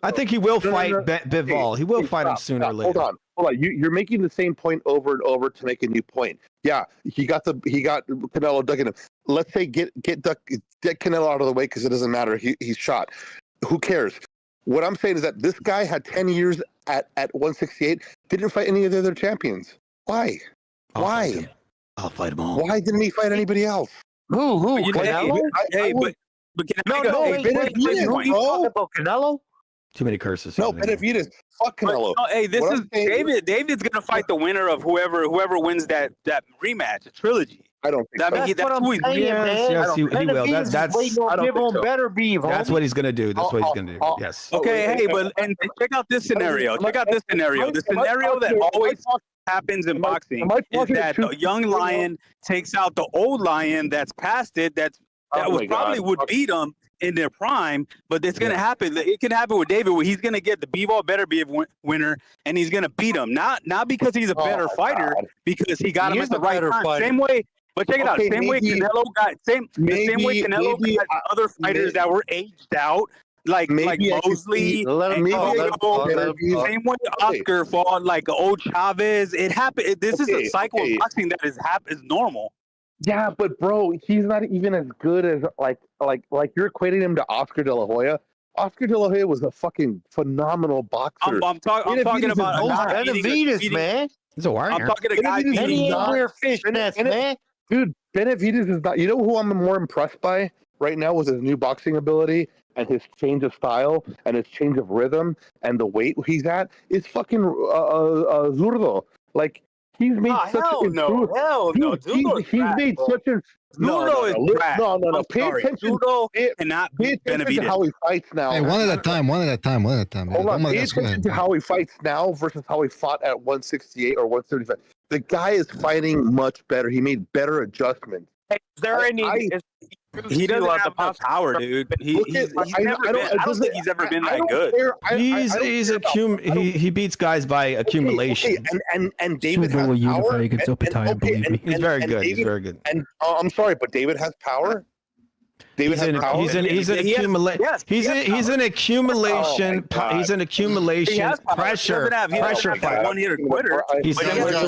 Speaker 6: I think he will fight Bivol. He will fight him sooner or later.
Speaker 7: Hold on. You're making the same point over and over to make a new point. Yeah, he got Canelo ducking him. Let's say get Canelo out of the way because it doesn't matter. He's shot. Who cares? What I'm saying is that this guy had 10 years at 168, didn't fight any of the other champions. Why? Why?
Speaker 6: I'll fight them all.
Speaker 7: Why didn't he fight anybody else?
Speaker 4: Who? Canelo?
Speaker 8: But can I go?
Speaker 4: You talking about Canelo?
Speaker 6: Too many curses.
Speaker 7: No, Benavidez. Fuck Canelo.
Speaker 8: This is David. David's gonna fight the winner of whoever wins that rematch, a trilogy.
Speaker 7: I don't think
Speaker 4: that's what I'm saying, man.
Speaker 6: Yes, he will. That's what he's gonna do. That's what he's gonna do. Yes.
Speaker 8: Okay, and check out this scenario. The scenario that always happens in boxing is that the young lion takes out the old lion that's past it. That would beat him in their prime, but it's going to happen. It can happen with David where he's going to get the Bivol Benavidez winner and he's going to beat him. Not because he's a better fighter, because he got him at the right time. Fighter. Same way, but check it out. Same way Canelo got other fighters that were aged out, like Mosley. Same way Oscar fought like old Chavez. It happened. This is a cycle of boxing that is normal.
Speaker 7: Yeah, but bro, he's not even as good as like you're equating him to Oscar De La Hoya. Oscar De La Hoya was a fucking phenomenal boxer.
Speaker 8: I'm talking about
Speaker 4: Benavidez, man.
Speaker 6: He's a warrior.
Speaker 8: I'm talking a guy
Speaker 4: beating fish nets, man.
Speaker 7: Dude, Benavidez is not. You know who I'm more impressed by right now with his new boxing ability and his change of style and his change of rhythm and the weight he's at is fucking Zurdo. Like. He's made such an improvement. He's made such an
Speaker 8: Judo is trash.
Speaker 7: No. Pay attention.
Speaker 8: Judo cannot beat Benavidez.
Speaker 7: To how he fights now.
Speaker 3: Hey, one at a time. Hold
Speaker 7: on. Pay attention to how he fights now versus how he fought at 168 or 135. The guy is fighting much better. He made better adjustments.
Speaker 2: Is there any?
Speaker 8: He doesn't have the power, dude. I don't think he's ever been that good.
Speaker 6: He beats guys by accumulation.
Speaker 7: And David has power.
Speaker 6: He's very good. He's very good.
Speaker 7: And I'm sorry, but David has power. He's an accumulation pressure fighter.
Speaker 8: One hitter quitter.
Speaker 6: He's similar to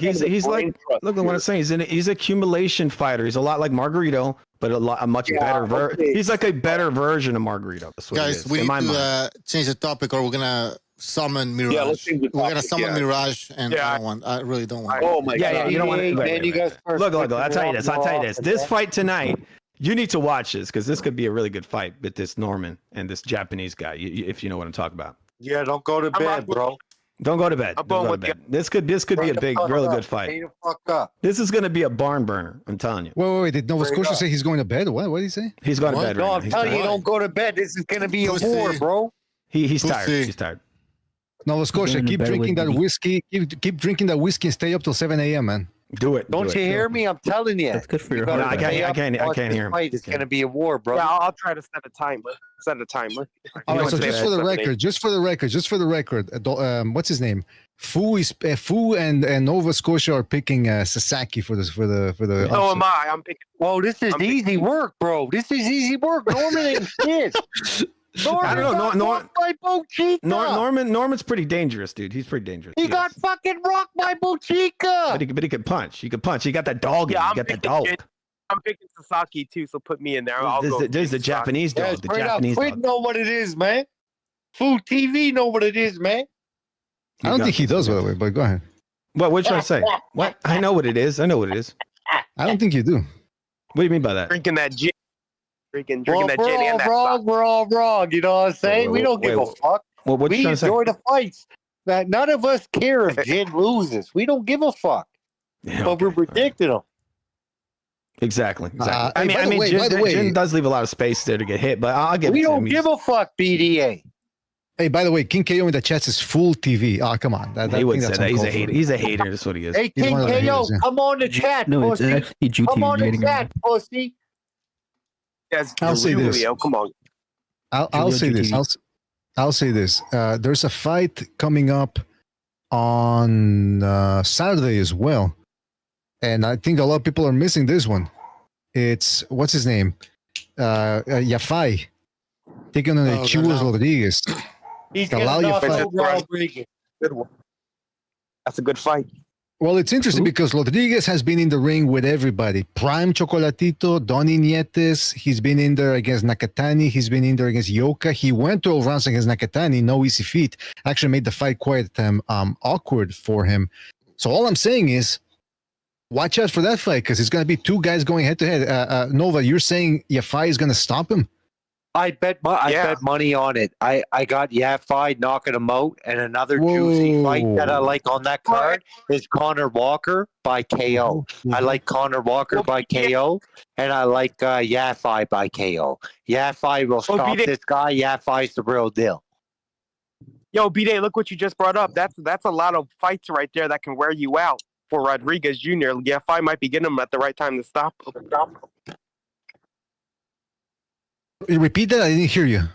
Speaker 6: he's like look at what I'm saying. He's an accumulation fighter. He's a lot like Margarito, but a much better he's like a better version of Margarito.
Speaker 1: Guys, we need to change the topic, or we're gonna summon Mirage. We're gonna summon Mirage, and I don't want. I really don't want.
Speaker 7: Oh my god!
Speaker 6: You don't want. Look. I'll tell you this. This fight tonight. You need to watch this because this could be a really good fight with this Norman and this Japanese guy, if you know what I'm talking about.
Speaker 4: Yeah, don't go to bed, bro.
Speaker 6: Don't go to bed. This could be a big, really good fight. This is going to be a barn burner. I'm telling you.
Speaker 3: Wait. Did Nova Scotia say he's going to bed? What did he say?
Speaker 6: He's going to bed.
Speaker 4: No, I'm telling you, don't go to bed. This is going to be a war, bro.
Speaker 6: He's tired. He's tired.
Speaker 3: Nova Scotia, keep drinking that whiskey. Keep drinking that whiskey and stay up till 7 a.m., man.
Speaker 6: Do it.
Speaker 4: Don't you hear me? I'm telling you.
Speaker 5: That's good for your
Speaker 6: heart.
Speaker 5: heart.
Speaker 6: I can't hear him.
Speaker 4: It's going to be a war, bro.
Speaker 2: Yeah, I'll try to set a timer.
Speaker 3: All right, so just for the record, what's his name? Fu and Nova Scotia are picking Sasaki for the.
Speaker 2: So am I. I'm picking.
Speaker 4: Oh, this is easy work, bro. This is easy work. Norman ain't shit.
Speaker 6: I don't know. Norman's pretty dangerous, dude. He's pretty dangerous.
Speaker 4: He got fucking rocked by Bochica.
Speaker 6: But he could punch. He could punch. He got that dog.
Speaker 2: Yeah,
Speaker 6: he got that dog.
Speaker 2: I'm picking Sasaki too, so put me in there.
Speaker 6: There's the Japanese dog. The Japanese dog.
Speaker 4: Know what it is, man. Food TV know what it is, man.
Speaker 3: I don't think he does, by the way. But go ahead.
Speaker 6: What you trying to say? What? I know what it is. I
Speaker 3: don't think you do.
Speaker 6: What do you mean by that?
Speaker 2: Drinking that gin. Drinking that
Speaker 4: gin
Speaker 2: and that
Speaker 4: wrong. We're all wrong. You know what I'm saying? We don't give a fuck.
Speaker 6: What
Speaker 4: we
Speaker 6: you trying to say?
Speaker 4: enjoy the fights. None of us care if Jin loses. We don't give a fuck.
Speaker 6: Yeah,
Speaker 4: but we're predicting them.
Speaker 6: Exactly.
Speaker 3: By the way,
Speaker 6: Jin does leave a lot of space there to get hit, but I'll give it to him.
Speaker 4: We don't give a fuck, BDA.
Speaker 3: Hey, by the way, King KO in the chat says full TV. Oh, come on.
Speaker 6: He would say that. He's a hater. He's a hater. That's what he is.
Speaker 4: Hey, King KO, haters, come on the chat,
Speaker 5: no,
Speaker 4: pussy.
Speaker 5: It's actually GT
Speaker 4: come on the chat, pussy.
Speaker 2: Yes,
Speaker 3: I'll say this.
Speaker 2: Come on.
Speaker 3: I'll say this. I'll say this. There's a fight coming up on Saturday as well, and I think a lot of people are missing this one. It's what's his name, Yafai, taking on Chivas Rodriguez.
Speaker 4: He's getting off Rodriguez.
Speaker 2: Good one. That's a good fight.
Speaker 3: Well, it's interesting because Rodriguez has been in the ring with everybody. Prime Chocolatito, Donny Nietes. He's been in there against Nakatani. He's been in there against Yoka. He went 12 rounds against Nakatani. No easy feat. Actually made the fight quite awkward for him. So all I'm saying is, watch out for that fight because it's going to be two guys going head to head. Nova, you're saying Yafai is going to stop him?
Speaker 4: I bet money on it. I got Yafai knocking him out, and another juicy fight that I like on that card is Connor Walker by KO. I like Connor Walker by KO, and I like Yafai by KO. Yafai will stop this guy. Yafai's the real deal.
Speaker 2: Yo, B-Day, look what you just brought up. That's a lot of fights right there that can wear you out for Rodriguez Jr. Yafai might be getting him at the right time to stop him.
Speaker 3: Repeat that. I didn't hear you.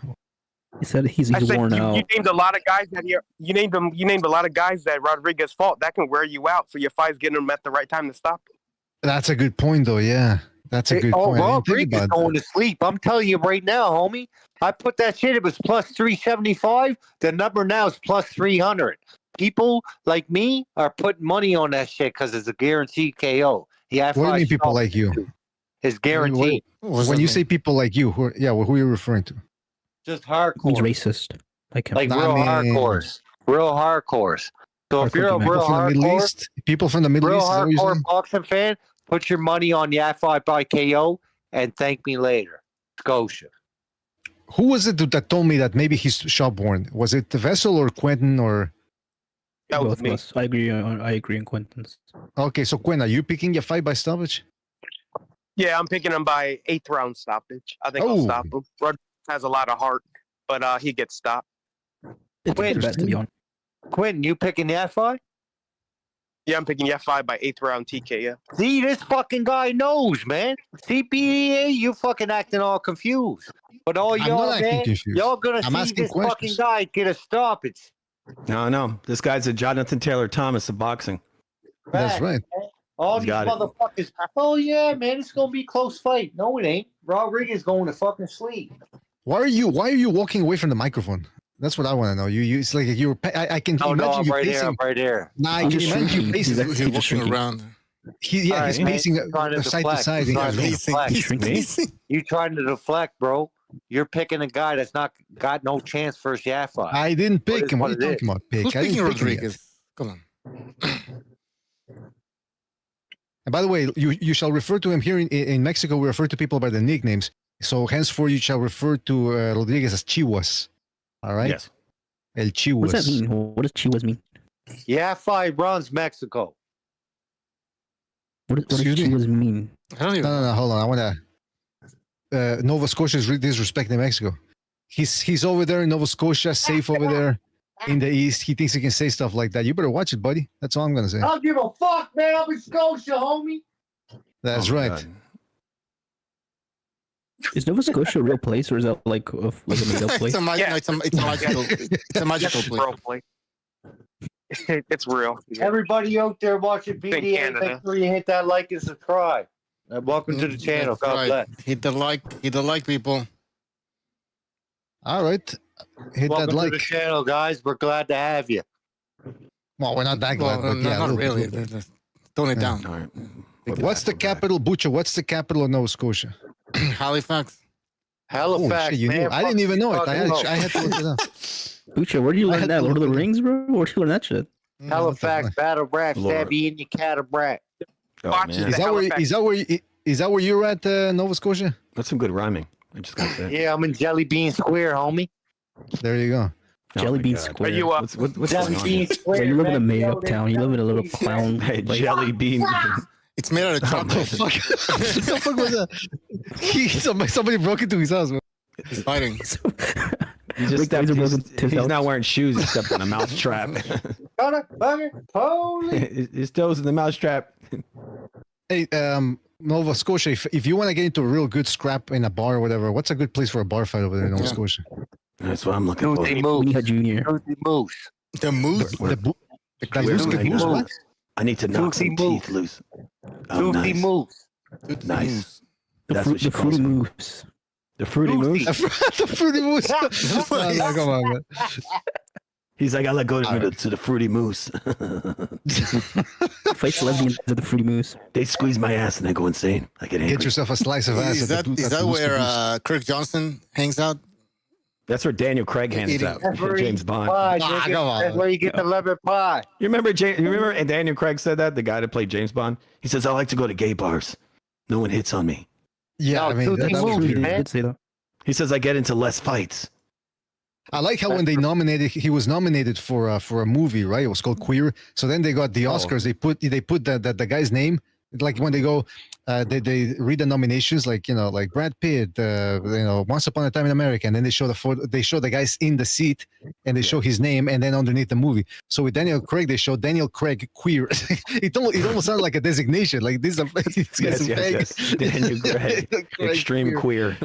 Speaker 5: He said he's worn out.
Speaker 2: You named a lot of guys that you named a lot of guys that Rodriguez fought. That can wear you out. So your fight's getting them at the right time to stop him.
Speaker 3: That's a good point, though. Yeah, that's a good point.
Speaker 4: Rodriguez going to sleep. I'm telling you right now, homie. I put that shit. It was plus 375. The number now is plus 300. People like me are putting money on that shit because it's a guaranteed KO. Yeah.
Speaker 3: What do you mean, people like you?
Speaker 4: It's guaranteed.
Speaker 3: When you say people like you, who are you referring to?
Speaker 4: Just hardcore.
Speaker 5: He's racist. Like him.
Speaker 4: Like real hardcores. Real hardcores. So if you're a real hardcore,
Speaker 3: people from the Middle East,
Speaker 4: real hardcore boxing fan, put your money on Yafai by KO and thank me later. Scotia.
Speaker 3: Who was it that told me that maybe he's shopborn? Was it the Vessel or Quentin or?
Speaker 2: That was me.
Speaker 5: I agree on Quentin's.
Speaker 3: Okay, so Quentin, are you picking Yafai by stoppage?
Speaker 2: Yeah, I'm picking him by 8th round stoppage. I think I'll stop him. Rodriguez has a lot of heart, but he gets stopped.
Speaker 4: Quentin, you picking Yafai?
Speaker 2: Yeah, I'm picking Yafai by 8th round TKO.
Speaker 4: See, this fucking guy knows, man. CPA, you fucking acting all confused. But all y'all, man, y'all gonna see this fucking guy get a stoppage.
Speaker 6: No. This guy's a Jonathan Taylor Thomas of boxing.
Speaker 3: That's right.
Speaker 4: Man. All these motherfuckers. Oh yeah, man, it's gonna be a close fight. No, it ain't. Rodriguez going to fucking sleep.
Speaker 3: Why are you walking away from the microphone? That's what I want to know. It's like you're. I can imagine you pacing.
Speaker 4: I'm right here.
Speaker 3: Nah, I can imagine you pacing.
Speaker 1: He's walking around.
Speaker 3: He's pacing side to side.
Speaker 4: You trying to deflect, bro? You're picking a guy that's not got no chance for Yafai.
Speaker 3: I didn't pick him. What are you talking about?
Speaker 1: Who's picking Rodriguez? Come on.
Speaker 3: And by the way, you shall refer to him here in Mexico. We refer to people by their nicknames. So henceforth, you shall refer to Rodriguez as Chihuas. All right?
Speaker 6: Yes.
Speaker 3: El Chihuas.
Speaker 5: What does that mean? What does Chihuas mean?
Speaker 4: Yafai runs Mexico.
Speaker 5: What does Chihuas mean?
Speaker 3: No, hold on. I want to... Nova Scotia is disrespecting Mexico. He's over there in Nova Scotia, safe over there. in the East. He thinks he can say stuff like that. You better watch it, buddy. That's all I'm gonna say.
Speaker 9: I don't give a fuck, man. I'm in Scotia, homie.
Speaker 3: That's right.
Speaker 6: God.
Speaker 5: Is Nova Scotia a real place, or is that like a made up place?
Speaker 1: It's a magical place.
Speaker 2: It's real.
Speaker 9: Everybody out there watching BDA, make sure you hit that like and subscribe. And welcome to the channel. God bless.
Speaker 1: Hit the like, people.
Speaker 3: All right. Hit
Speaker 9: welcome
Speaker 3: that like.
Speaker 9: to the channel, guys. We're glad to have you.
Speaker 3: Well, we're not that glad, but yeah,
Speaker 1: not really. Tone it down.
Speaker 6: All right.
Speaker 3: What's the capital, Butcher? What's the capital of Nova Scotia?
Speaker 1: Halifax.
Speaker 9: Halifax,
Speaker 3: shit, you
Speaker 9: man.
Speaker 3: knew. I didn't even know it. I had to look it up.
Speaker 5: Bucha, where do you learn that? Lord of the Rings, bro? Where'd you learn that shit?
Speaker 9: Halifax, Battle Rap, Stabby in your cattle-brat.
Speaker 3: Is that where you're at, Nova Scotia?
Speaker 6: That's some good rhyming. I just got that.
Speaker 9: Yeah, I'm in Jelly Bean Square, homie.
Speaker 3: There you go.
Speaker 5: Jelly Bean Square.
Speaker 2: Are you up?
Speaker 6: What's
Speaker 9: Jelly
Speaker 6: going
Speaker 9: Bean
Speaker 6: on?
Speaker 9: Square.
Speaker 5: You live in a
Speaker 9: man.
Speaker 5: made-up town. You live in a little clown.
Speaker 6: Hey,
Speaker 5: place.
Speaker 6: Jelly Bean.
Speaker 1: It's made out of chocolate.
Speaker 3: What the fuck was that? Somebody broke into his house, man.
Speaker 1: He's fighting.
Speaker 6: He's not wearing shoes. He stepped on a mouse trap. His toes in the mouse trap.
Speaker 3: Hey, Nova Scotia, if you want to get into a real good scrap in a bar or whatever, what's a good place for a bar fight over there in Nova Scotia?
Speaker 6: That's what I'm looking for.
Speaker 5: Moose Junior.
Speaker 9: Moose.
Speaker 1: The moose.
Speaker 6: I need to knock some teeth loose. Oh, nice.
Speaker 9: Moose.
Speaker 6: Nice.
Speaker 5: The fruity moose.
Speaker 6: The fruity moose?
Speaker 3: The fruity moose. No, come on, man.
Speaker 6: He's like, I let go to the fruity moose.
Speaker 5: Fights lesbians to the fruity moose.
Speaker 6: They squeeze my ass and I go insane. I get angry.
Speaker 3: Get yourself a slice of ass.
Speaker 1: Is that where Kirk Johnson hangs out?
Speaker 6: That's where Daniel Craig hangs out. James Bond.
Speaker 9: Come on. That's where you get the lemon pie.
Speaker 6: You remember Daniel Craig said that? The guy that played James Bond? He says, I like to go to gay bars. No one hits on me.
Speaker 3: Yeah,
Speaker 9: No,
Speaker 3: I mean,
Speaker 9: Tootsie
Speaker 3: that was
Speaker 9: Moose,
Speaker 3: weird.
Speaker 9: man.
Speaker 6: He says, I get into less fights.
Speaker 3: I like how when they he was nominated for a movie, right? It was called Queer. So then they got the Oscars. They put the guy's name, like when they go, they read the nominations, like like Brad Pitt, Once Upon a Time in America, and then they show the photo. They show the guys in the seat, and they show his name, and then underneath the movie. So with Daniel Craig, they show Daniel Craig Queer. it almost sounds like a designation. Like this is
Speaker 6: Yes. Daniel Craig, extreme queer.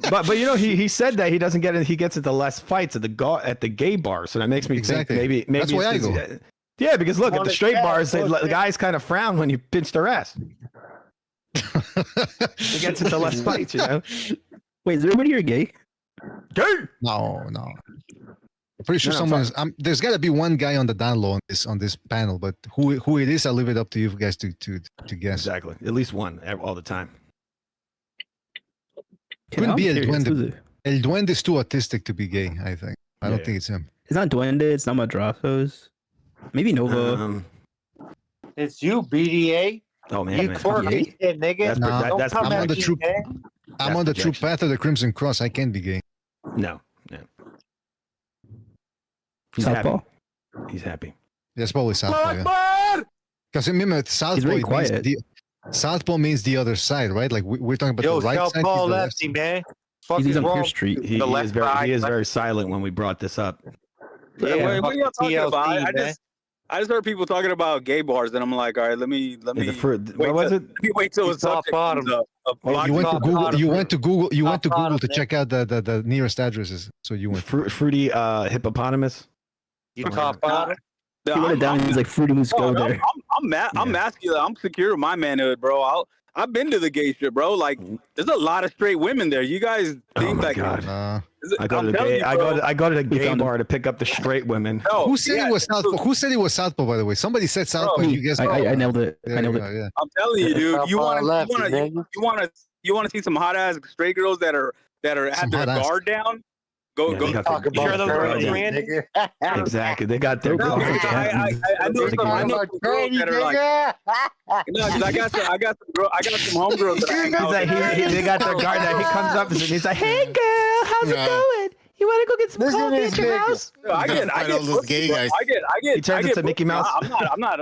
Speaker 6: but he said that he doesn't get it. He gets into less fights at the gay bar, so that makes me think maybe
Speaker 3: that's why I go.
Speaker 6: Yeah, because look at the straight bars, the guys kind of frown when you pinch their ass. He gets into less fights,
Speaker 5: Wait, is everybody here gay?
Speaker 6: Gay?
Speaker 3: No. I'm pretty sure someone's. There's got to be one guy on the down low on this panel, but who it is, I'll leave it up to you guys to guess.
Speaker 6: Exactly, at least one all the time.
Speaker 3: Couldn't be El Duende. El Duende is too autistic to be gay, I think. I don't think it's him.
Speaker 5: It's not Duende, it's not Madrassos. Maybe Nova.
Speaker 9: It's you, BDA.
Speaker 6: Oh man,
Speaker 9: you quirky shit, nigga.
Speaker 6: That's
Speaker 3: I'm on the true. I'm on the true path of the Crimson Cross. I can't be gay.
Speaker 6: No. He's
Speaker 5: Southpaw?
Speaker 6: happy. He's happy.
Speaker 3: That's probably Southpaw. Because remember, Southpaw means the other side, right? Like we're talking about the right side.
Speaker 9: Southpaw lefty, man.
Speaker 5: He's on Pier Street.
Speaker 6: He is very silent when we brought this up.
Speaker 8: Yeah, what are y'all talking about? I just heard people talking about gay bars, and I'm like, all right, let me.
Speaker 6: What was it?
Speaker 8: Let me wait till it's up.
Speaker 3: You went to Google to check out the nearest addresses. So you went
Speaker 6: fruity hippopotamus.
Speaker 9: You top bottom.
Speaker 5: He wrote it down. He's like, Fruity Moose, go there.
Speaker 8: I'm masculine. I'm secure with my manhood, bro. I've been to the gay shit, bro. Like, there's a lot of straight women there. You guys think
Speaker 6: I go to the gay bar to pick up the straight women.
Speaker 3: No, Who said it was Southpaw? Who said it was Southpaw? By the way, somebody said Southpaw.
Speaker 5: You guess I nailed it. I nailed it.
Speaker 3: Yeah.
Speaker 8: I'm telling you, dude. You want to see some hot ass straight girls that are had their guard down? Go
Speaker 9: talk about
Speaker 8: those girls, man.
Speaker 6: Exactly, they got their.
Speaker 8: I know some girls that are like. No, because I got some homegirls that hang out.
Speaker 6: They got their guard down. He comes up and he's like, "Hey, girl, how's it going? You want to go get some coffee at your house?"
Speaker 8: I get
Speaker 1: those gay guys.
Speaker 8: I get.
Speaker 6: He turns into Mickey Mouse.
Speaker 8: I'm not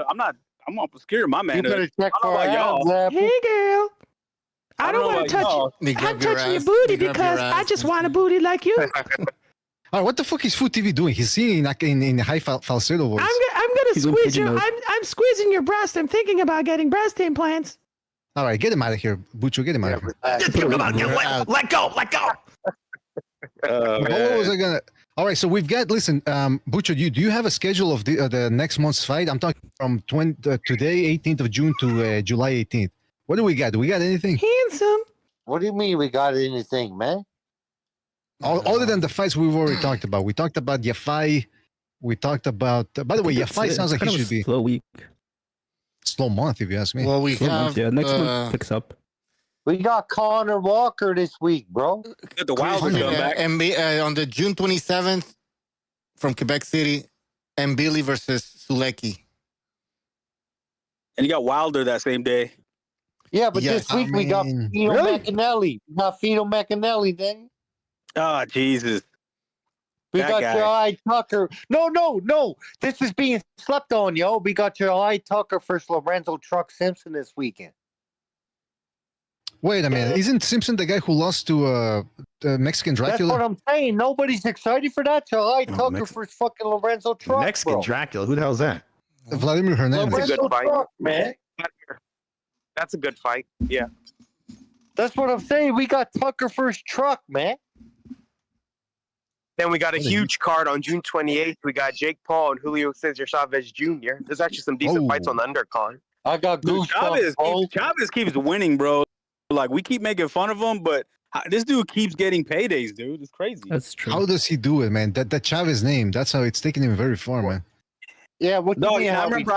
Speaker 8: scared of my man.
Speaker 9: You better check for
Speaker 8: y'all.
Speaker 10: Hey, girl. I don't want to touch you. I'm touching your booty because I just want a booty like you.
Speaker 3: All right, what the fuck is Food TV doing? He's singing in high falsetto voice.
Speaker 10: I'm gonna squeeze you. I'm squeezing your breast. I'm thinking about getting breast implants.
Speaker 3: All right, get him out of here, Bucho. Get him out of here.
Speaker 10: Let go.
Speaker 3: What was I gonna? All right, so we've got. Listen, Bucho, do you have a schedule of the next month's fight? I'm talking from today, 18th of June to July 18th. What do we got? Do we got anything?
Speaker 10: Handsome.
Speaker 9: What do you mean we got anything, man?
Speaker 3: Other than the fights we've already talked about. We talked about Yafai. We talked about. By the way, Yafai sounds like he should be
Speaker 5: slow week.
Speaker 3: Slow month, if you ask me.
Speaker 1: Well, we have
Speaker 5: next month picks up.
Speaker 9: We got Connor Walker this week, bro.
Speaker 8: Got the Wilder come back.
Speaker 1: On the June 27th from Quebec City, and Billy versus Sulecki.
Speaker 8: And you got Wilder that same day.
Speaker 9: Yeah, but this week we got Fino McAnally. We got Fino McAnally then.
Speaker 8: Oh, Jesus.
Speaker 9: We
Speaker 8: That
Speaker 9: got
Speaker 8: guy.
Speaker 9: your eye Tucker. No. This is being slept on, yo. We got your eye Tucker versus Lorenzo Truck Simpson this weekend.
Speaker 3: Wait a minute. Isn't Simpson the guy who lost to Mexican Dracula?
Speaker 9: That's what I'm saying. Nobody's excited for that. Your eye Tucker versus fucking Lorenzo Truck.
Speaker 6: Mexican Dracula. Who the hell is that?
Speaker 3: Vladimir Hernandez.
Speaker 2: That's a good fight,
Speaker 9: Truck, man.
Speaker 2: That's a good fight. Yeah.
Speaker 9: That's what I'm saying. We got Tucker versus Truck, man.
Speaker 2: Then we got a huge card on June 28th. We got Jake Paul and Julio Cesar Chavez Jr. There's actually some decent fights on the undercard.
Speaker 9: I got
Speaker 8: Chavez keeps winning, bro. Like, we keep making fun of him, but this dude keeps getting paydays, dude. It's crazy.
Speaker 5: That's true.
Speaker 3: How does he do it, man? That Chavez name, that's how it's taken him very far, man.
Speaker 9: Yeah, what do you mean?
Speaker 8: I remember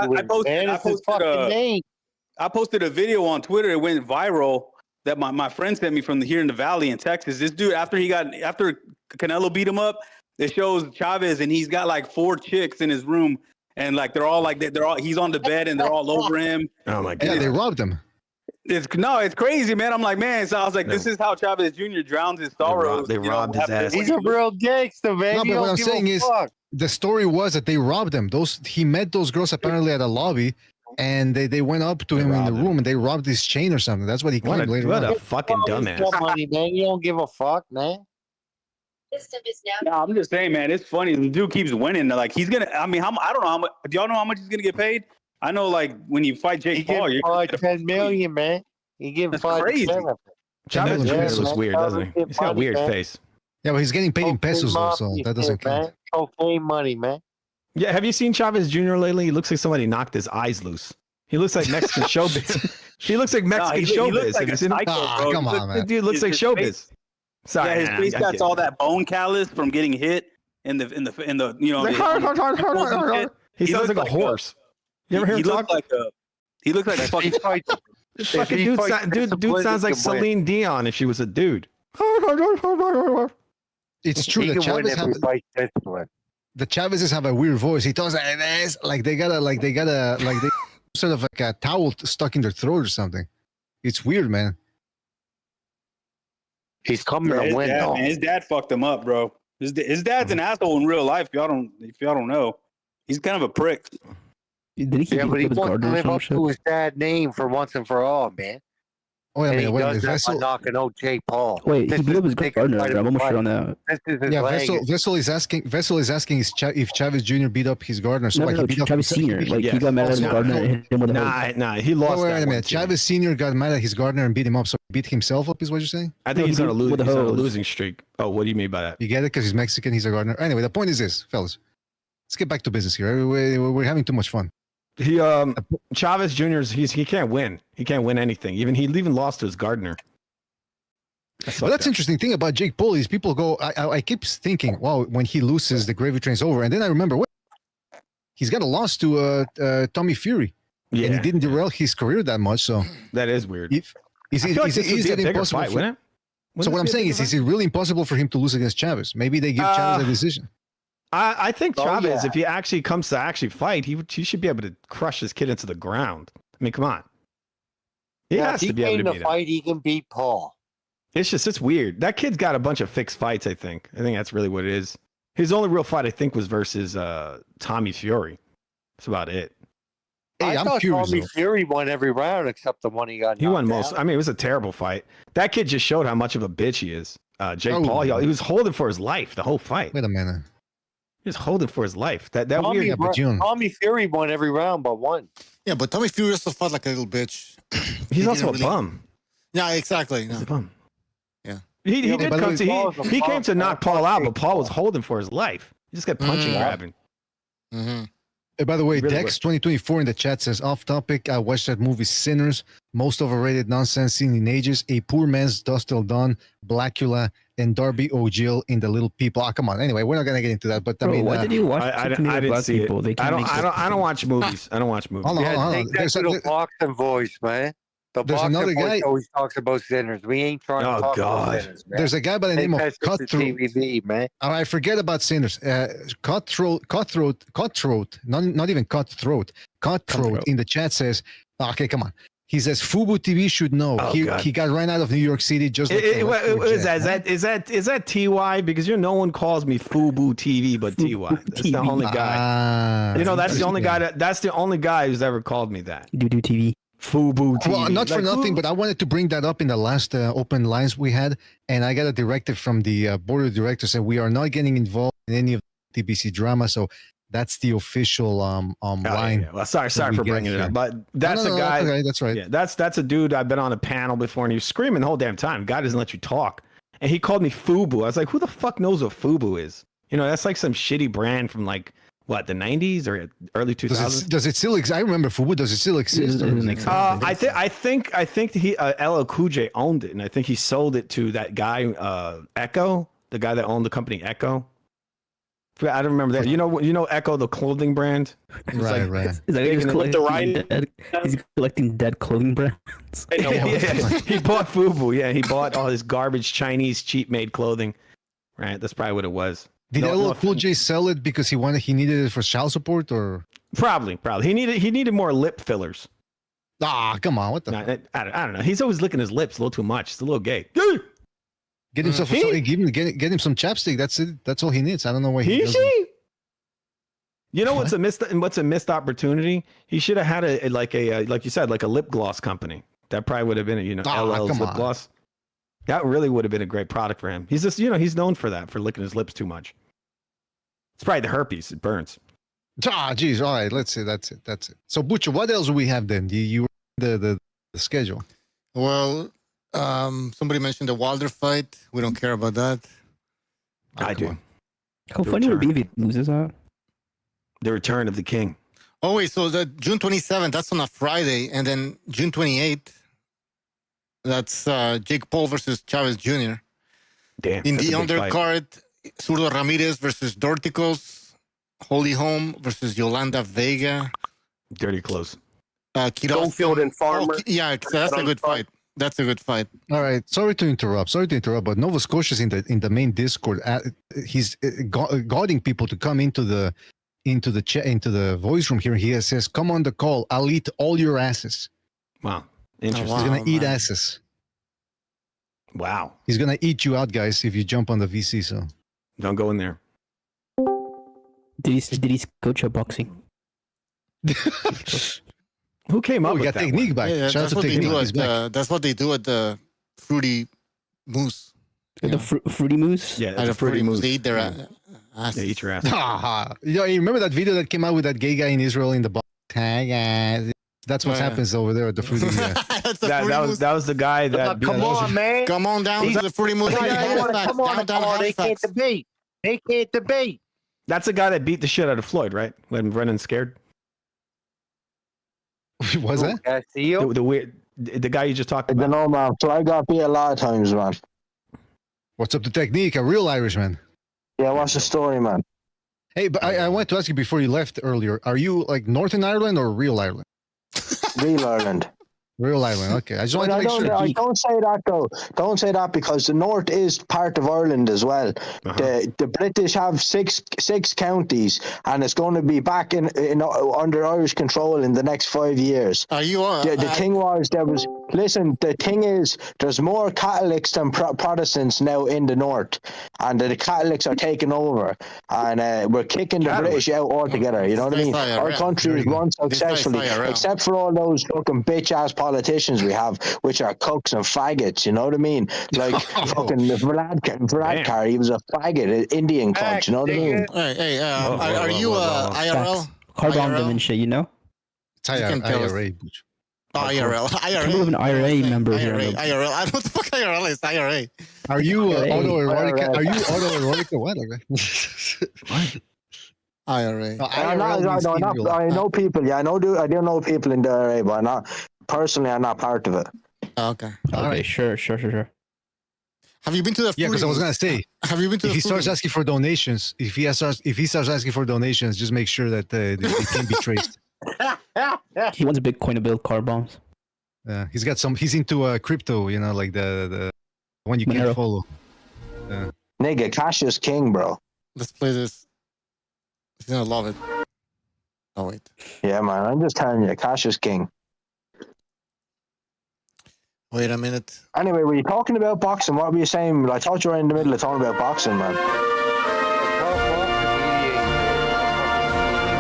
Speaker 8: I posted a video on Twitter. It went viral that my friend sent me from here in the Valley in Texas. This dude, after Canelo beat him up, it shows Chavez and he's got like 4 chicks in his room, and like he's on the bed and they're all over him.
Speaker 6: Oh my god!
Speaker 3: Yeah, they robbed him.
Speaker 8: It's crazy, man. I'm like, man. So I was like, this is how Chavez Jr. drowned his sorrows.
Speaker 6: They robbed his ass.
Speaker 9: He's a real gangster, man.
Speaker 3: No, but what I'm saying is, the story was that they robbed him. He met those girls apparently at a lobby, and they went up to him in the room and they robbed his chain or something. That's what he claimed later on.
Speaker 6: What a fucking dumbass!
Speaker 9: Money, man. You don't give a fuck, man.
Speaker 11: System is now.
Speaker 8: No, I'm just saying, man. It's funny. The dude keeps winning. Like, he's gonna. I mean, I don't know how much. Do y'all know how much he's gonna get paid? I know, like, when you fight Jake Paul, you're
Speaker 9: like 10 million, man. You give him 5
Speaker 8: crazy.
Speaker 6: Chavez Jr. looks weird, doesn't he? He's got a weird face.
Speaker 3: Yeah, but he's getting paid in pesos, though, so that doesn't count.
Speaker 9: Cocaine money, man.
Speaker 6: Yeah, have you seen Chavez Jr. lately? He looks like somebody knocked his eyes loose. He looks like Mexican showbiz. He looks like Mexican showbiz.
Speaker 8: He looks like a psycho, bro.
Speaker 3: Come on, man.
Speaker 6: The dude looks like showbiz. Sorry,
Speaker 8: yeah, his face got all that bone callus from getting hit in the you know.
Speaker 6: He sounds like a horse. You ever hear him talk?
Speaker 8: He looks like a fucking.
Speaker 6: Dude sounds like Celine Dion if she was a dude.
Speaker 3: It's true that the Chavezes have a weird voice. He talks like they got sort of like a towel stuck in their throat or something. It's weird, man.
Speaker 9: He's coming to win.
Speaker 8: His dad fucked him up, bro. His dad's an asshole in real life. If y'all don't know, he's kind of a prick.
Speaker 9: But he wants to live up to his dad's name for once and for all, man.
Speaker 3: Oh, yeah,
Speaker 9: and he does that by knocking out Jake Paul.
Speaker 5: Wait, he blew up his Gardner. I'm almost sure on that.
Speaker 3: Vessel is asking if Chavez Jr. beat up his Gardner. So
Speaker 5: no, Chavez Sr. He got mad at his Gardner and hit him with a
Speaker 6: Nah, he lost.
Speaker 3: Wait a minute. Chavez Sr. got mad at his Gardner and beat him up, so he beat himself up, is what you're saying?
Speaker 6: I think he's on a losing streak. Oh, what do you mean by that?
Speaker 3: You get it? Because he's Mexican, he's a Gardner. Anyway, the point is this, fellas. Let's get back to business here. We're having too much fun.
Speaker 6: Chavez Jr. He can't win. He can't win anything. He even lost to his Gardner.
Speaker 3: That's interesting thing about Jake Paul is people go. I keep thinking, wow, when he loses, the gravy train's over, and then I remember he's got a loss to Tommy Fury, and he didn't derail his career that much. So
Speaker 6: that is weird.
Speaker 3: Is it impossible? So what I'm saying is it really impossible for him to lose against Chavez? Maybe they give Chavez a decision.
Speaker 6: I think Chavez, if he actually comes to fight, he should be able to crush this kid into the ground. I mean, come on. He has to be able to beat him.
Speaker 9: He can beat Paul.
Speaker 6: It's weird. That kid's got a bunch of fixed fights, I think. I think that's really what it is. His only real fight, I think, was versus Tommy Fury. That's about it.
Speaker 9: Hey, I thought Tommy Fury won every round except the one he got.
Speaker 6: He won most. I mean, it was a terrible fight. That kid just showed how much of a bitch he is. Jake Paul, he was holding for his life the whole fight.
Speaker 3: Wait a minute.
Speaker 6: He was holding for his life. That weird.
Speaker 9: Tommy Fury won every round but one.
Speaker 1: Yeah, but Tommy Fury also fought like a little bitch.
Speaker 6: He's also a bum.
Speaker 1: Yeah, exactly.
Speaker 6: He's a bum.
Speaker 1: Yeah.
Speaker 6: He came to knock Paul out, but Paul was holding for his life. He just kept punching, grabbing.
Speaker 1: Mm-hmm.
Speaker 3: Hey, by the way, really Dex 2024 in the chat says, off topic, I watched that movie Sinners, most overrated nonsense seen in ages, a poor man's Dust Till Dawn, Blackula, and Darby O'Gill in The Little People. Oh, come on. Anyway, we're not going to get into that. But I mean,
Speaker 5: why did you watch
Speaker 6: I didn't see it. I don't watch movies. I don't watch movies.
Speaker 3: Hold on.
Speaker 9: There's a boxing voice, man. There's another guy always talks about sinners. We ain't trying to talk about sinners, man.
Speaker 3: There's a guy by the name of Cutthroat.
Speaker 9: TV, man.
Speaker 3: I forget about sinners. Cutthroat, not even Cutthroat in the chat says, okay, come on. He says Fubu TV should know. He got ran out of New York City just like
Speaker 6: is that TY? Because no one calls me Fubu TV but TY. That's the only guy. That's the only guy that's the only guy who's ever called me that.
Speaker 5: Doo-doo TV.
Speaker 6: Fubu TV.
Speaker 3: Well, not for nothing, but I wanted to bring that up in the last open lines we had, and I got a directive from the board of directors that we are not getting involved in any of the TBC drama. So that's the official line.
Speaker 6: Yeah. Well, sorry for bringing it up, but that's a guy.
Speaker 3: Okay, that's right.
Speaker 6: Yeah, that's a dude I've been on a panel before, and he was screaming the whole damn time. God doesn't let you talk, and he called me Fubu. I was like, who the fuck knows what Fubu is? That's like some shitty brand from like. What, the 90s or early 2000s?
Speaker 3: Does it still exist? I remember Fubu. Does it still exist?
Speaker 6: I think he LL Cool J owned it, and I think he sold it to that guy Echo, the guy that owned the company Echo. I don't remember that. You know Echo, the clothing brand.
Speaker 3: Right.
Speaker 5: He's collecting dead clothing brands.
Speaker 6: He bought Fubu. Yeah, he bought all his garbage Chinese cheap made clothing. Right, that's probably what it was.
Speaker 3: Did LL Cool J sell it because he needed it for child support, or
Speaker 6: probably he needed more lip fillers.
Speaker 3: Come on, what the?
Speaker 6: I don't know. He's always licking his lips a little too much. It's a little gay.
Speaker 3: Get him get him some chapstick. That's it. That's all he needs. I don't know why he doesn't.
Speaker 6: You know what's a missed opportunity? He should have had like you said, like a lip gloss company. That probably would have been it. LL's lip gloss. That really would have been a great product for him. He's just, he's known for that, for licking his lips too much. It's probably the herpes. It burns.
Speaker 3: Geez. All right. Let's see. That's it. So, Butcher, what else do we have then? You the schedule.
Speaker 1: Well, somebody mentioned the Wilder fight. We don't care about that.
Speaker 6: I do.
Speaker 5: How funny would it be if he loses that?
Speaker 6: The return of the king.
Speaker 1: Oh, wait. So, the June 27th, that's on a Friday. And then June 28th, that's Jake Paul versus Chavez Jr.
Speaker 6: Damn.
Speaker 1: In the undercard, Zurdo Ramirez versus Dorticos, Holly Holm versus Yolanda Vega.
Speaker 6: Dirty close.
Speaker 2: Schofield and Farmer.
Speaker 1: That's a good fight. That's a good fight.
Speaker 3: All right. Sorry to interrupt, but Nova Scotia's in the main Discord. He's guarding people to come into the voice room here. He says, "Come on the call. I'll eat all your asses."
Speaker 6: Wow. Interesting.
Speaker 3: He's gonna eat asses.
Speaker 6: Wow.
Speaker 3: He's gonna eat you out, guys, if you jump on the VC. So
Speaker 6: don't go in there.
Speaker 5: Did he coach a boxing?
Speaker 6: Who came up with that?
Speaker 3: Technique back.
Speaker 1: That's what they do at the Fruity Moose.
Speaker 5: The Fruity Moose?
Speaker 6: Yeah, the Fruity Moose.
Speaker 1: They eat their ass.
Speaker 6: They eat your ass.
Speaker 3: You remember that video that came out with that gay guy in Israel in the box? That's what happens over there at the Fruity Moose.
Speaker 6: that was the guy that.
Speaker 9: Come on, man.
Speaker 1: Come on down to the Fruity Moose.
Speaker 9: Come on, they can't debate. They can't debate.
Speaker 6: That's the guy that beat the shit out of Floyd, right? When Brennan scared.
Speaker 3: Was that?
Speaker 6: The guy you just talked about?
Speaker 12: I don't know, man. So I got beat a lot of times, man.
Speaker 3: What's up the technique? A real Irishman.
Speaker 12: Yeah, what's the story, man?
Speaker 3: Hey, but I wanted to ask you before you left earlier. Are you like Northern Ireland or real Ireland?
Speaker 12: Real Ireland.
Speaker 3: Real Ireland. Okay, I just wanted to make sure.
Speaker 12: I don't say that though. Don't say that because the North is part of Ireland as well. The British have six counties, and it's going to be back in under Irish control in the next 5 years.
Speaker 1: Are you?
Speaker 12: The thing was there was. Listen, the thing is, there's more Catholics than Protestants now in the north, and the Catholics are taking over, and we're kicking the British out altogether. You know what I mean? Our country is run successfully, except for all those fucking bitch-ass politicians we have, which are cooks and faggots. You know what I mean? Like fucking Varadkar, he was a faggot, an Indian cunt. You know what I mean?
Speaker 1: Hey, are you IRL?
Speaker 5: Car bomb them and shit, you know?
Speaker 3: It's IRA.
Speaker 1: IRL.
Speaker 5: I believe an IRA member here.
Speaker 1: IRA. I don't know what the fuck IRL is. IRA.
Speaker 3: Are you autoerotic? Are you autoerotic or what? What?
Speaker 1: IRA.
Speaker 12: I know people. Yeah, I do know people in the IRA, but I'm not part of it.
Speaker 1: Okay.
Speaker 5: Okay, sure.
Speaker 1: Have you been to the?
Speaker 3: Yeah, because I was gonna say.
Speaker 1: Have you been to?
Speaker 3: If he starts asking for donations, if he starts asking for donations, just make sure that they can be traced.
Speaker 5: He wants Bitcoin to build car bombs.
Speaker 3: He's got some. He's into crypto. You know, like the one you can't follow.
Speaker 12: Nigga, cash is king, bro.
Speaker 1: Let's play this. He's gonna love it. Oh wait.
Speaker 12: Yeah, man. I'm just telling you, cash is king.
Speaker 1: Wait a minute.
Speaker 12: Anyway, were you talking about boxing? What were you saying? I thought you were in the middle of talking about boxing, man.
Speaker 3: I'm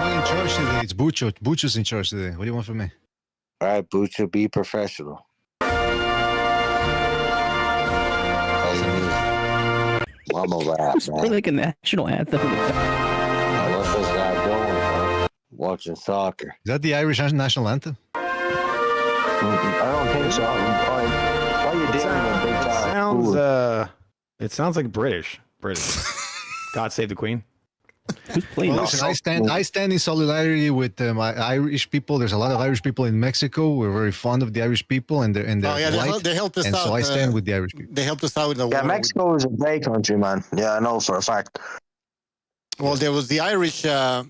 Speaker 3: not in charge today. It's Bucho. Bucho's in charge today. What do you want from me?
Speaker 4: All right, Bucho, be professional. I'm a rap,
Speaker 5: It's like a national anthem.
Speaker 4: What's this guy doing, man? Watching soccer.
Speaker 3: Is that the Irish national anthem?
Speaker 12: I don't think so. Why are you dealing with big
Speaker 6: It sounds like British. God save the Queen.
Speaker 5: Who's playing?
Speaker 3: Well, listen, I stand in solidarity with my Irish people. There's a lot of Irish people in Mexico. We're very fond of the Irish people and their
Speaker 1: they helped us out.
Speaker 3: So I stand with the Irish people.
Speaker 1: They helped us out with the war.
Speaker 12: Yeah, Mexico is a great country, man. Yeah, I know for a fact.
Speaker 1: Well, there was the Irish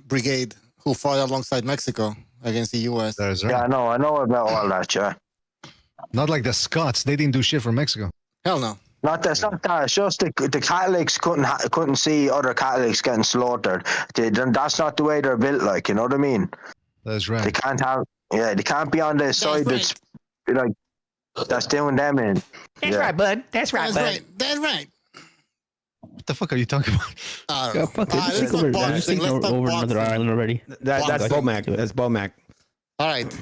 Speaker 1: brigade who fought alongside Mexico against the U.S.
Speaker 3: That's right.
Speaker 12: Yeah, I know about all that. Yeah.
Speaker 3: Not like the Scots. They didn't do shit for Mexico.
Speaker 1: Hell no.
Speaker 12: It's not that. It's just the Catholics couldn't see other Catholics getting slaughtered. That's not the way they're built. Like, you know what I mean?
Speaker 3: That's right.
Speaker 12: They can't be on the side that's like that's doing them in.
Speaker 10: That's right, bud. That's right.
Speaker 1: That's right.
Speaker 3: What the fuck are you talking about?
Speaker 1: I don't know.
Speaker 5: Fuck it. Let's take over another island already.
Speaker 6: That's Bomac. That's Bomac.
Speaker 1: All right.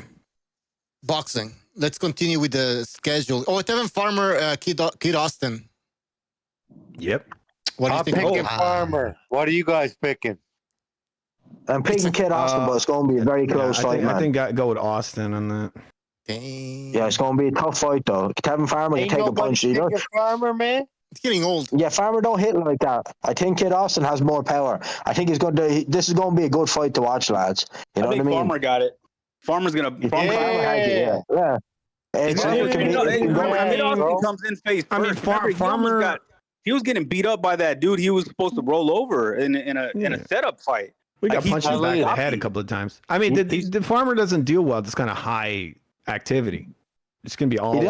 Speaker 1: Boxing. Let's continue with the schedule. Oh, Tevin Farmer, Kid Austin.
Speaker 6: Yep.
Speaker 1: What do you
Speaker 9: I'm
Speaker 1: think?
Speaker 9: picking Farmer. What are you guys picking?
Speaker 12: I'm picking Kid Austin, but it's going to be a very close fight, man.
Speaker 6: I think go with Austin on that.
Speaker 1: Dang.
Speaker 12: Yeah, it's going to be a tough fight, though. Tevin Farmer can take a punch.
Speaker 9: Farmer, man.
Speaker 1: It's getting old.
Speaker 12: Yeah, Farmer don't hit like that. I think Kid Austin has more power. I think this is going to be a good fight to watch, lads. You know what I mean?
Speaker 8: Farmer got it. Farmer's gonna. Farmer
Speaker 12: yeah.
Speaker 8: It comes in face first.
Speaker 6: I mean, Farmer.
Speaker 8: He was getting beat up by that dude. He was supposed to roll over in a setup fight.
Speaker 6: We got punched in the back of the head a couple of times. I mean, the Farmer doesn't deal well with this kind of high activity. It's gonna be all.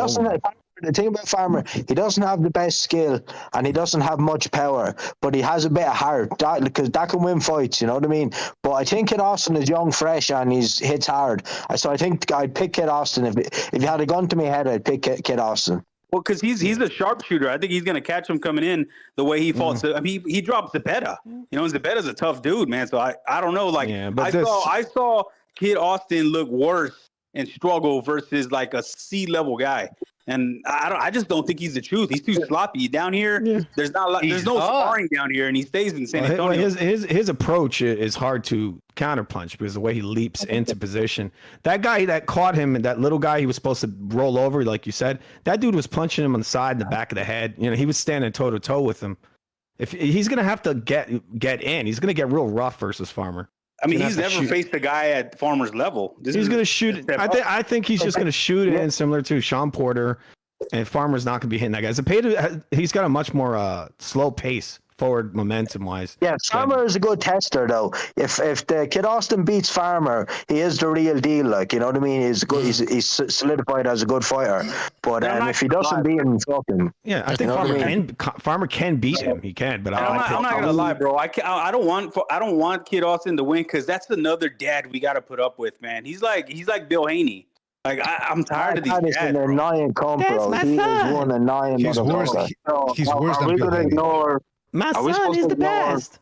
Speaker 12: The thing about Farmer, he doesn't have the best skill and he doesn't have much power, but he has a bit of heart because that can win fights, you know what I mean? But I think Kid Austin is young, fresh, and he hits hard. So I think I'd pick Kid Austin. If you had a gun to my head, I'd pick Kid Austin.
Speaker 8: Well, because he's a sharpshooter. I think he's going to catch him coming in the way he fought. I mean, he dropped Zepeda. You know, Zepeda's a tough dude, man. So I don't know. Like, I saw Kid Austin look worse and struggle versus like a C-level guy. And I just don't think he's the truth. He's too sloppy down here. Yeah. There's no sparring down here, and he stays in San Antonio.
Speaker 6: His approach is hard to counterpunch because the way he leaps into position. That guy that caught him, that little guy he was supposed to roll over, like you said, that dude was punching him on the side and the back of the head. You know, he was standing toe to toe with him. If he's gonna have to get in, he's gonna get real rough versus Farmer.
Speaker 8: I mean, he's never faced a guy at Farmer's level.
Speaker 6: He's going to shoot. I think he's just going to shoot in similar to Sean Porter, and Farmer's not going to be hitting that guy. Zepeda, he's got a much more slow pace, forward momentum wise.
Speaker 12: Yeah, Farmer is a good tester though. If the Kid Austin beats Farmer, he is the real deal. Like, you know what I mean? He's good. He's solidified as a good fighter. But if he doesn't beat him, fucking
Speaker 6: I think Farmer can beat him. He can, but
Speaker 8: I'm not gonna lie, bro. I don't want Kid Austin to win because that's another dad we got to put up with, man. He's like Bill Haney. Like I'm tired of these
Speaker 12: He's
Speaker 8: guys.
Speaker 12: an annoying cunt, bro.
Speaker 10: my
Speaker 12: He
Speaker 10: son.
Speaker 12: is one annoying
Speaker 3: He's worse.
Speaker 12: motherfucker.
Speaker 3: He's worse
Speaker 7: Are
Speaker 3: than
Speaker 7: we
Speaker 3: Bill
Speaker 7: gonna
Speaker 3: Hader.
Speaker 7: ignore?
Speaker 10: My
Speaker 7: Are we
Speaker 10: son
Speaker 7: supposed
Speaker 10: is
Speaker 7: to
Speaker 10: the
Speaker 7: ignore?
Speaker 10: best.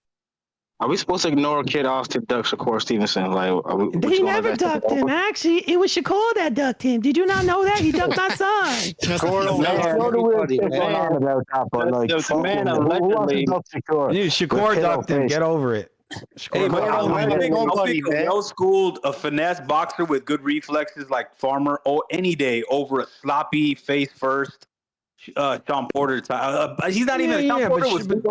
Speaker 7: Are we supposed to ignore Kid Austin, Doug Shakur Stevenson? Like,
Speaker 10: He never ducked him. Actually, it was Shakur that ducked him. Did you not know that? He ducked my son.
Speaker 6: Shakur ducked him. Get over it.
Speaker 8: Hey, but I'll pick a well-schooled, a finesse boxer with good reflexes like Farmer any day over a sloppy face first Sean Porter. He's not even. Sean Porter was good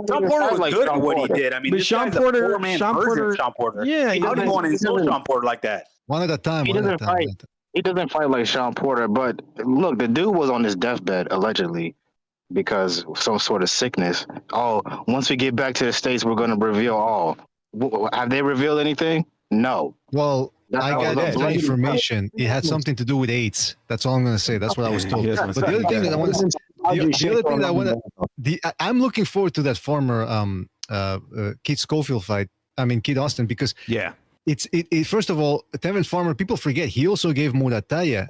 Speaker 8: at what he did. I mean, this guy's a four-man version of Sean Porter.
Speaker 6: Yeah,
Speaker 8: I don't want to insult Sean Porter like that.
Speaker 3: One at a time.
Speaker 7: He doesn't fight. He doesn't fight like Sean Porter. But look, the dude was on his deathbed allegedly because of some sort of sickness. Oh, once we get back to the States, we're going to reveal all. Have they revealed anything? No.
Speaker 3: Well, I got that information. It had something to do with AIDS. That's all I'm going to say. That's what I was told. But the other thing that I want to, I'm looking forward to that former Kid Schofield fight. I mean, Kid Austin, because it's first of all, Tevin Farmer. People forget he also gave Murataya.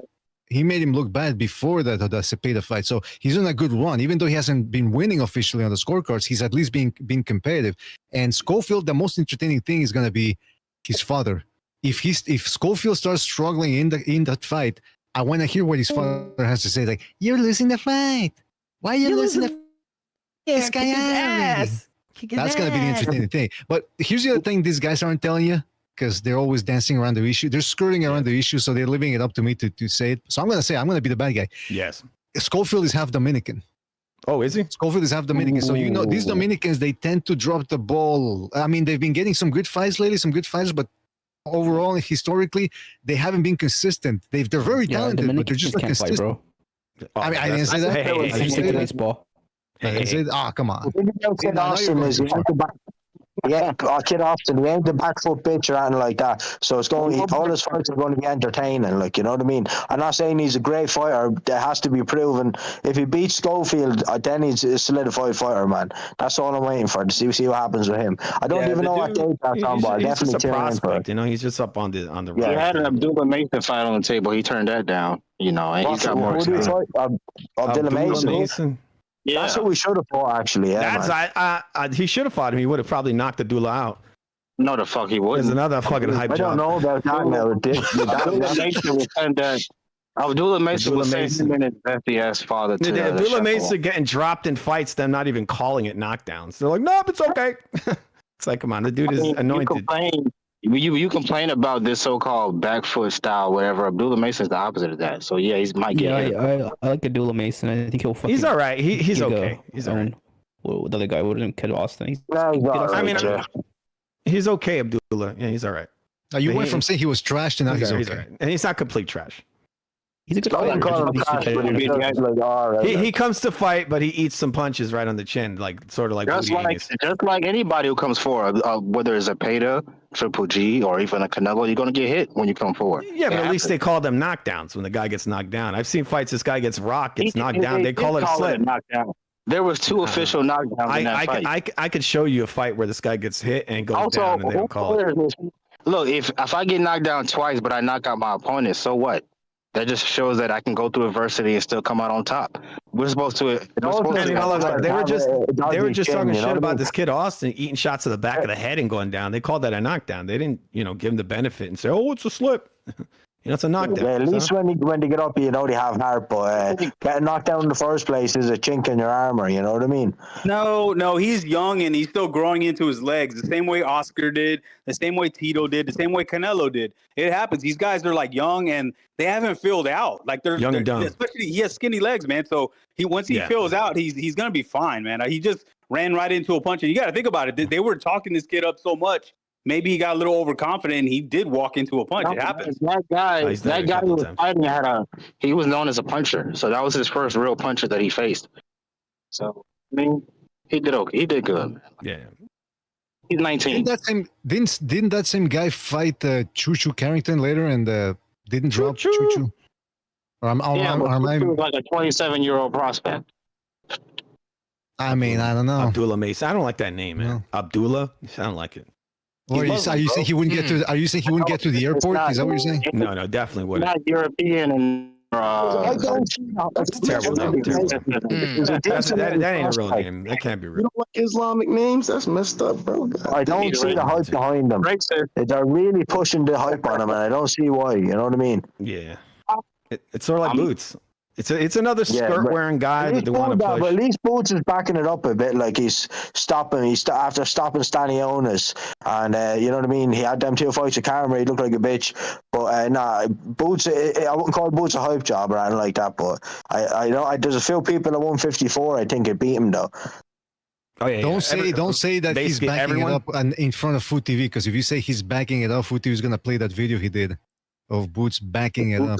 Speaker 3: He made him look bad before the Cepeda fight. So he's on a good run. Even though he hasn't been winning officially on the scorecards, he's at least being competitive. And Schofield, the most entertaining thing is going to be his father. If Schofield starts struggling in that fight, I want to hear what his father has to say. Like, you're losing the fight. Why are you losing the fight? This guy ass. That's going to be the entertaining thing. But here's the other thing these guys aren't telling you, because they're always dancing around the issue. They're skirting around the issue, so they're leaving it up to me to say it. So I'm going to say, I'm going to be the bad guy.
Speaker 6: Yes.
Speaker 3: Schofield is half Dominican.
Speaker 6: Oh, is he?
Speaker 3: Schofield is half Dominican. So, these Dominicans, they tend to drop the ball. I mean, they've been getting some good fights lately, but overall, historically, they haven't been consistent. They're very talented, but they're just not consistent.
Speaker 5: Fight, bro.
Speaker 3: I mean, I didn't say that.
Speaker 5: I didn't say baseball.
Speaker 3: Come on.
Speaker 12: Kid Austin, we ain't the back foot bitch or anything like that. So it's going. All his fights are going to be entertaining. Like, you know what I mean? I'm not saying he's a great fighter. That has to be proven. If he beats Schofield, then he's a solidified fighter, man. That's all I'm waiting for to see what happens with him. I don't even know what date that's on, but
Speaker 6: he's just a prospect. He's just up on the.
Speaker 7: Yeah, he had an Abdullah Mason fight on the table. He turned that down. And he's got more.
Speaker 12: Abdullah Mason. Yeah. That's what we should have fought, actually. Yeah,
Speaker 6: he should have fought him. He would have probably knocked Abdullah out.
Speaker 7: No, the fuck he wouldn't.
Speaker 6: There's another fucking hype job.
Speaker 12: I don't know about that now.
Speaker 7: Abdullah Mason was saying him and his bestie ass father.
Speaker 6: Abdullah Mason getting dropped in fights, them not even calling it knockdowns. They're like, nope, it's okay. It's like, come on, the dude is anointed.
Speaker 7: You complain about this so-called back foot style, whatever. Abdullah Mason's the opposite of that. So yeah, he's might get hit.
Speaker 5: I like Abdullah Mason. I think he'll fucking.
Speaker 6: He's all right. He's okay. He's all right.
Speaker 5: Well, the other guy wouldn't Kid Austin.
Speaker 6: He's okay, Abdullah. Yeah, he's all right.
Speaker 3: Now you went from saying he was trash to now he's okay.
Speaker 6: He's all right. And he's not complete trash.
Speaker 5: He's a good fighter.
Speaker 6: He comes to fight, but he eats some punches right on the chin, sort of like
Speaker 7: just like anybody who comes forward, whether it's a Peta, Triple G, or even a Canelo, you're gonna get hit when you come forward.
Speaker 6: Yeah, but at least they call them knockdowns when the guy gets knocked down. I've seen fights. This guy gets rocked, gets knocked down. They call it a slip.
Speaker 7: There was two official knockdowns in that fight.
Speaker 6: I could show you a fight where this guy gets hit and goes down, and they don't call it.
Speaker 7: Look, if I get knocked down twice, but I knock out my opponent, so what? That just shows that I can go through adversity and still come out on top. They were just
Speaker 6: talking shit about this kid Austin eating shots to the back of the head and going down. They called that a knockdown. They didn't, give him the benefit and say, "Oh, it's a slip." It's a knockdown.
Speaker 12: Yeah, at least when they get up, they have heart. But getting knocked down in the first place is a chink in your armor. You know what I mean?
Speaker 8: No, he's young and he's still growing into his legs. The same way Oscar did, the same way Tito did, the same way Canelo did. It happens. These guys are young and they haven't filled out. They're
Speaker 6: young and dumb.
Speaker 8: Especially he has skinny legs, man. So once he fills out, he's gonna be fine, man. He just ran right into a punch. And you got to think about it. They were talking this kid up so much. Maybe he got a little overconfident and he did walk into a punch. It happens.
Speaker 7: That guy who was fighting he was known as a puncher. So that was his first real puncher that he faced. So he did okay. He did good.
Speaker 6: Yeah.
Speaker 7: He's 19.
Speaker 3: Didn't that same guy fight Choo Choo Carrington later and didn't drop Choo Choo?
Speaker 7: Choo was like a 27-year-old prospect.
Speaker 3: I mean, I don't know.
Speaker 6: Abdullah Mason. I don't like that name, man. No. Abdullah. I don't like it.
Speaker 3: Or are you saying he wouldn't get to? Are you saying he wouldn't get to the airport? Is that what you're saying?
Speaker 6: No, definitely wouldn't.
Speaker 4: Not European and.
Speaker 6: That's a terrible name. That ain't a real name. That can't be real.
Speaker 13: You don't like Islamic names? That's messed up, bro.
Speaker 12: I don't see the hype behind them. They're really pushing the hype on them, and I don't see why. You know what I mean?
Speaker 6: Yeah. It's sort of like Boots. It's another skirt-wearing guy that they want to push.
Speaker 12: But at least Boots is backing it up a bit. Like he's stopping. After stopping Stanionis, and you know what I mean. He had them 2 fights with camera. He looked like a bitch. But nah, Boots. I wouldn't call Boots a hype job or anything like that. But I know there's a few people at 154. I think could beat him though.
Speaker 6: Oh yeah.
Speaker 3: Don't say that he's backing it up and in front of Food TV, because if you say he's backing it up, Food TV is gonna play that video he did of Boots backing it up.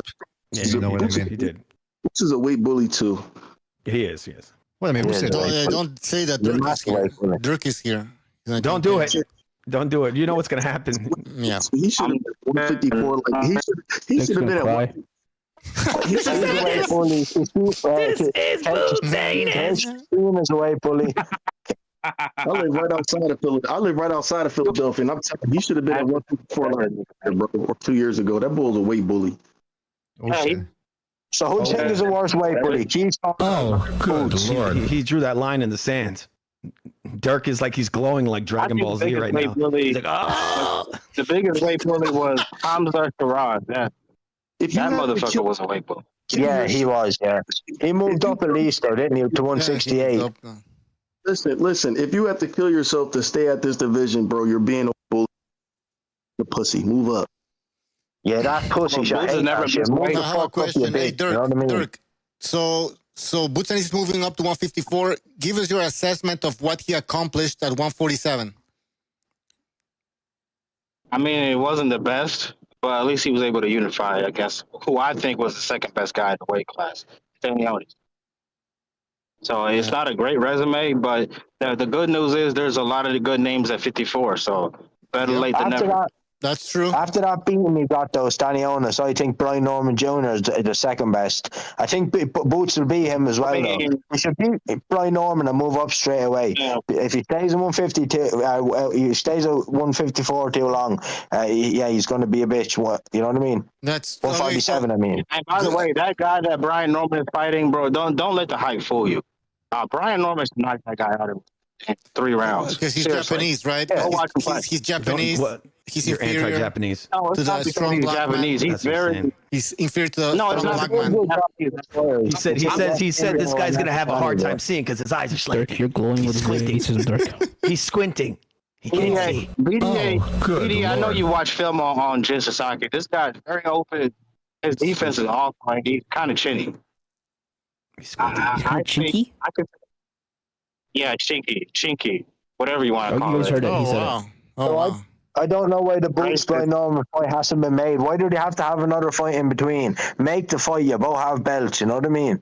Speaker 6: Yeah, you know what I mean. He did.
Speaker 13: This is a weight bully too.
Speaker 6: He is, yes.
Speaker 3: Well, I mean,
Speaker 1: don't say that Dirk is here. Dirk is here.
Speaker 6: Don't do it. Don't do it. You know what's gonna happen.
Speaker 1: Yeah.
Speaker 13: He should have been 154. Like he should have been at 1.
Speaker 12: This is a weight bully.
Speaker 10: This is Boots Ennis.
Speaker 12: Is a weight bully.
Speaker 13: I live right outside of Philadelphia, and I'm telling you, he should have been at 154 bro, or 2 years ago. That bull's a weight bully.
Speaker 12: Okay. So who do you think is the worst weight bully? Good
Speaker 6: Lord. He drew that line in the sand. Dirk is like he's glowing like Dragon Ball Z right now. He's like,
Speaker 4: The biggest weight bully was Hamza Shiraz. That motherfucker was a weight bully.
Speaker 12: Yeah, he was. Yeah, he moved up at least though, didn't he, to 168?
Speaker 13: Listen. If you have to kill yourself to stay at this division, bro, you're being a bully. The pussy. Move up.
Speaker 12: Yeah, that pussy shot.
Speaker 1: I have a question. Hey, Dirk, you know what I mean? Dirk. So Boots Ennis is moving up to 154. Give us your assessment of what he accomplished at 147.
Speaker 4: I mean, it wasn't the best, but at least he was able to unify against who I think was the second best guy in the weight class, Finalizing. So it's not a great resume, but the good news is there's a lot of the good names at 54. So better late than never.
Speaker 1: That's true.
Speaker 12: After that beating he got though, Stanionis, I think Brian Norman Jr. is the second best. I think Boots will beat him as well though. He should beat Brian Norman and move up straight away. Yeah. If he stays at 152, he stays at 154 too long, he's going to be a bitch. You know what I mean?
Speaker 1: That's
Speaker 12: 147. I mean.
Speaker 4: And by the way, that guy that Brian Norman is fighting, bro, don't let the hype fool you. Brian Norman's knocked that guy out in 3 rounds.
Speaker 1: Because he's Japanese, right?
Speaker 4: Yeah,
Speaker 1: he's Japanese. He's
Speaker 6: You're anti-Japanese.
Speaker 4: No, it's not because he's Japanese. He's
Speaker 1: inferior to the
Speaker 4: black
Speaker 6: man. He said this guy's gonna have a hard time seeing because his eyes are slanted.
Speaker 5: You're glowing with squinting.
Speaker 6: He's squinting. He can't see.
Speaker 4: BDA, I know you watch film on Jin Sasaki. This guy's very open. His defense is off. Like, he's kind of chinny.
Speaker 5: He's chinky?
Speaker 4: Yeah, chinky. Whatever you want to call it.
Speaker 5: Heard it. He said it.
Speaker 12: I don't know why the Boots Brian Norman fight hasn't been made. Why do they have to have another fight in between? Make the fight. You both have belts. You know what I mean?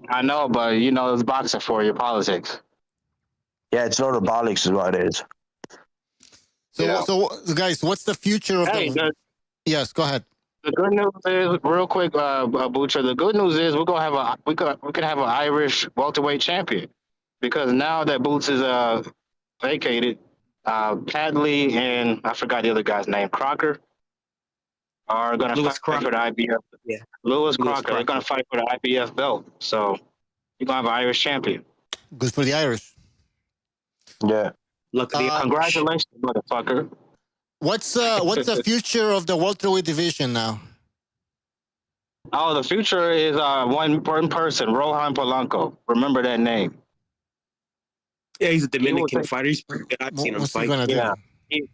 Speaker 4: I know, but you know it's boxing for your politics.
Speaker 12: Yeah, it's not a bollocks is what it is.
Speaker 1: So guys, what's the future of Yes, go ahead.
Speaker 4: The good news is, real quick, Butcher. The good news is we could have an Irish welterweight champion, because now that Boots is vacated, Padley and I forgot the other guy's name, Crocker, are going to fight for the IBF.
Speaker 2: Yeah,
Speaker 4: Lewis Crocker are going to fight for the IBF belt. So you're going to have an Irish champion.
Speaker 1: Good for the Irish.
Speaker 12: Yeah.
Speaker 4: Look, congratulations, motherfucker.
Speaker 1: What's the future of the welterweight division now?
Speaker 4: Oh, the future is one person, Rohan Polanco. Remember that name.
Speaker 2: Yeah, he's a Dominican fighter. I've seen him fight.
Speaker 4: Yeah, he's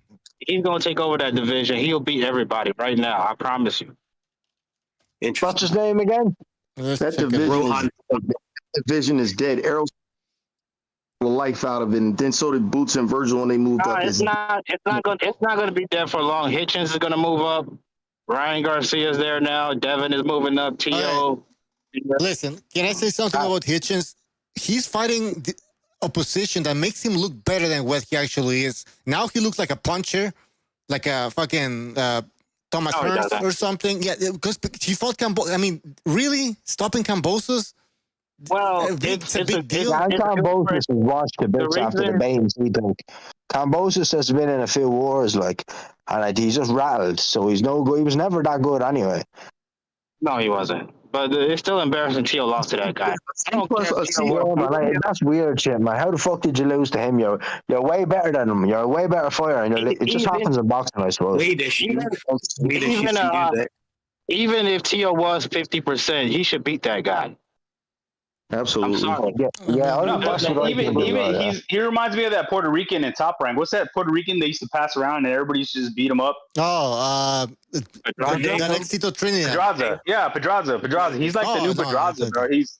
Speaker 4: going to take over that division. He'll beat everybody right now. I promise you.
Speaker 12: What's his name again?
Speaker 13: That division is dead. Errol's the life out of it, and then so did Boots and Virgil when they moved up.
Speaker 4: It's not going to be dead for long. Hitchens is going to move up. Ryan Garcia's there now. Devin is moving up. T.O.
Speaker 1: Listen, can I say something about Hitchens? He's fighting a position that makes him look better than what he actually is. Now he looks like a puncher, like a fucking Thomas Hearns or something. Yeah, because he fought Cambosos. I mean, really? Stopping Cambosos?
Speaker 4: Well,
Speaker 12: it's a big deal. Cambosos was washed to bits after the Baines. Kambosos has been in a few wars, and he's just rattled. So he's no good. He was never that good anyway.
Speaker 14: No, he wasn't. But it's still embarrassing Tio lost to that guy. I don't care.
Speaker 12: That's weird shit, man. How the fuck did you lose to him? You're way better than him. You're a way better fighter. And it just happens in boxing, I suppose.
Speaker 14: Even if Tio was 50%, he should beat that guy.
Speaker 13: Absolutely.
Speaker 14: I'm sorry.
Speaker 8: He reminds me of that Puerto Rican in Top Rank. What's that Puerto Rican they used to pass around and everybody used to just beat him up?
Speaker 1: Éxito Trinidad.
Speaker 8: Pedraza. Yeah, Pedraza. He's like the new Pedraza, bro. He's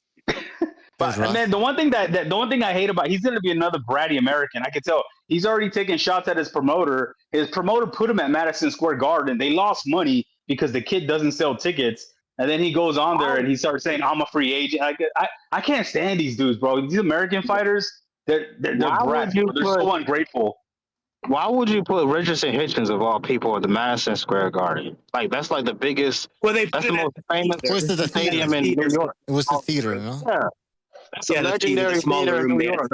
Speaker 8: but and then the one thing I hate about he's gonna be another bratty American. I can tell he's already taking shots at his promoter. His promoter put him at Madison Square Garden. They lost money because the kid doesn't sell tickets. And then he goes on there and he starts saying, "I'm a free agent." I can't stand these dudes, bro. These American fighters, they're brats. They're so ungrateful.
Speaker 14: Why would you put Richardson Hitchens of all people at the Madison Square Garden? That's like the biggest.
Speaker 8: Well,
Speaker 14: that's the most famous stadium in New York.
Speaker 1: It was the theater, you know?
Speaker 14: Yeah, it's a legendary theater in New York.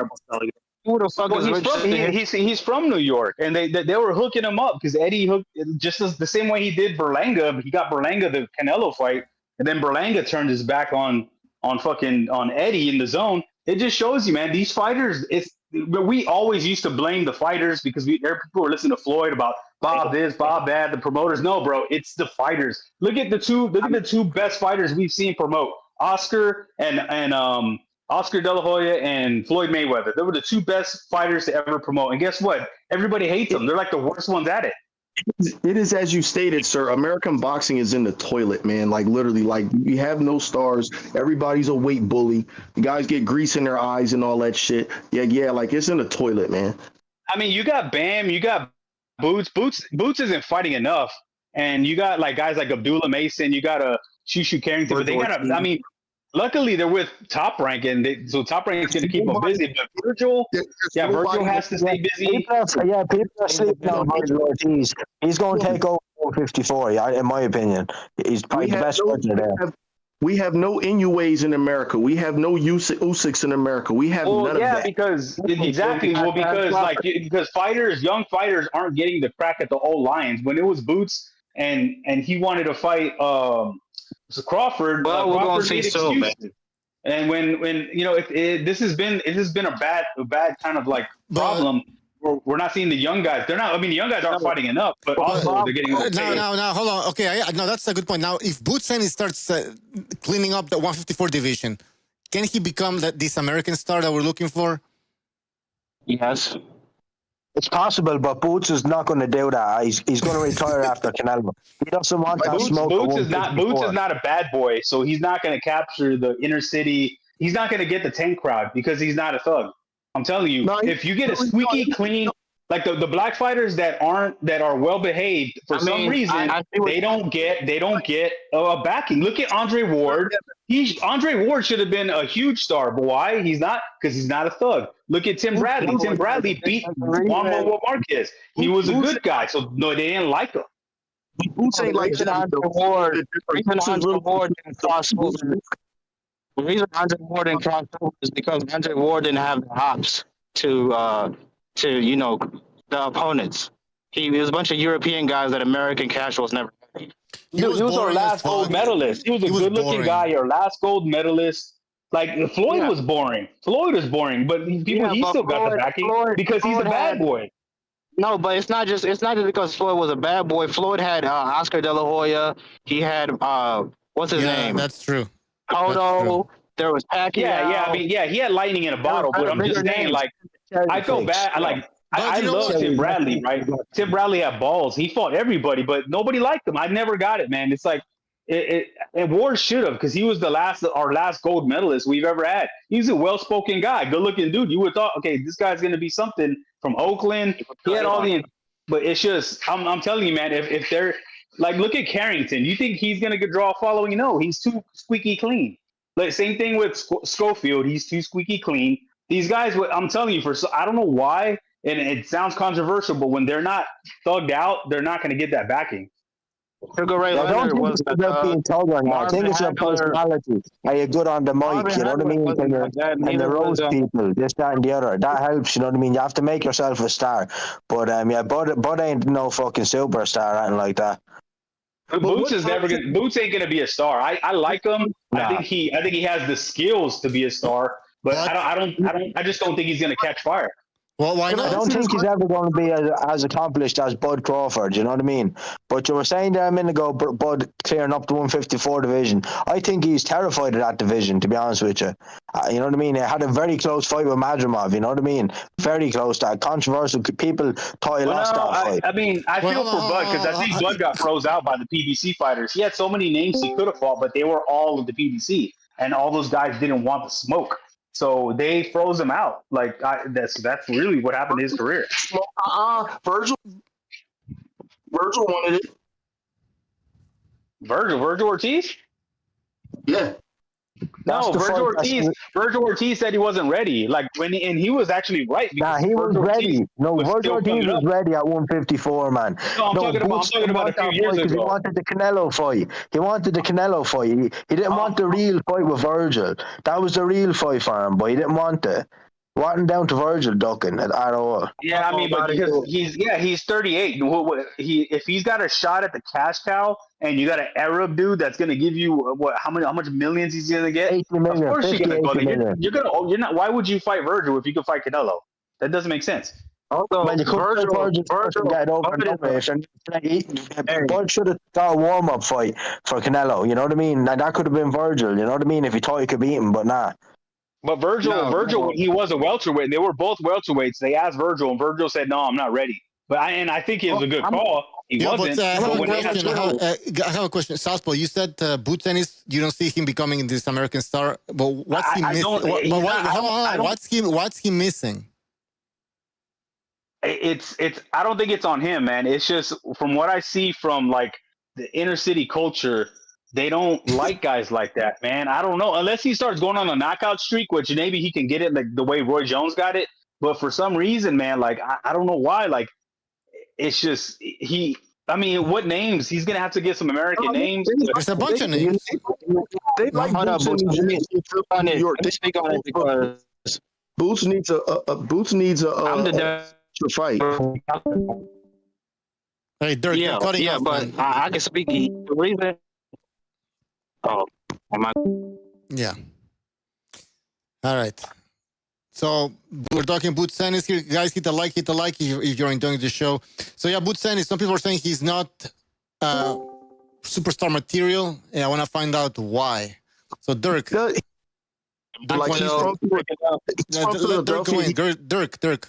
Speaker 14: Who the fuck is Richardson?
Speaker 8: He's from New York, and they were hooking him up because Eddie hooked just the same way he did Berlanga. He got Berlanga the Canelo fight, and then Berlanga turned his back on Eddie in the zone. It just shows you, man. These fighters, we always used to blame the fighters because people were listening to Floyd about Bob this, Bob that, the promoters. No, bro, it's the fighters. Look at the two best fighters we've seen promote: Oscar and Oscar De La Hoya and Floyd Mayweather. They were the two best fighters to ever promote. And guess what? Everybody hates them. They're like the worst ones at it.
Speaker 13: It is as you stated, sir. American boxing is in the toilet, man. Literally, you have no stars. Everybody's a weight bully. The guys get grease in their eyes and all that shit. Yeah. It's in the toilet, man.
Speaker 8: I mean, you got Bam, you got Boots. Boots isn't fighting enough, and you got guys like Abdullah Mason. You got a Shushu Carrington, but they got I mean. Luckily, they're with Top Rank, so Top Rank is going to keep them busy. But Virgil has to stay busy.
Speaker 12: People are sleeping on Virgil Ortiz. He's going to take over 54, in my opinion. He's probably the best fighter there.
Speaker 13: We have no Inoues in America. We have no Usyks in America. We have none of that.
Speaker 8: Because young fighters aren't getting the crack at the old lions. When it was Boots and he wanted to fight Crawford.
Speaker 14: Well, we're going to see so, man.
Speaker 8: And when this has been a bad kind of problem. We're not seeing the young guys. They're not. I mean, the young guys aren't fighting enough, but also they're getting.
Speaker 1: Now, hold on. Okay, no, that's a good point. Now, if Boots and he starts cleaning up the 154 division, can he become this American star that we're looking for?
Speaker 14: Yes.
Speaker 12: It's possible, but Boots is not going to do that. He's going to retire after Canelo. He doesn't want that smoke.
Speaker 8: Boots is not a bad boy, so he's not going to capture the inner city. He's not going to get the tank crowd because he's not a thug. I'm telling you, if you get a squeaky clean, like the black fighters that are well behaved for some reason, they don't get a backing. Look at Andre Ward. Andre Ward should have been a huge star, but why? He's not, because he's not a thug. Look at Tim Bradley. Tim Bradley beat Juan Marquez. He was a good guy, so no, they didn't like him.
Speaker 14: Boots ain't like Andre Ward. Andre Ward didn't cross over. The reason Andre Ward didn't cross over is because Andre Ward didn't have the hops to the opponents. He was a bunch of European guys that American casuals never had.
Speaker 8: He was our last gold medalist. He was a good-looking guy, our last gold medalist. Floyd was boring. Floyd was boring, but he still got the backing because he's a bad boy.
Speaker 14: No, but it's not just because Floyd was a bad boy. Floyd had Oscar De La Hoya. He had what's his name?
Speaker 1: That's true.
Speaker 14: Cotto. There was Pacquiao.
Speaker 8: He had lightning in a bottle, but I'm just saying, I feel bad. I love Tim Bradley, right? Tim Bradley had balls. He fought everybody, but nobody liked him. I never got it, man. It's and Ward should have, because he was our last gold medalist we've ever had. He's a well-spoken guy, good-looking dude. You would have thought, okay, this guy's going to be something from Oakland. He had all but it's just, I'm telling you, man, if they're, look at Carrington. You think he's going to draw a following? No, he's too squeaky clean. Same thing with Schofield. He's too squeaky clean. These guys, I'm telling you, I don't know why, and it sounds controversial, but when they're not thugged out, they're not going to get that backing.
Speaker 14: Sugar Ray Leonard was
Speaker 12: being told right now. I think it's your personality. Are you good on the mic? You know what I mean? And the roast people, this, that, and the other. That helps. You know what I mean? You have to make yourself a star. But yeah, Bud ain't no fucking superstar or anything like that.
Speaker 15: Boots is never gonna. Boots ain't gonna be a star. I like him. Nah. I think he has the skills to be a star. But I just don't think he's gonna catch fire.
Speaker 1: Well, why not?
Speaker 12: I don't think he's ever going to be as accomplished as Bud Crawford, you know what I mean? But you were saying there a minute ago, Bud clearing up the 154 division. I think he's terrified of that division, to be honest with you. You know what I mean? He had a very close fight with Madrimov, you know what I mean? Very close. That controversial. People thought he lost that fight.
Speaker 15: I mean, I feel for Bud because I think Bud got froze out by the PBC fighters. He had so many names he could have fought, but they were all of the PBC, and all those guys didn't want the smoke. So they froze him out. Like that's really what happened to his career.
Speaker 13: Virgil wanted it.
Speaker 15: Virgil Ortiz?
Speaker 13: Yeah.
Speaker 15: No, Virgil Ortiz said he wasn't ready. Like and he was actually right.
Speaker 12: Nah, he was ready. No, Virgil Ortiz was ready at 154, man.
Speaker 15: No, I'm talking about a few years ago.
Speaker 12: He wanted the Canelo fight. He didn't want the real fight with Virgil. That was the real fight for him, but he didn't want it. Wasn't down to Virgil ducking at all.
Speaker 15: Yeah, I mean, but because he's 38. If he's got a shot at the cash cow, and you got an Arab dude that's gonna give you how much millions he's gonna get?
Speaker 12: 80 million.
Speaker 15: Of course you're gonna go. You're not. Why would you fight Virgil if you could fight Canelo? That doesn't make sense.
Speaker 12: Also, Virgil get over. Bud should have got a warm-up fight for Canelo. You know what I mean? And that could have been Virgil. You know what I mean? If he thought he could beat him, but nah.
Speaker 15: But Virgil, he was a welterweight. They were both welterweights. They asked Virgil, and Virgil said, "No, I'm not ready." But I think it was a good call. He wasn't.
Speaker 1: I have a question. Southpaw, you said Boots Ennis, you don't see him becoming this American star. But what's he missing? What's he missing?
Speaker 15: It's. I don't think it's on him, man. It's just from what I see from like the inner city culture. They don't like guys like that, man. I don't know. Unless he starts going on a knockout streak, which maybe he can get it like the way Roy Jones got it. But for some reason, man, like I don't know why. Like it's just I mean, what names? He's gonna have to get some American names.
Speaker 1: There's a bunch of names.
Speaker 13: They like Boots in because Boots needs a fight.
Speaker 1: Hey, Dirk,
Speaker 14: yeah, but I can speak. The reason. Oh,
Speaker 1: yeah. All right. So we're talking Boots Ennis here. Guys, hit the like if you're enjoying the show. So yeah, Boots Ennis, some people are saying he's not superstar material, and I want to find out why. So Dirk. Dirk,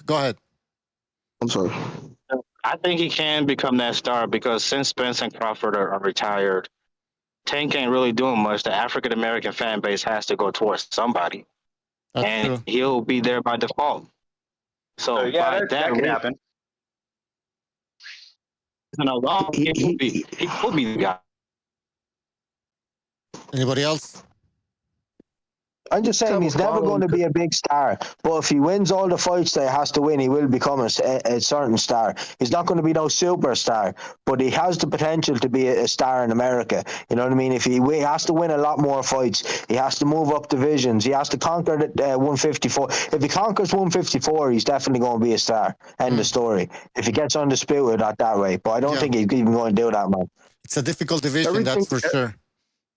Speaker 1: go ahead.
Speaker 13: I'm sorry.
Speaker 14: I think he can become that star because since Spence and Crawford are retired, Tank ain't really doing much. The African-American fan base has to go towards somebody. That's true. He'll be there by default. So
Speaker 15: that could happen.
Speaker 14: He will be the guy.
Speaker 1: Anybody else?
Speaker 12: I'm just saying he's never going to be a big star, but if he wins all the fights that he has to win, he will become a certain star. He's not going to be no superstar, but he has the potential to be a star in America. You know what I mean? If he has to win a lot more fights, he has to move up divisions, he has to conquer the 154. If he conquers 154, he's definitely going to be a star. End of story. If he gets undisputed, not that way, but I don't think he's even going to do that, man.
Speaker 1: It's a difficult division, that's for sure.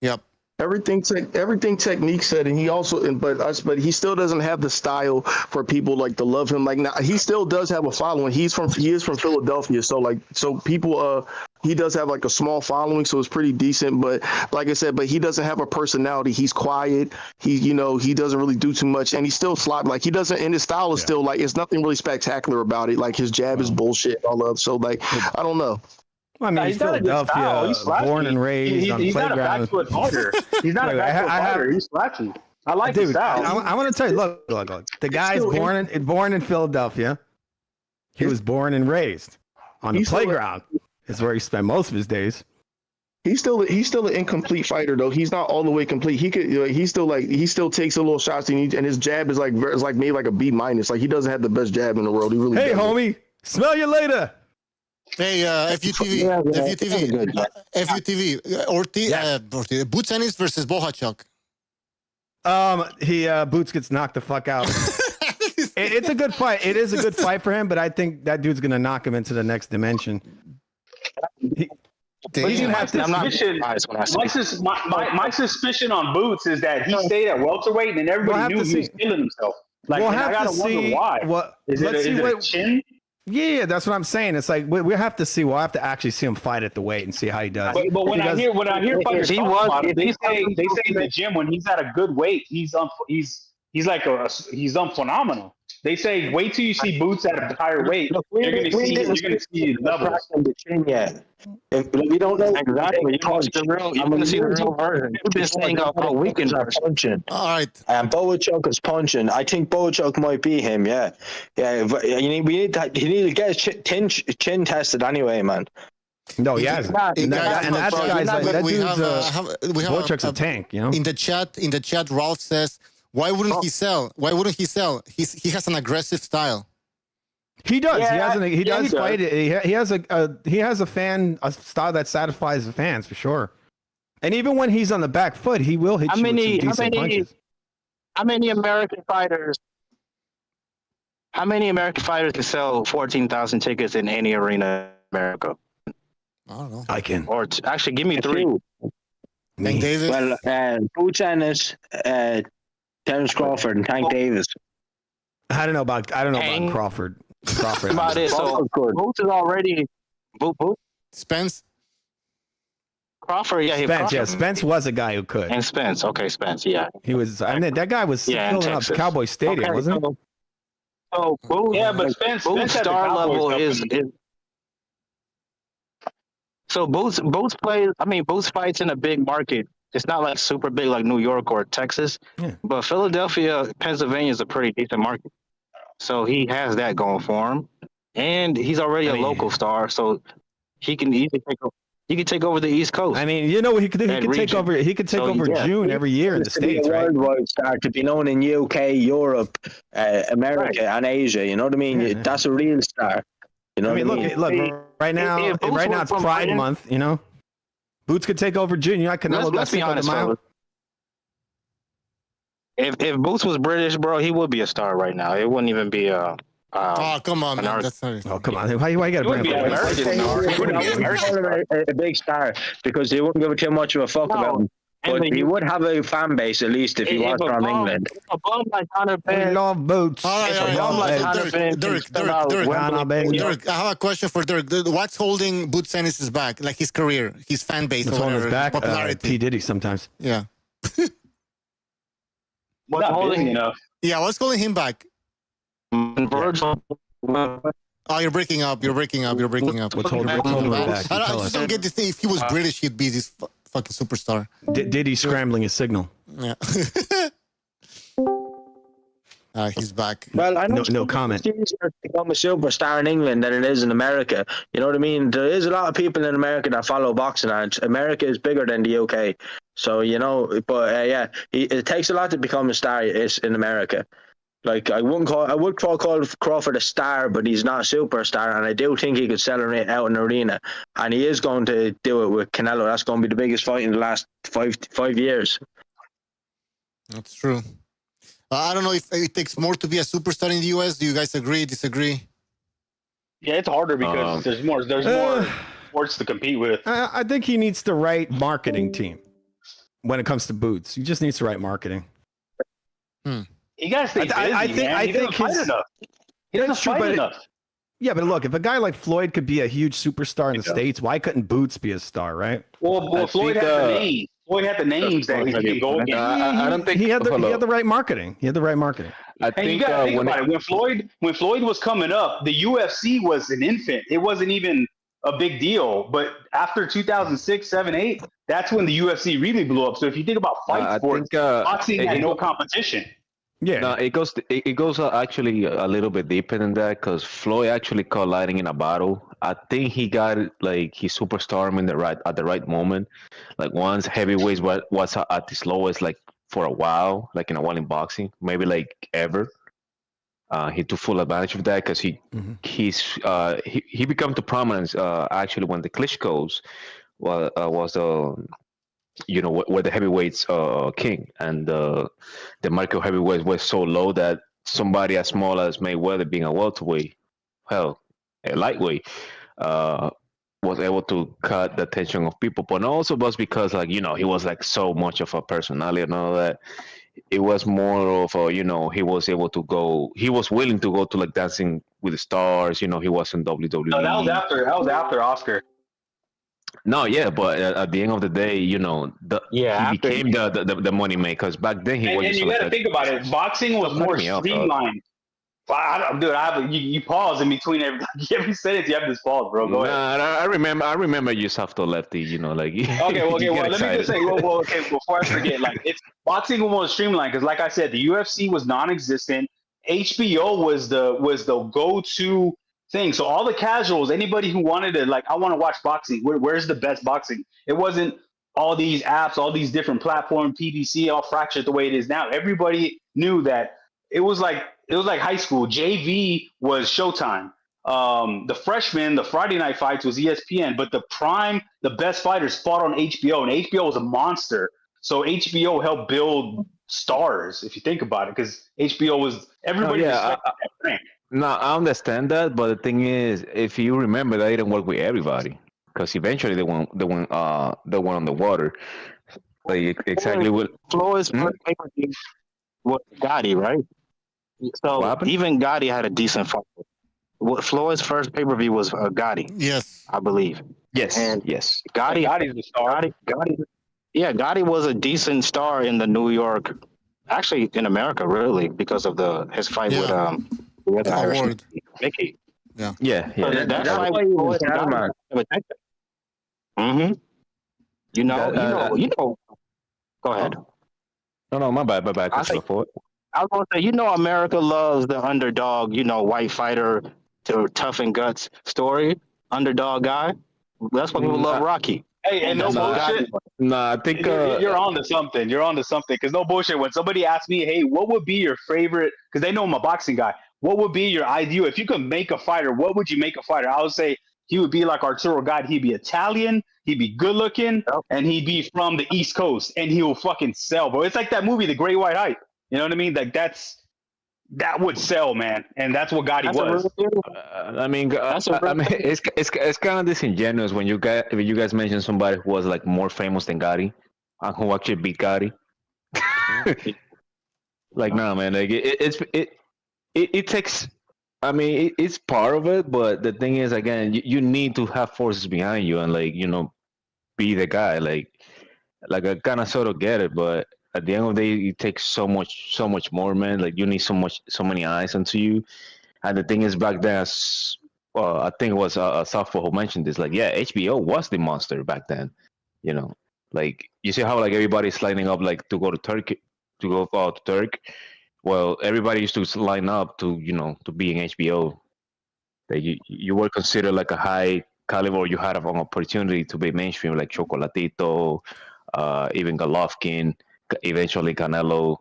Speaker 1: Yep.
Speaker 13: Everything technique said, and he also, but he still doesn't have the style for people like to love him. Like now, he still does have a following. He is from Philadelphia, so people, he does have like a small following, so it's pretty decent. But like I said, but he doesn't have a personality. He's quiet. He doesn't really do too much, and he's still sloppy. Like he doesn't, and his style is still like it's nothing really spectacular about it. Like his jab is bullshit and all of. So like I don't know.
Speaker 6: Well, I mean, he's Philadelphia, born and raised on the playground.
Speaker 15: He's not a backfoot fighter. He's not a backfoot fighter. He's flashy. I like his style.
Speaker 6: I want to tell you, look. The guy's born in Philadelphia. He was born and raised on the playground. Is where he spent most of his days.
Speaker 13: He's still an incomplete fighter though. He's not all the way complete. He still takes a little shots and his jab is like maybe like a B-. Like he doesn't have the best jab in the world. He really.
Speaker 6: Hey, homie, smell you later.
Speaker 1: Hey, FUTV, Boots Ennis versus Bohachuk.
Speaker 6: Boots gets knocked the fuck out. It's a good fight. It is a good fight for him, but I think that dude's gonna knock him into the next dimension.
Speaker 15: My suspicion on Boots is that he stayed at welterweight and everybody knew he was killing himself. Like,
Speaker 6: we'll
Speaker 15: I gotta wonder why. Is it a chin?
Speaker 6: Yeah, that's what I'm saying. It's like we have to see. We'll have to actually see him fight at the weight and see how he does.
Speaker 15: But when I hear fighters talk about it, they say in the gym when he's at a good weight, he's phenomenal. They say wait till you see Boots at a higher weight. You're gonna see levels.
Speaker 12: If we don't know exactly, you're going to see the real version. You've been saying how weekends are punching.
Speaker 1: All right.
Speaker 12: And Bohachuk is punching. I think Bohachuk might be him. Yeah. He need to get his chin tested anyway, man.
Speaker 6: No, he hasn't. Bohachuk's a tank. You know.
Speaker 1: In the chat, Ralph says, "Why wouldn't he sell? Why wouldn't he sell? He has an aggressive style."
Speaker 6: He does. Yeah, he does fight it. He has a style that satisfies the fans for sure. And even when he's on the back foot, he will hit you with some decent punches.
Speaker 14: How many American fighters can sell 14,000 tickets in any arena in America?
Speaker 1: I don't know.
Speaker 6: I can.
Speaker 14: Or actually, give me 3.
Speaker 1: Tank Davis.
Speaker 12: Well, Boots Ennis, Terence Crawford, and Tank Davis.
Speaker 6: I don't know about Crawford.
Speaker 14: About it. So Boots is already
Speaker 1: Spence.
Speaker 14: Crawford, yeah,
Speaker 6: Spence, Spence was a guy who could.
Speaker 14: And Spence, yeah.
Speaker 6: He was. I mean, that guy was filling up Cowboy Stadium, wasn't he?
Speaker 14: So Boots,
Speaker 15: but Spence
Speaker 14: star level is. So Boots plays. I mean, Boots fights in a big market. It's not like super big like New York or Texas, but Philadelphia, Pennsylvania is a pretty decent market. So he has that going for him, and he's already a local star, so he can easily take over the East Coast.
Speaker 6: I mean, you know what he could do? He could take over June every year in the States, right?
Speaker 12: Worldwide star to be known in UK, Europe, America, and Asia. You know what I mean? That's a real star. You know what I mean?
Speaker 6: Look. Right now it's Pride Month. You know, Boots could take over June. You know, Canelo.
Speaker 14: Let's be honest, fellas. If Boots was British, bro, he would be a star right now. It wouldn't even be a.
Speaker 1: Oh, come on, man.
Speaker 6: Come on. Why you got to bring
Speaker 12: up a big star because they wouldn't give too much of a fuck about him. But he would have a fan base at least if he was from England.
Speaker 14: A bum like Hunter Ben.
Speaker 6: Love Boots.
Speaker 1: Dirk, I have a question for Dirk. What's holding Boots Ennis back? Like his career, his fan base,
Speaker 6: what's holding his back? Popularity. P. Diddy sometimes.
Speaker 1: Yeah.
Speaker 15: What's holding enough?
Speaker 1: Yeah, what's holding him back? Oh, you're breaking up.
Speaker 6: What's holding him back?
Speaker 1: I just don't get this thing. If he was British, he'd be this fucking superstar.
Speaker 6: Diddy scrambling his signal.
Speaker 1: Yeah. He's back.
Speaker 12: Well, I know
Speaker 6: no comment.
Speaker 12: It's easier to become a superstar in England than it is in America. You know what I mean? There is a lot of people in America that follow boxing, and America is bigger than the UK. So, you know, but it takes a lot to become a star in America. Like, I would call Crawford a star, but he's not a superstar, and I do think he could sell it out in an arena. And he is going to do it with Canelo. That's going to be the biggest fight in the last five years.
Speaker 1: That's true. I don't know if it takes more to be a superstar in the US. Do you guys agree, disagree?
Speaker 15: Yeah, it's harder because there's more sports to compete with.
Speaker 6: I think he needs the right marketing team when it comes to Boots. He just needs the right marketing.
Speaker 15: He got to stay busy, man. He doesn't fight enough. He doesn't fight enough.
Speaker 6: Yeah, but look, if a guy like Floyd could be a huge superstar in the States, why couldn't Boots be a star, right?
Speaker 15: Well, Floyd had the names. Floyd had the names that he could go against.
Speaker 6: I don't think he had the right marketing. He had the right marketing.
Speaker 15: I think you got to think about it. When Floyd was coming up, the UFC was an infant. It wasn't even a big deal. But after 2006, 7, 8, that's when the UFC really blew up. So if you think about fight sports, boxing had no competition.
Speaker 6: Yeah,
Speaker 16: no, it goes actually a little bit deeper than that because Floyd actually caught lightning in a bottle. I think he got like his superstardom at the right moment. Like once heavyweight was at its lowest, like for a while, like in boxing, maybe like ever. He took full advantage of that because he became to prominence actually when the Klitschko's was were the heavyweights king, and the market of heavyweights was so low that somebody as small as Mayweather, being a welterweight, hell, a lightweight, was able to cut the attention of people. But also was because he was like so much of a personality and all that. It was more of a, he was able to go. He was willing to go to like Dancing with the Stars. He was in WWE.
Speaker 15: No, that was after Oscar.
Speaker 16: No, yeah, but at the end of the day, he became the money maker. Because back then he was.
Speaker 15: And you got to think about it. Boxing was more streamlined. You pause in between every sentence. You have this pause, bro. Go ahead.
Speaker 16: I remember you soft to lefty. Like.
Speaker 15: Okay. Well, let me just say. Okay. Before I forget, boxing was more streamlined because, like I said, the UFC was non-existent. HBO was the go-to thing. So all the casuals, anybody who wanted to I want to watch boxing. Where's the best boxing? It wasn't all these apps, all these different platforms, PBC, all fractured the way it is now. Everybody knew that it was like high school. JV was Showtime. The freshmen, the Friday night fights was ESPN, but the best fighters fought on HBO, and HBO was a monster. So HBO helped build stars, if you think about it, because HBO was everybody. That thing.
Speaker 16: No, I understand that, but the thing is, if you remember, they didn't work with everybody because eventually they went on the water. Like exactly what
Speaker 14: Floyd's first pay-per-view was Gotti, right? So even Gotti had a decent fight. Floyd's first pay-per-view was Gotti.
Speaker 1: Yes,
Speaker 14: I believe.
Speaker 16: Yes,
Speaker 14: yes. Gotti's the star. Gotti was a decent star in the New York, actually in America, really, because of his fight with the Irish Mickey.
Speaker 16: Yeah.
Speaker 14: So that's why we always have attention. Mm-hmm. You know. Go ahead.
Speaker 16: No, my bad. I was
Speaker 14: going to say, America loves the underdog, white fighter, tough and guts story, underdog guy. That's why people love Rocky.
Speaker 15: Hey, and no bullshit.
Speaker 16: Nah, I think
Speaker 15: you're on to something. You're on to something. Because no bullshit. When somebody asks me, hey, what would be your favorite? Because they know I'm a boxing guy. What would be your ideal? If you could make a fighter, what would you make a fighter? I would say he would be like Arturo Gatti. He'd be Italian. He'd be good looking. And he'd be from the East Coast. And he will fucking sell, bro. It's like that movie, The Great White Hype. You know what I mean? That would sell, man, and that's what Gotti was.
Speaker 16: It's kind of disingenuous when you guys mention somebody who was like more famous than Gotti, and who actually beat Gotti. No, man, it takes. I mean, it's part of it, but the thing is, again, you need to have forces behind you and be the guy. I kind of sort of get it, but at the end of the day, it takes so much more, man. You need so many eyes onto you. And the thing is, back then, I think it was Softball who mentioned this. HBO was the monster back then. You see how everybody's lining up to go to Turkey, to Turkey. Well, everybody used to line up to be in HBO. You were considered a high caliber. You had an opportunity to be mainstream, like Chocolatito, even Golovkin. Eventually Canelo,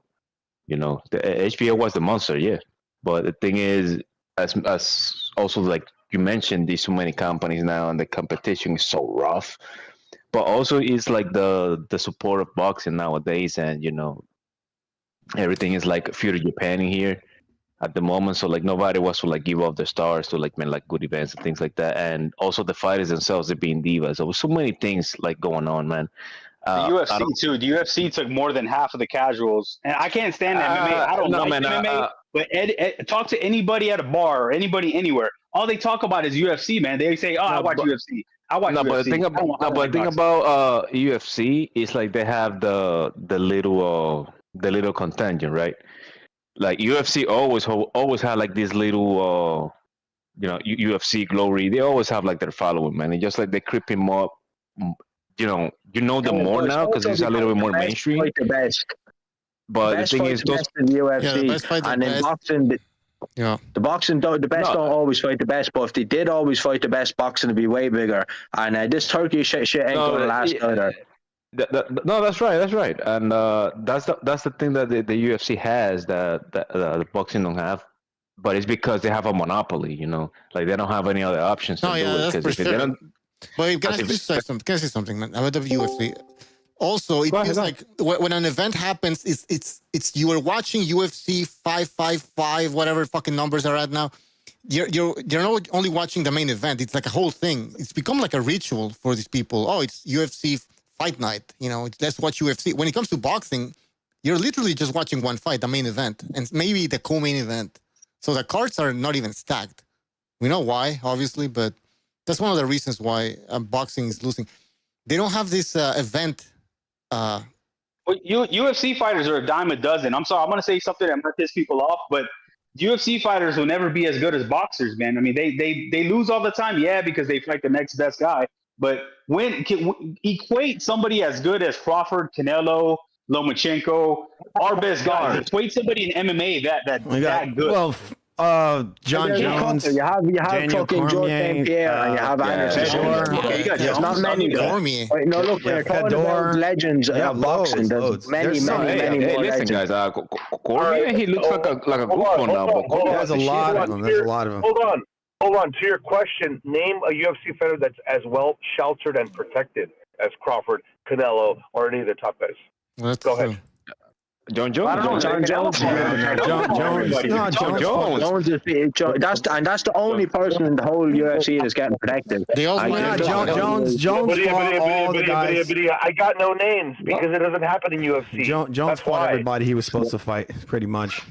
Speaker 16: the HBO was the monster, yeah. But the thing is, as also you mentioned, there's so many companies now, and the competition is so rough. But also, it's the support of boxing nowadays, and everything is Fury Japan in here at the moment. So nobody wants to give up their stars to good events and things like that. And also the fighters themselves are being divas. There was so many things going on, man.
Speaker 15: The UFC too. The UFC took more than half of the casuals, and I can't stand MMA. I don't like MMA. But talk to anybody at a bar or anybody anywhere. All they talk about is UFC, man. They say, "Oh, I watch UFC. I watch UFC."
Speaker 16: But the thing about UFC is they have the little contingent, right? UFC always had this little UFC glory. They always have their following, man. And just they creep him up. Them more now because it's a little bit more mainstream. But the thing is,
Speaker 14: the best in the UFC, and in boxing, the best don't always fight the best. But if they did always fight the best, boxing would be way bigger. And this Turkey shit ain't going to last either.
Speaker 16: No, that's right, and that's the thing that the UFC has that the boxing don't have. but it's because they have a monopoly. Like they don't have any other options to do it.
Speaker 1: That's for sure. But can I say something, man? About the UFC. Also, it feels like when an event happens, it's you are watching UFC 555, whatever fucking numbers are at now. You're not only watching the main event. It's like a whole thing. It's become like a ritual for these people. Oh, it's UFC fight night. Let's watch UFC. When it comes to boxing, you're literally just watching one fight, the main event, and maybe the co-main event. So the cards are not even stacked. We know why, obviously, but that's one of the reasons why boxing is losing. They don't have this event.
Speaker 15: UFC fighters are a dime a dozen. I'm sorry, I'm going to say something that might piss people off, but UFC fighters will never be as good as boxers, man. I mean, they lose all the time, because they fight the next best guy. But equate somebody as good as Crawford, Canelo, Lomachenko, our best guys. Equate somebody in MMA that good.
Speaker 6: Well, John Jones.
Speaker 12: You have fucking George St. Pierre, and you have Anderson. There's not many. Wait, no, look, we're talking about legends of boxing. There's many more legends.
Speaker 16: Listen, guys, Cormier, he looks like a goofball now, but
Speaker 6: there's a lot of them. There's a lot of them.
Speaker 7: Hold on. To your question, name a UFC fighter that's as well sheltered and protected as Crawford, Canelo, or any of the top guys. Go ahead.
Speaker 16: John Jones.
Speaker 12: I don't know. John Jones. That's the only person in the whole UFC that's getting protected.
Speaker 6: Jones fought all the guys.
Speaker 7: I got no names because it doesn't happen in UFC.
Speaker 6: Jones fought everybody he was supposed to fight, pretty much.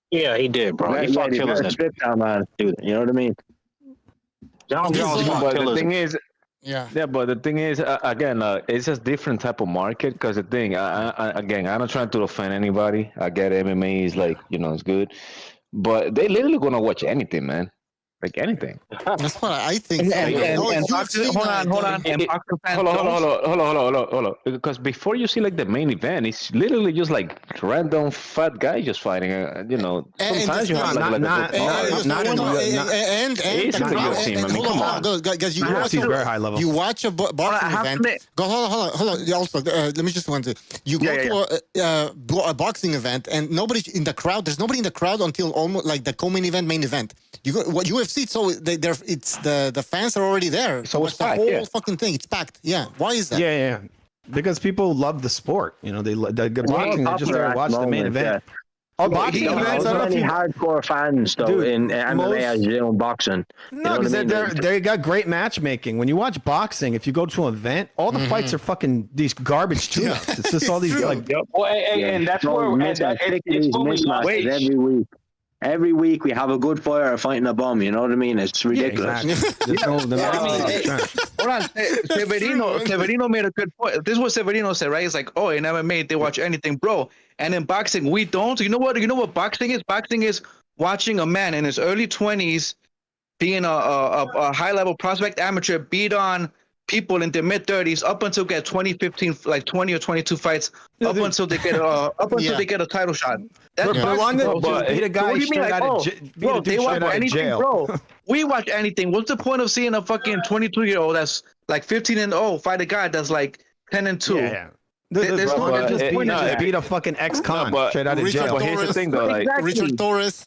Speaker 12: Yeah, he did, bro. He fought killers. Man, dude, you know what I mean?
Speaker 16: John Jones fought killers. The thing is, but the thing is, again, it's a different type of market because the thing, I'm not trying to offend anybody. I get MMA is like, it's good, but they literally gonna watch anything, man. Like anything.
Speaker 1: That's what I think.
Speaker 16: Hold on. Because before you see like the main event, it's literally just like random fat guy just fighting. Sometimes you have like
Speaker 1: guys, you watch a boxing event. Hold on. Also, let me just want to. You go to a boxing event, and nobody in the crowd. There's nobody in the crowd until almost like the co-main event, main event. You go what UFC. So it's the fans are already there.
Speaker 16: So it's
Speaker 1: the whole fucking thing. It's packed. Yeah. Why is that?
Speaker 6: Yeah. Because people love the sport. They boxing. They just watch the main event.
Speaker 12: Boxing events. I don't know if you hardcore fans though in MMA as you do in boxing.
Speaker 6: No, because they got great matchmaking. When you watch boxing, if you go to an event, all the fights are fucking these garbage tune-ups. It's just all these like.
Speaker 15: And that's where
Speaker 12: every week. Every week we have a good fighter fighting a bum. You know what I mean? It's ridiculous.
Speaker 14: Hold on, Severino made a good point. This is what Severino said, right? It's like, oh, in MMA they watch anything, bro, and in boxing we don't. You know what boxing is? Boxing is watching a man in his early 20s being a high level prospect amateur beat on people in their mid 30s up until get 15, like 20 or 22 fights up until they get they get a title shot. That's
Speaker 6: beat a guy straight out of
Speaker 14: jail. They watch anything, bro. We watch anything. What's the point of seeing a fucking 22-year-old that's like 15-0 fight a guy that's like 10-2?
Speaker 6: Yeah. There's no point to beat a fucking ex-con straight out of jail.
Speaker 16: But here's the thing, though, like
Speaker 1: Richard Torres.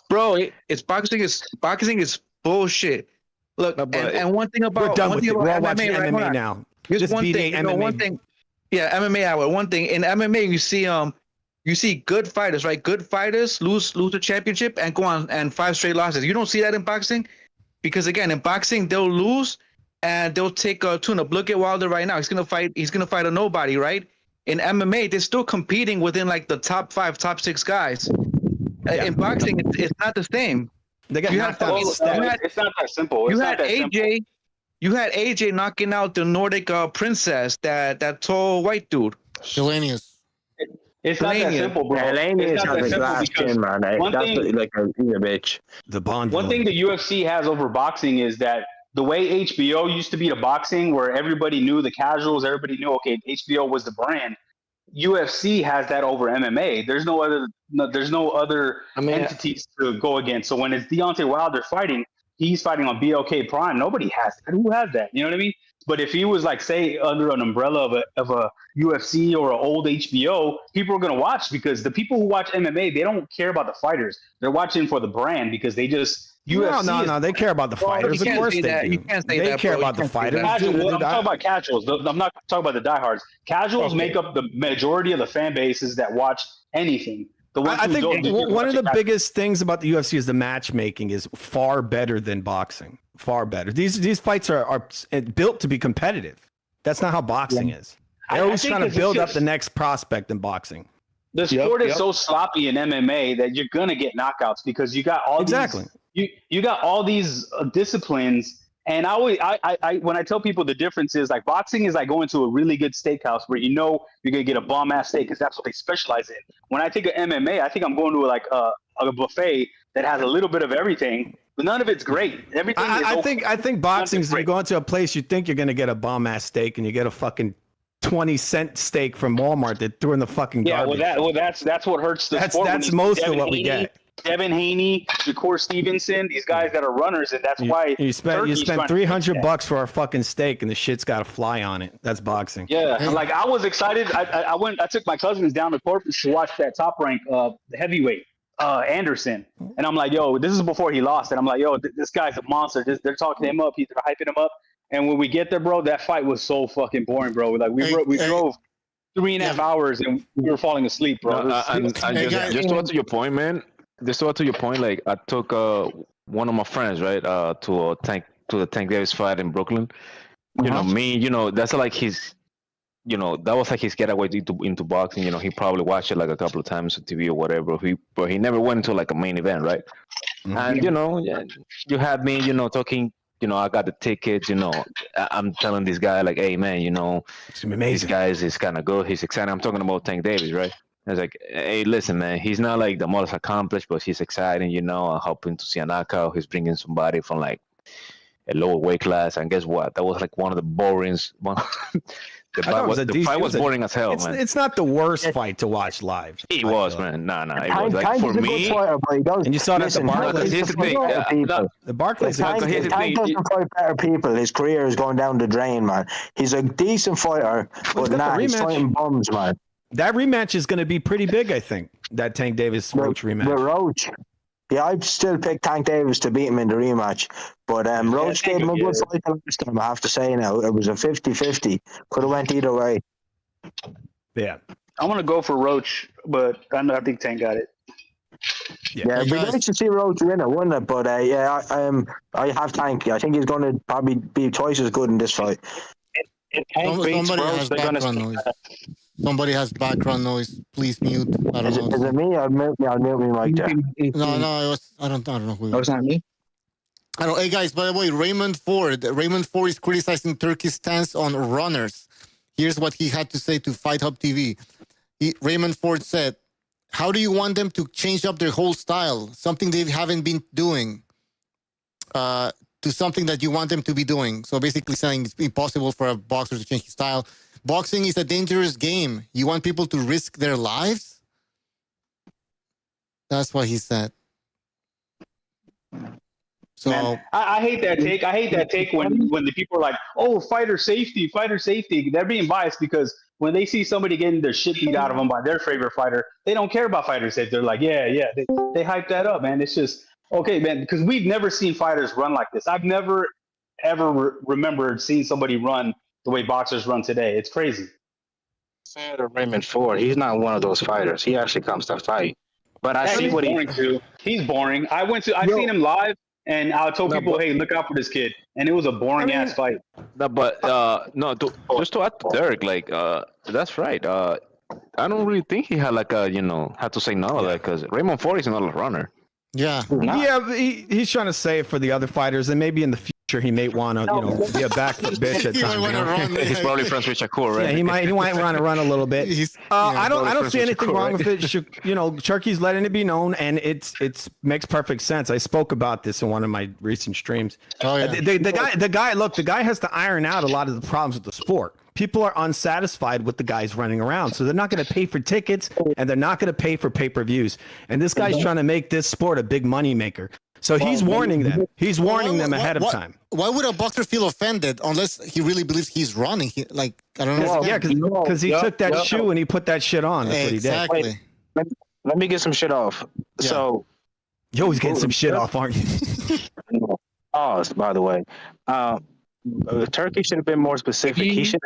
Speaker 14: Bro, it's boxing is bullshit. Look, and one thing about
Speaker 6: MMA now.
Speaker 14: Just one thing, one thing. Yeah, MMA hour. One thing in MMA, you see good fighters, right? Good fighters lose the championship and go on and 5 straight losses. You don't see that in boxing, because again, in boxing they'll lose and they'll take a tune-up. Look at Wilder right now. He's gonna fight a nobody, right? In MMA, they're still competing within like the top 5, top 6 guys. Yeah. In boxing, it's not the same.
Speaker 6: They got knocked out.
Speaker 15: It's not that simple.
Speaker 14: You had AJ knocking out the Nordic princess, that tall white dude.
Speaker 1: Hellenius.
Speaker 15: It's not that simple, bro.
Speaker 12: Hellenius has a glass chin, man. That's like a bitch.
Speaker 6: The Bond.
Speaker 15: One thing the UFC has over boxing is that the way HBO used to be to boxing, where everybody knew the casuals, everybody knew, okay, HBO was the brand. UFC has that over MMA. There's no other entities to go against. So when it's Deontay Wilder fighting, he's fighting on BLK Prime. Nobody has that. Who has that? You know what I mean?
Speaker 8: But if he was like, say, under an umbrella of a UFC or an old HBO, people are going to watch, because the people who watch MMA, they don't care about the fighters. They're watching for the brand, because they just UFC.
Speaker 6: No, they care about the fighters. Of course they do.
Speaker 14: You can't say
Speaker 6: they
Speaker 14: that,
Speaker 6: care
Speaker 14: bro.
Speaker 6: about the fighters.
Speaker 8: I'm talking about casuals. I'm not talking about the diehards. Casuals make up the majority of the fan bases that watch anything.
Speaker 6: I think one of the biggest things about the UFC is the matchmaking is far better than boxing. Far better. These fights are built to be competitive. That's not how boxing is. They're always trying to build up the next prospect in boxing.
Speaker 8: The sport is so sloppy in MMA that you're gonna get knockouts, because you got all you got all these disciplines. And I when I tell people the difference is, like, boxing is like going to a really good steakhouse where you're gonna get a bomb ass steak, because that's what they specialize in. When I think of MMA, I think I'm going to like a buffet that has a little bit of everything, but none of it's great. Everything. I
Speaker 6: think boxing is, you go into a place, you think you're gonna get a bomb ass steak, and you get a fucking 20-cent steak from Walmart that threw in the fucking garbage.
Speaker 8: That's what hurts the sport.
Speaker 6: That's most of what we get.
Speaker 8: Devin Haney, Shakur Stevenson, these guys that are runners, and that's why
Speaker 6: you spent $300 for our fucking steak, and the shit's got a fly on it. That's boxing.
Speaker 8: Yeah, like, I was excited. I took my cousins down to Corpus to watch that Top Rank heavyweight Anderson, and I'm like, yo, this is before he lost, and I'm like, yo, this guy's a monster. They're talking him up, they're hyping him up, and when we get there, bro, that fight was so fucking boring, bro. Like, we drove 3.5 hours, and we were falling asleep, bro.
Speaker 16: Just to add to your point, man. Just to your point, like, I took one of my friends, right, to the Tank Davis fight in Brooklyn. That's like his, that was like his getaway into boxing. He probably watched it like a couple of times on TV or whatever. But he never went into like a main event, right? And you had me, talking. I got the tickets. I'm telling this guy, like, hey man,
Speaker 6: it's amazing.
Speaker 16: This guy is kind of good. He's excited. I'm talking about Tank Davis, right? I was like, hey, listen, man, he's not like the most accomplished, but he's exciting, I'm hoping to see a knockout. He's bringing somebody from like a lower weight class. And guess what? That was like one of the borings. The fight was boring as hell, man.
Speaker 6: It's not the worst fight to watch live.
Speaker 16: It was, man. No. It was like, for me.
Speaker 6: And you saw that the Barclays.
Speaker 16: Here's the thing.
Speaker 12: The Barclays. Tank doesn't fight better people. His career is going down the drain, man. He's a decent fighter, but he's fighting bums, man.
Speaker 6: That rematch is going to be pretty big, I think. That Tank Davis Roach rematch.
Speaker 12: The Roach. Yeah, I'd still pick Tank Davis to beat him in the rematch. But Roach gave him a good fight last time, I have to say now. It was a 50-50. Could have went either way.
Speaker 6: Yeah.
Speaker 8: I'm going to go for Roach, but I think Tank got it.
Speaker 12: Yeah, it'd be nice to see Roach win it, wouldn't it? But I have Tank. I think he's going to probably be twice as good in this fight.
Speaker 1: Somebody has background noise. Please mute. I don't know.
Speaker 12: Is it me? I'll mute me mic there.
Speaker 1: No, I don't know who.
Speaker 14: Oh, it's not me.
Speaker 1: I don't. Hey guys, by the way, Raymond Ford is criticizing Turkey's stance on runners. Here's what he had to say to Fight Hub TV. Raymond Ford said, "How do you want them to change up their whole style? Something they haven't been doing, to something that you want them to be doing." So basically saying it's impossible for a boxer to change his style. Boxing is a dangerous game. You want people to risk their lives? That's what he said. So
Speaker 8: man, I hate that take. I hate that take when the people are like, "Oh, fighter safety." They're being biased because when they see somebody getting their shit beat out of them by their favorite fighter, they don't care about fighter safety. They're like, yeah. They hype that up, man. It's just okay, man, because we've never seen fighters run like this. I've never ever remembered seeing somebody run the way boxers run today. It's crazy.
Speaker 14: Senator Raymond Ford, he's not one of those fighters. He actually comes to fight. But I see what
Speaker 8: he's boring. I've seen him live, and I told people, hey, look out for this kid. And it was a boring ass fight.
Speaker 16: Just to add to Derek, like, that's right. I don't really think he had like had to say no to that, because Raymond Ford is not a runner.
Speaker 1: Yeah.
Speaker 6: Yeah, he's trying to say it for the other fighters, and maybe in the future he may want to, be a back foot bitch at times.
Speaker 16: He's probably friends with Shakur, right?
Speaker 6: Yeah, he might want to run a little bit. I don't see anything wrong with it. Turkey's letting it be known, and it's makes perfect sense. I spoke about this in one of my recent streams.
Speaker 1: Oh yeah.
Speaker 6: The guy has to iron out a lot of the problems with the sport. People are unsatisfied with the guys running around, so they're not going to pay for tickets, and they're not going to pay for pay-per-views. And this guy's trying to make this sport a big money maker. So he's warning them. He's warning them ahead of time.
Speaker 1: Why would a boxer feel offended unless he really believes he's running? I don't know.
Speaker 6: Yeah, because he took that shoe and he put that shit on. That's
Speaker 1: exactly.
Speaker 14: What he did. Let me get some shit off. Yeah. So,
Speaker 6: you're always getting some shit off, aren't you?
Speaker 14: Pause, by the way. Turkey should have been more specific. He should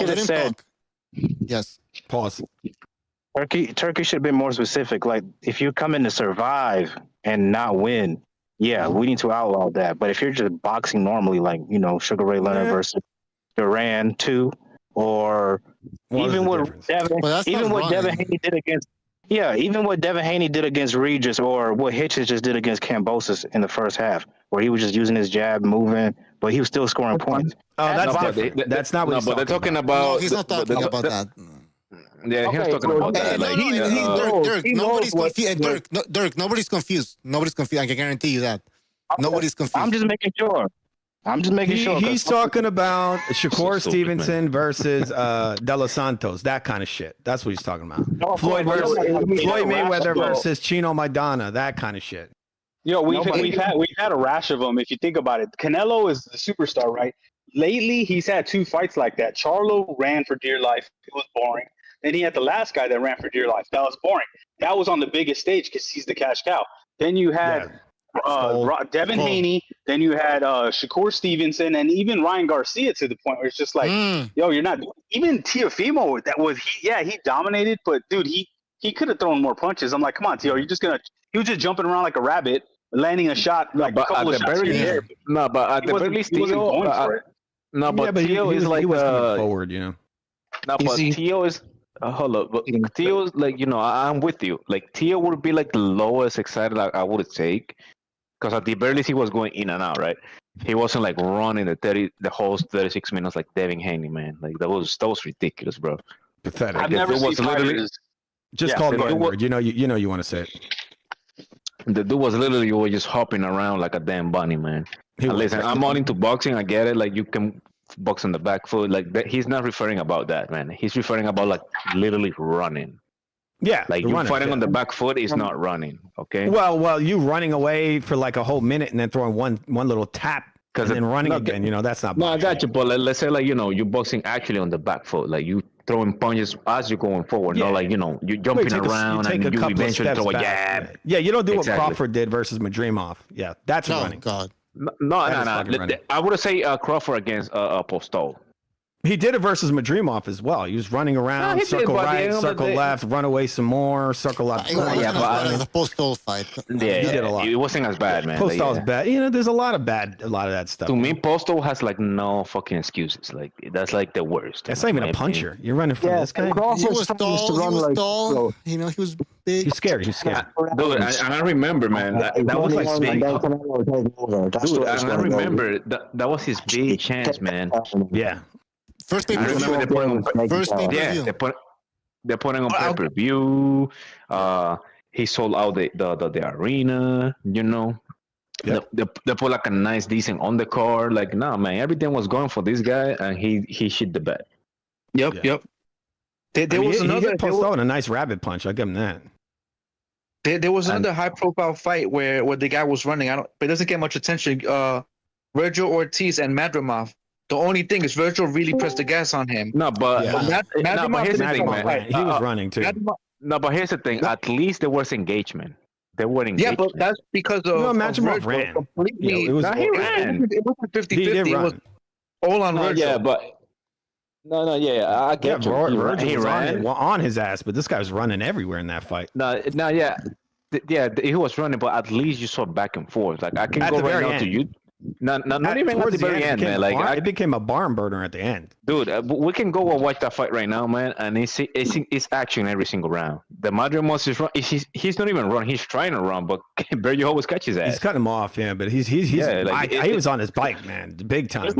Speaker 14: have said.
Speaker 1: Yes.
Speaker 6: Pause.
Speaker 14: Turkey should have been more specific. Like, if you come in to survive and not win, we need to outlaw that. But if you're just boxing normally, like, Sugar Ray Leonard versus Duran 2, or even what Devin Haney did against even what Devin Haney did against Regis, or what Hitchens just did against Kambosos in the first half, where he was just using his jab, moving, but he was still scoring points.
Speaker 6: Oh, that's different. That's not what
Speaker 16: they're talking about.
Speaker 1: No, he's not talking about that.
Speaker 16: Yeah, he's talking about that.
Speaker 1: Dirk, nobody's confused. Nobody's confused. I can guarantee you that. Nobody's confused.
Speaker 14: I'm just making sure.
Speaker 6: He's talking about Shakur Stevenson versus De Los Santos, that kind of shit. That's what he's talking about. Floyd Mayweather versus Chino Maidana, that kind of shit.
Speaker 15: We've had a rash of them. If you think about it, Canelo is the superstar, right? Lately, he's had 2 fights like that. Charlo ran for dear life. It was boring. Then he had the last guy that ran for dear life. That was boring. That was on the biggest stage because he's the cash cow. Then you had Devin Haney. Then you had Shakur Stevenson, and even Ryan Garcia, to the point where it's just like, you're not. Even Teofimo, he dominated, but dude, he could have thrown more punches. I'm like, come on, Teo, he was just jumping around like a rabbit, landing a shot like a couple of shots in the air.
Speaker 16: No, but at the very least, Teo. Teo is like
Speaker 6: he was coming forward,
Speaker 16: No, but Teo is. Hold up, but Teo's like, I'm with you. Like, Teo would be like the lowest excited I would take, because at the very least he was going in and out, right? He wasn't like running the whole 36 minutes like Devin Haney, man. Like that was ridiculous, bro.
Speaker 6: Pathetic.
Speaker 15: I've never seen fighters.
Speaker 6: Just call the word. You want to say it.
Speaker 16: The dude was literally just hopping around like a damn bunny, man. Listen, I'm all into boxing. I get it. Like, you can box on the back foot, like that. He's not referring about that, man. He's referring about like literally running.
Speaker 6: Yeah,
Speaker 16: like you fighting on the back foot is not running. Okay.
Speaker 6: Well, you running away for like a whole minute and then throwing one little tap and then running again. That's not.
Speaker 16: No, I got you. But let's say like you're boxing actually on the back foot, like you throwing punches as you're going forward. Not like you're jumping around and you eventually throw a jab.
Speaker 6: Yeah, you don't do what Crawford did versus Madrimov. Yeah, that's running.
Speaker 1: God.
Speaker 16: No. I would say Crawford against Postol.
Speaker 6: He did it versus Madrimov as well. He was running around, circle right, circle left, run away some more, circle left.
Speaker 1: It wasn't as bad as the Postol fight.
Speaker 16: Yeah,
Speaker 6: he did a lot.
Speaker 16: It wasn't as bad, man.
Speaker 6: Postol's bad. There's a lot of that stuff.
Speaker 16: To me, Postol has like no fucking excuses. Like that's like the worst.
Speaker 6: That's not even a puncher. You're running from this guy.
Speaker 1: He was tall. He was big.
Speaker 6: He's scary.
Speaker 16: Dude, and I remember, man, that was like big. Dude, and I remember that was his big chance, man.
Speaker 6: Yeah.
Speaker 1: First pay-per-view.
Speaker 16: They put him on pay-per-view. He sold out the arena. Yep. They put like a nice, decent undercard. Like, nah, man, everything was going for this guy, and he shit the bed.
Speaker 14: Yep.
Speaker 6: There was another. He posted out a nice rabbit punch. I'll give him that.
Speaker 17: There was another high-profile fight where the guy was running. But it doesn't get much attention. Virgil Ortiz and Madrimov. The only thing is Virgil really pressed the gas on him.
Speaker 16: No, but here's the thing, man.
Speaker 6: He was running too.
Speaker 16: No, but here's the thing. At least there was engagement. They were engaged.
Speaker 17: Yeah, but that's because of
Speaker 6: Madrimov ran.
Speaker 17: Completely.
Speaker 16: He ran.
Speaker 17: It wasn't 50-50. It was all on Virgil.
Speaker 16: Yeah, but I get you.
Speaker 6: He ran on his ass, but this guy was running everywhere in that fight.
Speaker 16: He was running, but at least you saw back and forth. Like I can go right now to you. Not even at the very end, man. Like
Speaker 6: it became a barn burner at the end.
Speaker 16: Dude, we can go and watch that fight right now, man. And it's action every single round. The Madrimov is run. He's not even running. He's trying to run, but Berger always catches his ass.
Speaker 6: He's cutting him off, yeah. But he was on his bike, man, big time.
Speaker 16: There's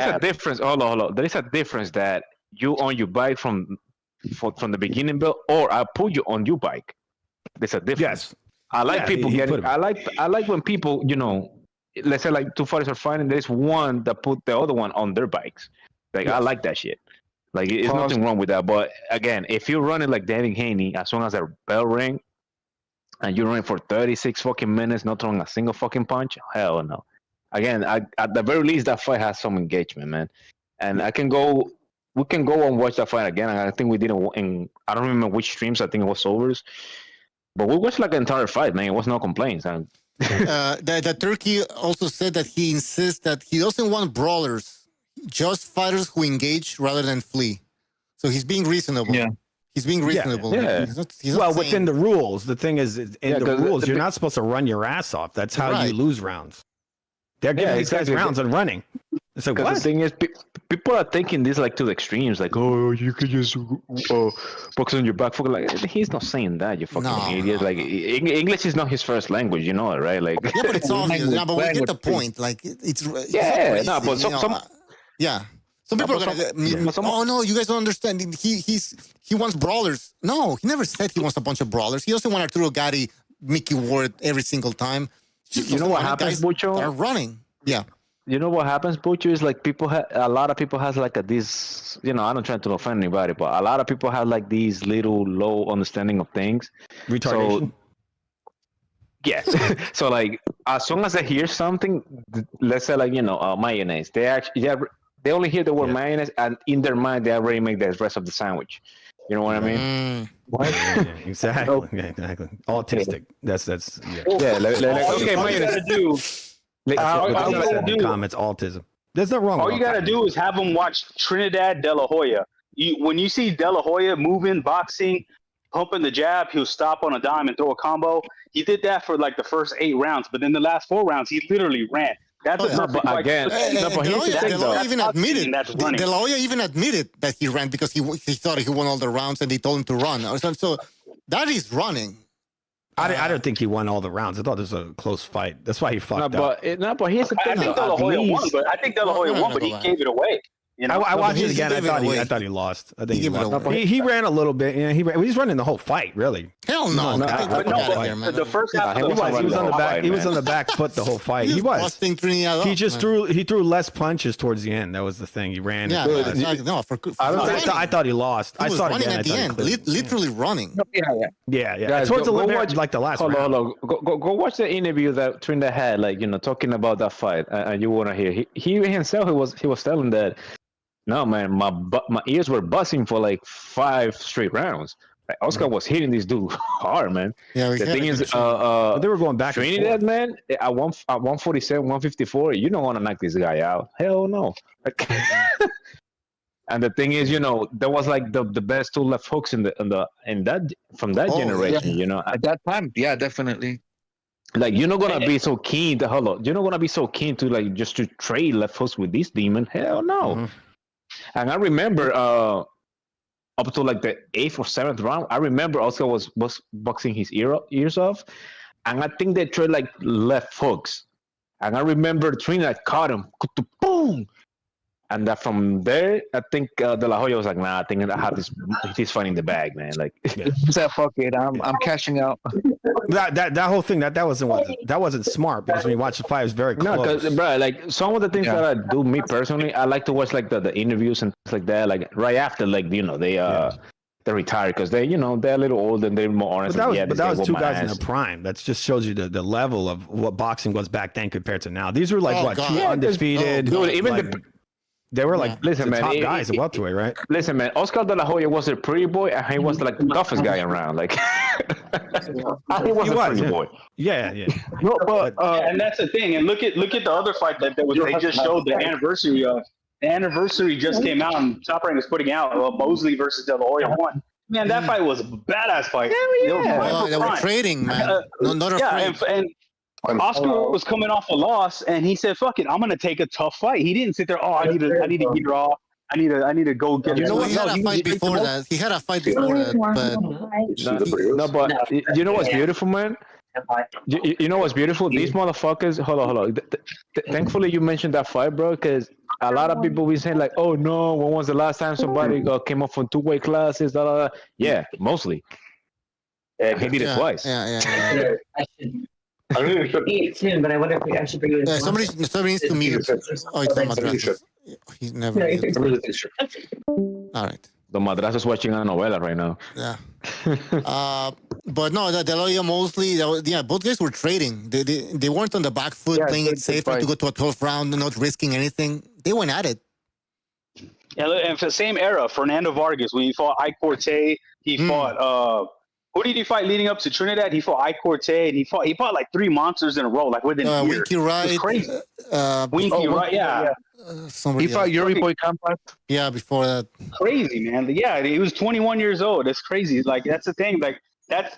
Speaker 16: a difference. Hold on. There is a difference that you on your bike from the beginning, Bill, or I put you on your bike. There's a difference.
Speaker 6: Yes.
Speaker 16: I like people getting. I like when people, let's say like two fighters are fighting. There's one that put the other one on their bikes. Like I like that shit. Like there's nothing wrong with that. But again, if you're running like Devin Haney, as soon as a bell ring, and you're running for 36 fucking minutes, not throwing a single fucking punch. Hell no. Again, at the very least, that fight has some engagement, man. And we can go and watch that fight again. I think we did it in, I don't remember which streams. I think it was Overs, but we watched like the entire fight, man. It was no complaints. And
Speaker 1: the Turkey also said that he insists that he doesn't want brawlers, just fighters who engage rather than flee. So he's being reasonable. Yeah. He's being reasonable.
Speaker 6: Yeah.
Speaker 1: He's not
Speaker 6: within the rules. The thing is, in the rules, you're not supposed to run your ass off. That's how you lose rounds. They're giving these guys rounds and running. It's like, what?
Speaker 16: The thing is, people are taking this like to the extremes. Like, oh, you could just focus on your back. Like, he's not saying that. You fucking idiot. Like, English is not his first language. You know it, right? Like,
Speaker 1: yeah, but it's obvious. No, but we get the point. Like, it's
Speaker 16: yeah. No, but
Speaker 1: yeah. Some people are gonna. Oh no, you guys don't understand. He wants brawlers. No, he never said he wants a bunch of brawlers. He doesn't want Arturo Gatti, Mickey Ward every single time.
Speaker 16: You know what happens, Bucho?
Speaker 1: They're running. Yeah.
Speaker 16: You know what happens, Bucho, is like a lot of people has like this, you know, I don't try to offend anybody, but a lot of people have like these little low understanding of things.
Speaker 6: Retardation.
Speaker 16: So, yeah. So like, as soon as they hear something, let's say like, you know, mayonnaise, they only hear the word mayonnaise, and in their mind, they already make the rest of the sandwich. You know what I mean?
Speaker 6: What? Yeah, exactly. Yeah, exactly. Autistic. That's yeah.
Speaker 15: Okay, all you gotta do.
Speaker 6: Comments autism. There's no wrong.
Speaker 15: All you gotta do is have them watch Trinidad De La Hoya. When you see De La Hoya moving, boxing, pumping the jab, he'll stop on a dime and throw a combo. He did that for like the first 8 rounds, but in the last 4 rounds, he literally ran. That's De La
Speaker 1: Hoya even admitted that he ran because he thought he won all the rounds and they told him to run. So that is running.
Speaker 6: I don't think he won all the rounds. I thought this was a close fight. That's why he fucked up.
Speaker 16: But here's the thing.
Speaker 15: I think De La Hoya won, but he gave it away. You know?
Speaker 6: I watched it again. I thought he lost. I think he lost. He ran a little bit. Yeah, he's running the whole fight, really.
Speaker 1: Hell no.
Speaker 15: The first half
Speaker 6: he was on the back. He was on the back foot the whole fight. He was. He just threw less punches towards the end. That was the thing. He ran.
Speaker 1: Yeah,
Speaker 6: I thought he lost. I saw it again
Speaker 1: at the end. Literally running.
Speaker 6: Yeah. Towards the limit, like the last round.
Speaker 16: Hold on. Go watch the interview that Trinidad had, like, you know, talking about that fight, and you want to hear. He himself, he was telling that. No, man, my ears were buzzing for like 5 straight rounds. Like, Oscar was hitting this dude hard, man. Yeah, the thing is,
Speaker 6: they were going back.
Speaker 16: Trinidad, man, at 147, 154, you don't want to knock this guy out. Hell no. And the thing is, you know, there was like the best 2 left hooks in that from that generation. You know,
Speaker 17: at that time, yeah, definitely.
Speaker 16: Like, you're not gonna be so keen to You're not gonna be so keen to like just to trade left hooks with this demon. Hell no. Mm-hmm. And I remember up to like the 8th or 7th round, I remember Oscar was boxing his ears off, and I think they tried like left hooks, and I remember Trinidad caught him, boom, and that from there, I think De La Hoya was like, nah, I think I have this fight in the bag, man. Like,
Speaker 17: fuck it, I'm cashing out.
Speaker 6: That whole thing that wasn't smart, because when you watch the fight, it was very close.
Speaker 16: No, because bro, like some of the things that I do, me personally, I like to watch like the interviews and things like that, like right after, like, you know, they retire, because they, you know, they're a little old and they're more honest.
Speaker 6: But that was 2 guys in their prime. That just shows you the level of what boxing was back then compared to now. These were like 2 undefeated.
Speaker 16: Dude, even
Speaker 6: they were like the top guys at welterweight, right?
Speaker 16: Listen, man, Oscar De La Hoya was a pretty boy, and he was like the toughest guy around. Like, he was a pretty boy.
Speaker 6: Yeah.
Speaker 16: No, but
Speaker 15: and that's the thing. And look at the other fight that they just showed the anniversary of. The anniversary just came out, and Top Rank was putting out Mosley versus De La Hoya 1. Man, that fight was a badass fight.
Speaker 1: They were trading, man. Not afraid.
Speaker 15: And Oscar was coming off a loss, and he said, "Fuck it, I'm gonna take a tough fight." He didn't sit there. Oh, I need to get raw. I need to go get.
Speaker 1: You know what? He had a fight before that. He had a fight before that, but
Speaker 16: but you know what's beautiful, man? You know what's beautiful? These motherfuckers. Hold on. Thankfully, you mentioned that fight, bro, because a lot of people be saying like, "Oh no, when was the last time somebody came up from 2 weight classes?" Yeah, mostly. He did it twice.
Speaker 1: Yeah.
Speaker 11: I really should eat soon, but I wonder if I should bring you in.
Speaker 1: Somebody needs to mute. Oh, it's not Madrasas. He's never. All right.
Speaker 16: The madrazo's watching a novela right now.
Speaker 1: Yeah. But no, the De La Hoya Mosley, both guys were trading. They weren't on the back foot, playing it safe, trying to go to a 12th round, not risking anything. They went at it.
Speaker 8: Yeah, and for the same era, Fernando Vargas, when he fought Ike Corte, he fought who did he fight leading up to Trinidad? He fought Ike Corte, and he fought like 3 monsters in a row, like within a year.
Speaker 1: Winky Wright.
Speaker 8: It was crazy. Winky Wright, yeah.
Speaker 17: He fought Yuri Boy Campas.
Speaker 1: Yeah, before that.
Speaker 8: Crazy, man. Yeah, he was 21 years old. It's crazy. Like, that's the thing. Like, that's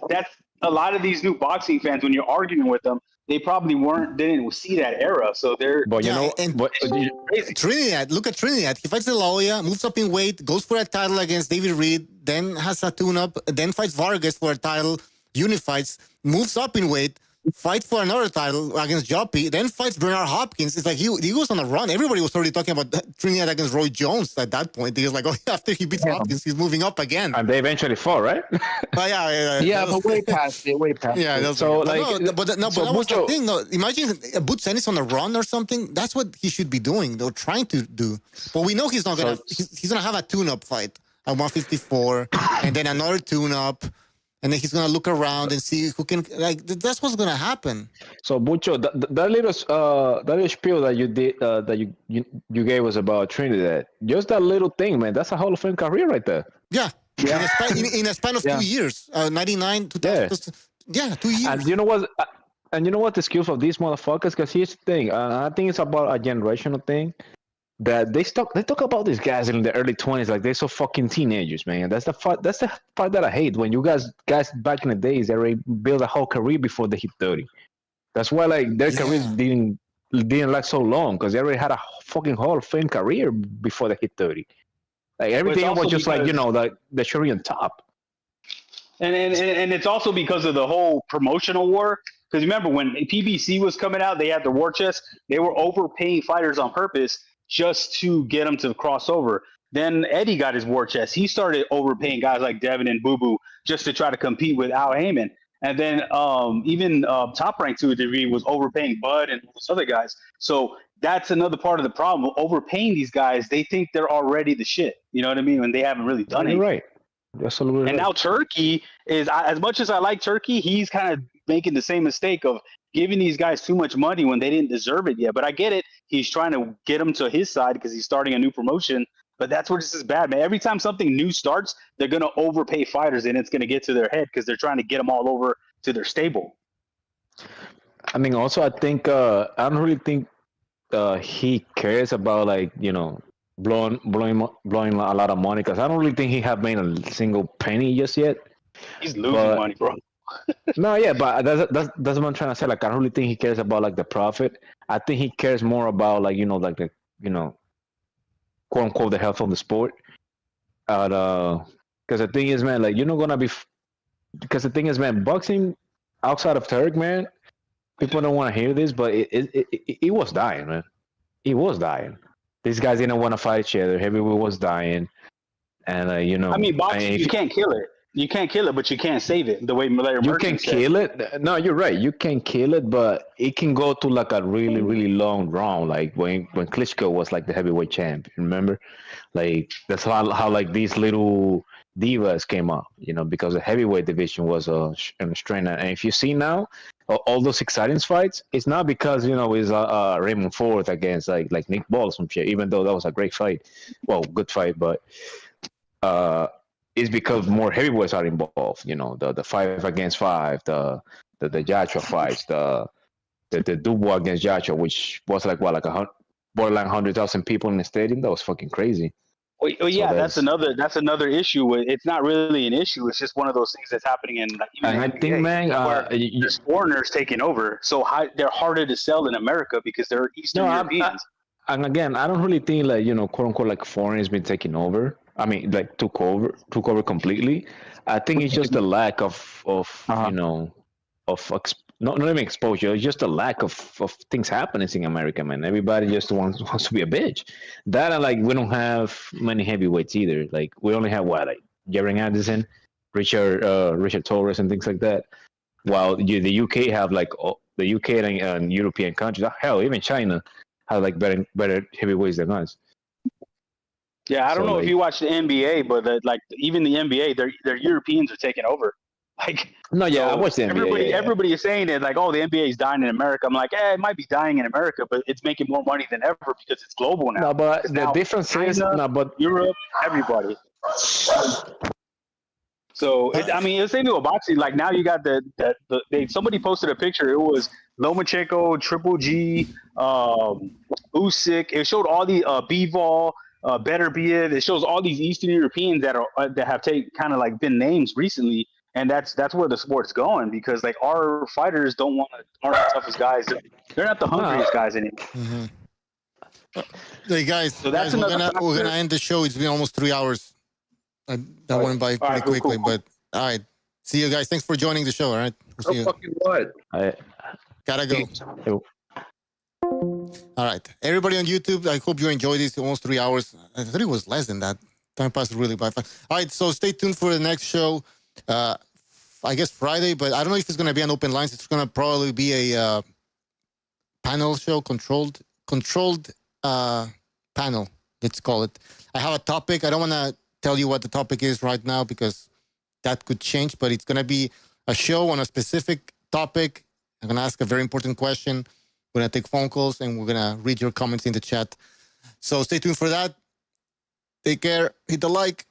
Speaker 8: a lot of these new boxing fans, when you're arguing with them, they probably didn't see that era. So they're.
Speaker 16: But
Speaker 1: Trinidad, look at Trinidad. He fights De La Hoya, moves up in weight, goes for a title against David Reed, then has a tune-up, then fights Vargas for a title, unifies, moves up in weight, fights for another title against Joppy, then fights Bernard Hopkins. It's like he was on a run. Everybody was already talking about Trinidad against Roy Jones at that point. He was like, after he beats Hopkins, he's moving up again.
Speaker 16: And they eventually fought, right?
Speaker 1: But
Speaker 17: yeah, but way past it, way past.
Speaker 1: Yeah,
Speaker 17: it.
Speaker 1: so but that was the thing. No, imagine Boots Ennis on a run or something. That's what he should be doing. They're trying to do. But we know he's not gonna. He's gonna have a tune-up fight at 154, and then another tune-up. And then he's gonna look around and see who can that's what's gonna happen.
Speaker 16: So Bucho, that little spiel that you did, that you gave us about Trinidad, just that little thing, man. That's a Hall of Fame career right there.
Speaker 1: Yeah. In a span of 2 years, 99, 2000. Yeah, 2 years.
Speaker 16: And you know what? The skills of these motherfuckers? Because here's the thing. I think it's about a generational thing. That they talk about these guys in the early 20s like they're so fucking teenagers, man. That's the part that I hate. When you guys back in the days, they already built a whole career before they hit 30. That's why like their careers didn't last so long, because they already had a fucking Hall of Fame career before they hit 30. Like everything was just like, like the cherry on top.
Speaker 8: And it's also because of the whole promotional war. Because remember when PBC was coming out, they had the war chest. They were overpaying fighters on purpose just to get them to cross over. Then Eddie got his war chest. He started overpaying guys like Devin and Boo Boo just to try to compete with Al Heyman. And then even Top Rank to a degree was overpaying Bud and those other guys. So that's another part of the problem. Overpaying these guys, they think they're already the shit. You know what I mean? When they haven't really done it.
Speaker 16: Right. Absolutely.
Speaker 8: And now Turkey is, as much as I like Turkey, he's kind of making the same mistake of giving these guys too much money when they didn't deserve it yet. But I get it. He's trying to get them to his side because he's starting a new promotion. But that's where this is bad, man. Every time something new starts, they're going to overpay fighters, and it's going to get to their head because they're trying to get them all over to their stable.
Speaker 16: I mean, also, I think I don't really think he cares about, like, blowing a lot of money, because I don't really think he have made a single penny just yet.
Speaker 8: He's losing money, bro.
Speaker 16: No, yeah, but that's what I'm trying to say. Like, I don't really think he cares about like the profit. I think he cares more about like like the quote unquote the health of the sport. Because the thing is, man, like you're not gonna be. Because the thing is, man, boxing outside of Turk, man, people don't want to hear this, but it was dying, man. It was dying. These guys didn't want to fight each other. Heavyweight was dying, and I
Speaker 8: mean, boxing, you can't kill it. You can't kill it, but you can't save it. The way Malaria
Speaker 16: you can kill it. No, you're right. You can kill it, but it can go to like a really, really long run. Like when Klitschko was like the heavyweight champ. Remember, like that's how like these little divas came up. Because the heavyweight division was a strain. And if you see now, all those exciting fights, it's not because it's Raymond Ford against like Nick Ball or some shit. Even though that was a great fight, good fight, but it's because more heavyweights are involved. The 5 against 5, the Joshua fights, the Dubois against Joshua, which was like borderline 100,000 people in the stadium. That was fucking crazy.
Speaker 8: Well, yeah, so that's another issue. It's not really an issue. It's just one of those things that's happening in.
Speaker 16: And I think, man,
Speaker 8: there's foreigners taking over, so they're harder to sell in America because they're Eastern Europeans.
Speaker 16: And again, I don't really think like quote unquote like foreigners been taking over. I mean, like took over completely. I think it's just the lack of not even exposure. It's just a lack of things happening in America, man. Everybody just wants to be a bitch. That and like we don't have many heavyweights either. Like we only have Jerry Anderson, Richard Torres, and things like that. While the UK have like the UK and European countries. Hell, even China have like better heavyweights than us.
Speaker 15: Yeah, I don't know if you watch the NBA, but even the NBA, their Europeans are taking over. Like,
Speaker 16: no, yeah, I watch the NBA.
Speaker 15: Everybody is saying it like, oh, the NBA is dying in America. I'm like, it might be dying in America, but it's making more money than ever because it's global now.
Speaker 16: No, but the difference is,
Speaker 15: Europe, everybody. So it's same with boxing. Like now you got somebody posted a picture. It was Lomachenko, Triple G, Usyk. It showed all the Bivol, Beterbiev. It shows all these Eastern Europeans that have kind of like been names recently, and that's where the sport's going because like our fighters aren't the toughest guys. They're not the hungriest guys anymore.
Speaker 1: Mm-hmm. Hey guys,
Speaker 15: so that's
Speaker 1: we're gonna end the show. It's been almost 3 hours. That went by pretty quickly, but all right. See you guys. Thanks for joining the show. All right. We'll see you.
Speaker 7: Fucking what?
Speaker 1: Gotta go. All right, everybody on YouTube. I hope you enjoyed this. Almost 3 hours. I thought it was less than that. Time passed really by fast. All right, so stay tuned for the next show. I guess Friday, but I don't know if it's gonna be an open lines. It's gonna probably be a panel show, controlled panel. Let's call it. I have a topic. I don't want to tell you what the topic is right now because that could change, but it's going to be a show on a specific topic. I'm going to ask a very important question. We're going to take phone calls and we're going to read your comments in the chat. So stay tuned for that. Take care. Hit the like.